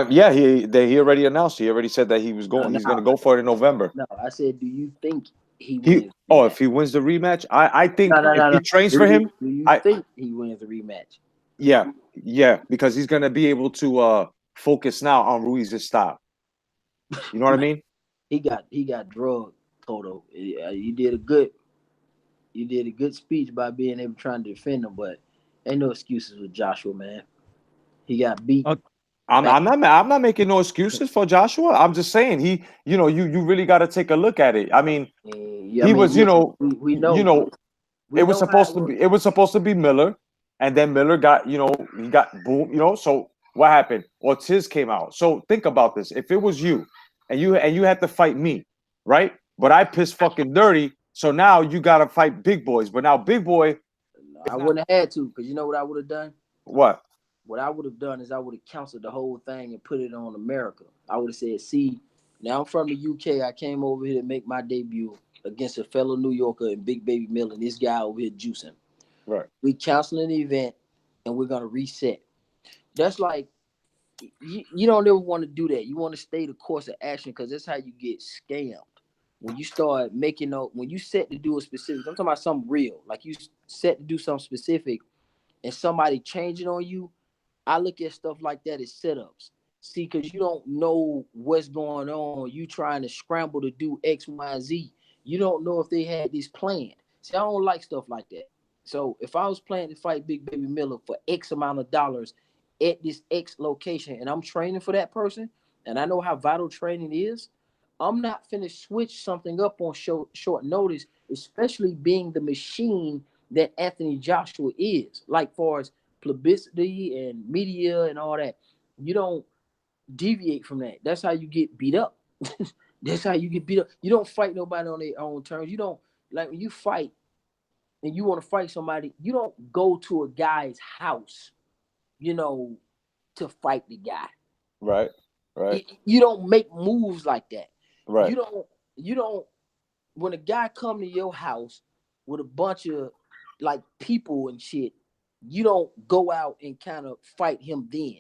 Yeah, he already announced. He already said that he was going. He's going to go for it in November.
No, I said, do you think he wins?
If he wins the rematch, I think if he trains for him,
do you think he wins the rematch?
Yeah, because he's going to be able to focus now on Ruiz's style. You know what I mean?
He got drugged, Cotto. You did a good speech by being able to try and defend him, but ain't no excuses with Joshua, man. He got beat.
I'm not making no excuses for Joshua. I'm just saying you really got to take a look at it. I mean, we know it was supposed to be Miller, and then Miller got he got boom. So what happened? Ortiz came out. So think about this: if it was you, and you had to fight me, right? But I pissed fucking dirty. So now you got to fight big boys. But now big boy,
I wouldn't have had to, because you know what I would have done?
What?
What I would have done is I would have canceled the whole thing and put it on America. I would have said, see, now I'm from the UK. I came over here to make my debut against a fellow New Yorker and Big Baby Mill, and this guy over here juicing.
Right.
We canceling the event, and we're going to reset. That's like, you don't ever want to do that. You want to stay the course of action because that's how you get scammed. When you start when you set to do a specific, I'm talking about something real. Like you set to do something specific and somebody changing on you, I look at stuff like that as setups. See, because you don't know what's going on. You trying to scramble to do X, Y, and Z. You don't know if they had this planned. See, I don't like stuff like that. So if I was planning to fight Big Baby Miller for X amount of dollars at this X location and I'm training for that person and I know how vital training is, I'm not finna switch something up on short notice especially being the machine that Anthony Joshua is. Like far as publicity and media and all that, you don't deviate from that. That's how you get beat up. That's how you get beat up. You don't fight nobody on their own terms. You don't, like, when you fight and you want to fight somebody, you don't go to a guy's house, to fight the guy.
Right.
You don't make moves like that.
Right.
You don't when a guy come to your house with a bunch of like people and shit, you don't go out and kind of fight him then.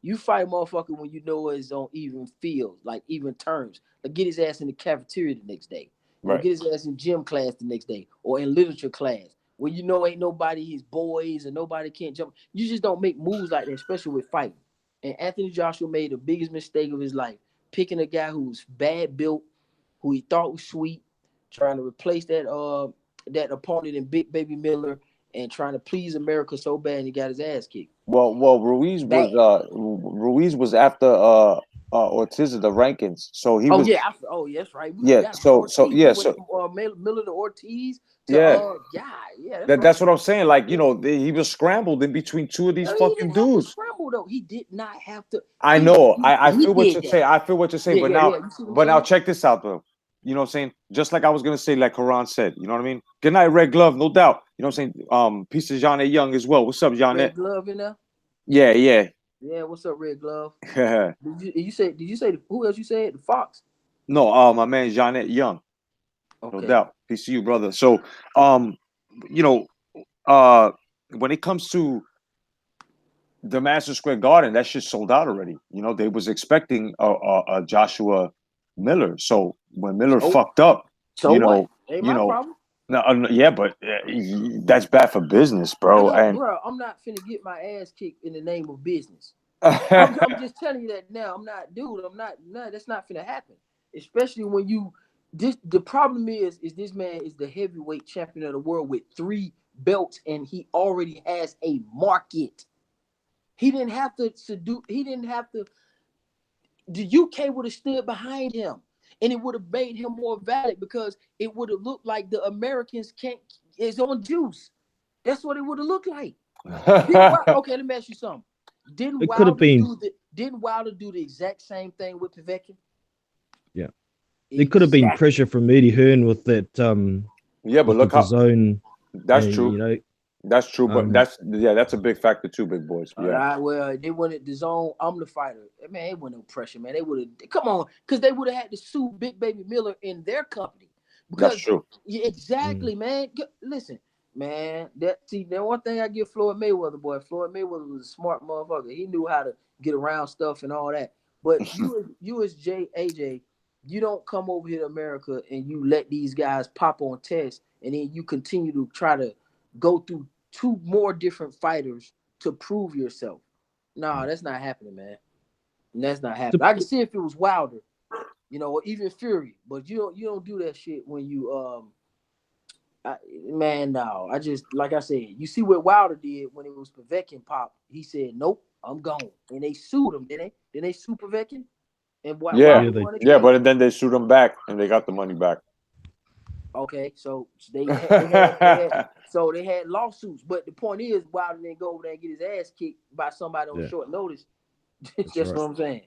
You fight a motherfucker when you know it's on even fields, like even terms. Like get his ass in the cafeteria the next day. Right. Get his ass in gym class the next day or in literature class. When you know ain't nobody his boys and nobody can't jump. You just don't make moves like that, especially with fighting. And Anthony Joshua made the biggest mistake of his life, picking a guy who was bad built, who he thought was sweet, trying to replace that opponent in Big Baby Miller, and trying to please America so bad, and he got his ass kicked.
Well, Ruiz was after Ortiz in the rankings, so he was.
Yes, right.
Miller
to Ortiz.
That's what I'm saying. Like, he was scrambled in between two of these fucking dudes.
Scrambled though. He did not have to.
I know. I feel what you're saying. I feel what you're saying. But now check this out though. You know what I'm saying? Just like I was gonna say, like Karan said. You know what I mean? Good night, Red Glove, no doubt. You know what I'm saying? Piece of Jeanette Young as well. What's up, Jeanette?
Red Glove in there?
Yeah.
Yeah, what's up, Red Glove? Did you say who else you said? The Fox?
No, my man Jeanette Young. Okay. No doubt. Peace to you, brother. So when it comes to the Madison Square Garden, that shit sold out already. They was expecting a Joshua Miller. So when Miller fucked up,
Ain't my problem.
No, yeah, but that's bad for business, bro.
Bro, I'm not finna get my ass kicked in the name of business. I'm just telling you that now. I'm not. That's not finna happen. Especially when the problem is this man is the heavyweight champion of the world with 3 belts, and he already has a market. He didn't have to the UK would have stood behind him, and it would have made him more valid because it would have looked like the Americans is on juice. That's what it would have looked like. Okay, let me ask you something. Didn't Wilder do the exact same thing with Povetkin?
Yeah. There could have been pressure from Eddie Hearn with that.
But look how
zone.
That's true. That's true, but that's a big factor too, big boys. Yeah.
Right, well, they wanted the zone. I'm the fighter. Man, it wasn't no pressure, man. They would have come on, because they would have had to sue Big Baby Miller in their company. Because,
that's true.
Yeah, exactly, man. Listen, man. That one thing I give Floyd Mayweather, boy. Floyd Mayweather was a smart motherfucker. He knew how to get around stuff and all that. But you as AJ, you don't come over here to America and you let these guys pop on tests, and then you continue to try to go through 2 more different fighters to prove yourself. No, that's not happening, man. That's not happening. I can see if it was Wilder, or even Fury, but you don't do that shit when you no. I just, like I said, you see what Wilder did when it was Povetkin pop. He said, "Nope, I'm gone," and they sued him. Didn't they sue Povetkin? And
but then they sued him back, and they got the money back.
Okay, so they had lawsuits, but the point is, Wilder didn't go over there and get his ass kicked by somebody on short notice. That's what I'm saying.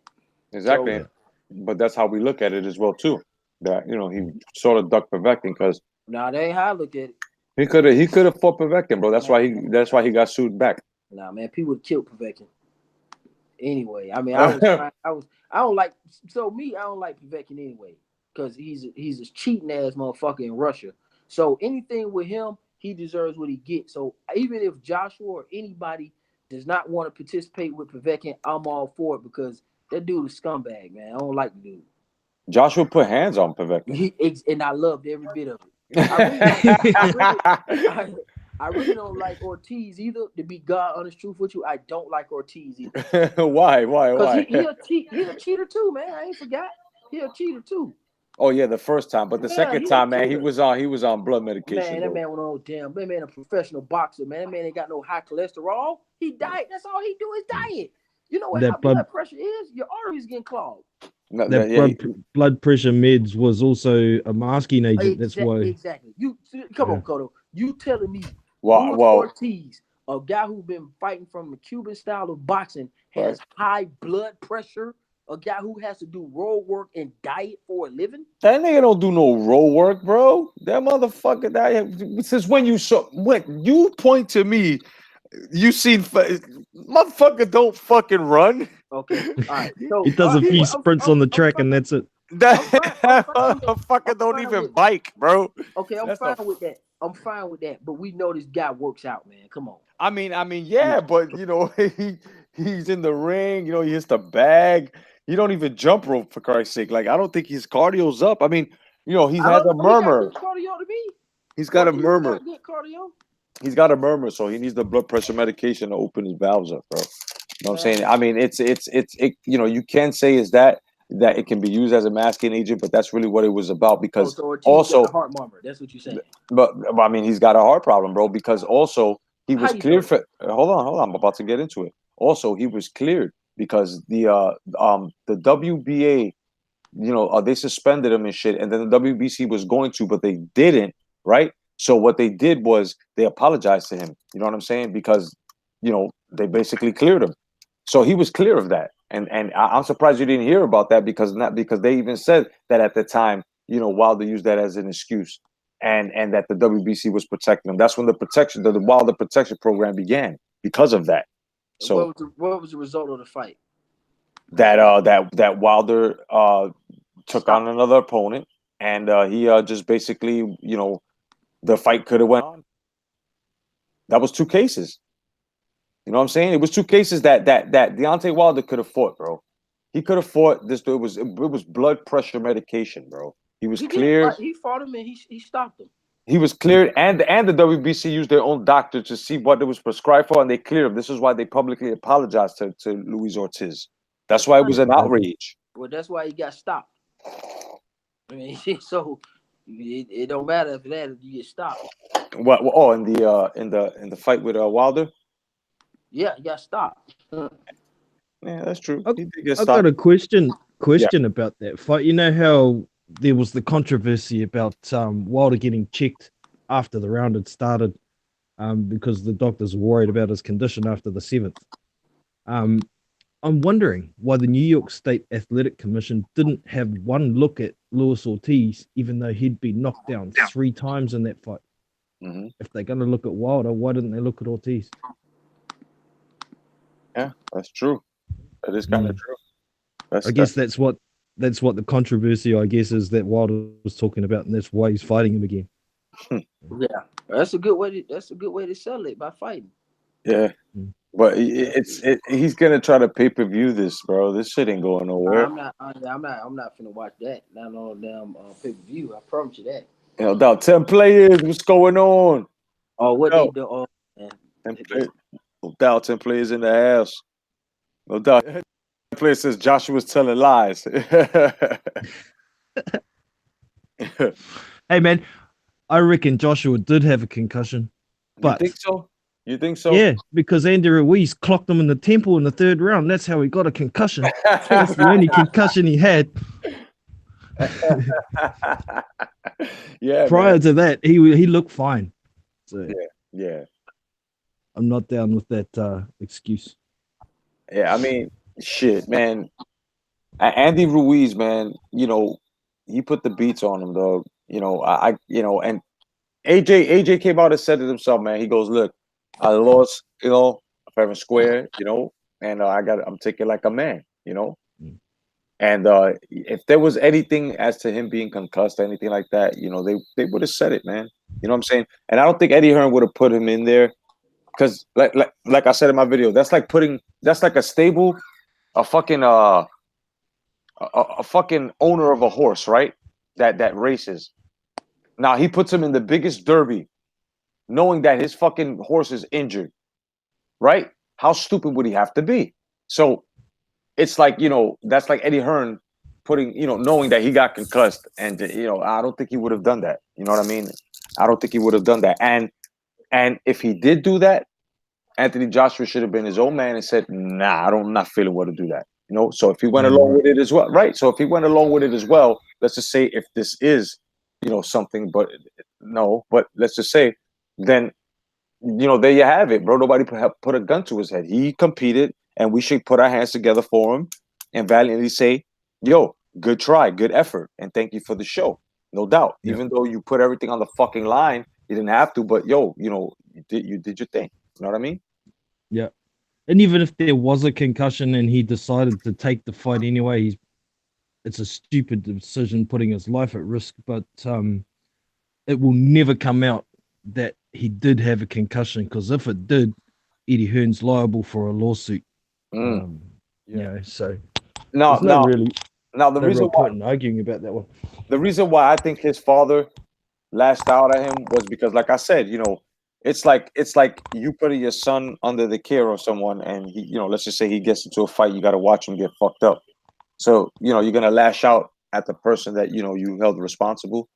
Exactly, but that's how we look at it as well too. That he sort of ducked Povetkin because.
Nah, that ain't how I look at it.
He could have fought Povetkin, bro. That's why he got sued back.
Nah, man, people would kill Povetkin. Anyway, I mean, I don't like Povetkin anyway. Because he's a cheating ass motherfucker in Russia. So anything with him, he deserves what he gets. So even if Joshua or anybody does not want to participate with Povetkin, I'm all for it because that dude is scumbag, man. I don't like the dude.
Joshua put hands on Povetkin.
And I loved every bit of it. I really don't like Ortiz either. To be God honest truth with you, I don't like Ortiz either.
Why?
Because he's a cheater too, man. I ain't forgot. He's a cheater too.
Oh yeah, the first time, but the second time, man, he was on blood medication.
Man, that man went on that man a professional boxer, man. That man ain't got no high cholesterol. He diet. That's all he do is diet. You know what high blood pressure is? Your arteries getting clogged.
blood pressure meds was also a masking agent. That's why.
Exactly. You come on, Cotto. You telling me
Well,
Ortiz, a guy who's been fighting from the Cuban style of boxing, has high blood pressure? A guy who has to do road work and diet for a living?
That nigga don't do no road work, bro. That motherfucker. Since when you point to me, you seen motherfucker don't fucking run.
Okay, all right. So
he does a few sprints on the track and that's it.
That motherfucker don't even bike, bro.
Okay, I'm fine with that. I'm fine with that. But we know this guy works out, man. Come on.
I mean, yeah, but you know, he's in the ring. You know, he hits the bag. He don't even jump rope, for Christ's sake. Like, I don't think his cardio's up. I mean, you know, he has a murmur. He's got a murmur.
Good cardio.
He's got a murmur, so he needs the blood pressure medication to open his valves up, bro. You know what I'm saying? I mean, it's you know, you can say is that it can be used as a masking agent, but that's really what it was about. Because also
heart murmur. That's what you're saying.
But I mean, he's got a heart problem, bro. Because also he was cleared for. Hold on. I'm about to get into it. Also, he was cleared because the WBA, you know, they suspended him and shit, and then the WBC was going to, but they didn't, right? So what they did was they apologized to him. You know what I'm saying? Because, you know, they basically cleared him. So he was clear of that. And I'm surprised you didn't hear about that because they even said that at the time, you know, Wilder used that as an excuse and that the WBC was protecting him. That's when the Wilder protection program began because of that. So
what was the result of the fight?
That Wilder took on another opponent and he just basically, you know, the fight could have went on. That was 2 cases. You know what I'm saying? It was 2 cases that Deontay Wilder could have fought, bro. He could have fought this. It was blood pressure medication, bro. He was cleared.
He fought him and he stopped him.
He was cleared, and the WBC used their own doctor to see what it was prescribed for, and they cleared him. This is why they publicly apologized to Luis Ortiz. That's why it was an outrage.
Well, that's why he got stopped. I mean, so it don't matter if you get stopped.
What? Oh, in the fight with Wilder.
Yeah, he got stopped.
Yeah, that's true.
I got a question about that fight. You know how there was the controversy about Wilder getting checked after the round had started because the doctors were worried about his condition after the 7th. I'm wondering why the New York State Athletic Commission didn't have one look at Luis Ortiz, even though he'd been knocked down 3 times in that fight.
Mm-hmm.
If they're going to look at Wilder, why didn't they look at Ortiz?
Yeah, that's true. That is kind of true.
I guess that's what the controversy, I guess, is that Wilder was talking about, and that's why he's fighting him again.
Yeah, that's a good way to sell it by fighting.
Yeah, but he's gonna try to pay-per-view this, bro. This shit ain't going nowhere.
I'm not finna watch that. Not on damn pay-per-view. I promise you that.
You know, about 10 players. What's going on?
Oh, what they do? Oh,
10 players. No doubt, 10 players in the house. No doubt. 10 players says Joshua's telling lies.
Hey, man, I reckon Joshua did have a concussion. But
you think so? You think so?
Yeah, because Andy Ruiz clocked him in the temple in the 3rd round. That's how he got a concussion. That's the only concussion he had.
Yeah.
Prior to that, he looked fine. So
yeah.
I'm not down with that excuse.
Yeah, I mean, shit, man. Andy Ruiz, man, you know, he put the beats on him, though. You know, and AJ came out and said it himself, man. He goes, look, I lost, you know, fair and square, you know, and I'm taking like a man, you know. And if there was anything as to him being concussed, anything like that, you know, they would have said it, man. You know what I'm saying? And I don't think Eddie Hearn would have put him in there. Because like I said in my video, that's like a stable, a fucking owner of a horse, right? That races. Now he puts him in the biggest derby, knowing that his fucking horse is injured, right? How stupid would he have to be? So it's like, you know, that's like Eddie Hearn putting, you know, knowing that he got concussed, and you know, I don't think he would have done that. You know what I mean? I don't think he would have done that. And if he did do that, Anthony Joshua should have been his own man and said, nah, I'm not feeling what to do that. You know, so if he went along with it as well, right? So if he went along with it as well, let's just say if this is, you know, something, but let's just say, then, you know, there you have it, bro. Nobody put a gun to his head. He competed, and we should put our hands together for him and valiantly say, yo, good try, good effort, and thank you for the show. No doubt.
Yeah.
Even though you put everything on the fucking line, you didn't have to, but yo, you know, you did your thing. You know what I mean?
Yeah. And even if there was a concussion and he decided to take the fight anyway, it's a stupid decision putting his life at risk, but it will never come out that he did have a concussion, because if it did, Eddie Hearn's liable for a lawsuit. You know, so
now the reason why
point in arguing about that one.
The reason why I think his father lashed out at him was because, like I said, you know, it's like you putting your son under the care of someone, and he, you know, let's just say he gets into a fight, you got to watch him get fucked up. So, you know, you're gonna lash out at the person that, you know, you held responsible.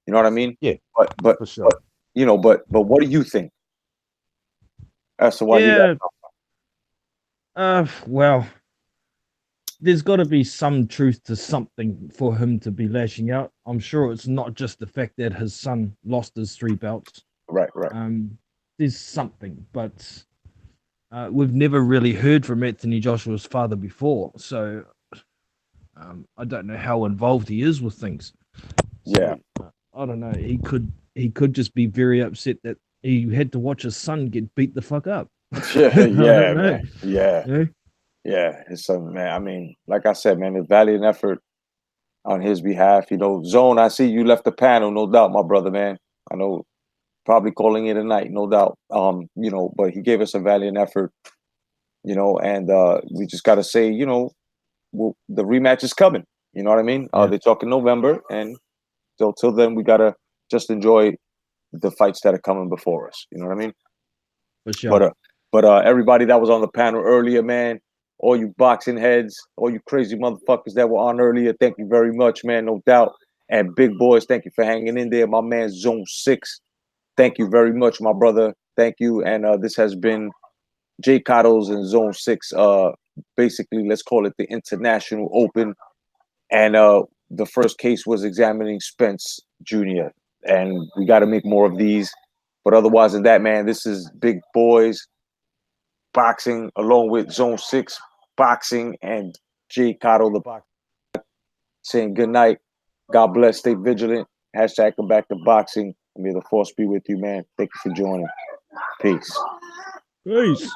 You know what I mean?
Yeah.
But
for sure.
but you know, but what do you think as to why he lashed out?
Well, there's got to be some truth to something for him to be lashing out. I'm sure it's not just the fact that his son lost his 3 belts.
Right.
There's something, but we've never really heard from Anthony Joshua's father before, so I don't know how involved he is with things. So, I don't know. He could just be very upset that he had to watch his son get beat the fuck up.
Man. Yeah, it's something, man. I mean, like I said, man, it's valiant effort on his behalf. You know, Zone, I see you left the panel, no doubt, my brother, man. I know, probably calling it a night, no doubt. You know, but he gave us a valiant effort, you know, and we just got to say, you know, the rematch is coming. You know what I mean? They're talking November, and so till then, we got to just enjoy the fights that are coming before us. You know what I mean?
For sure.
But everybody that was on the panel earlier, man, all you boxing heads, all you crazy motherfuckers that were on earlier, thank you very much, man, no doubt. And big boys, thank you for hanging in there. My man, Zone 6, thank you very much, my brother. Thank you. And this has been Jay Cotto's and Zone 6. Basically, let's call it the International Open. And the first case was examining Spence Jr. And we got to make more of these. But otherwise than that, man, this is Big Boys Boxing along with Zone 6 Boxing and Jay Cotto the Boxing. Saying good night. God bless. Stay vigilant. Hashtag come back to boxing. May the force be with you, man. Thank you for joining. Peace.
Peace.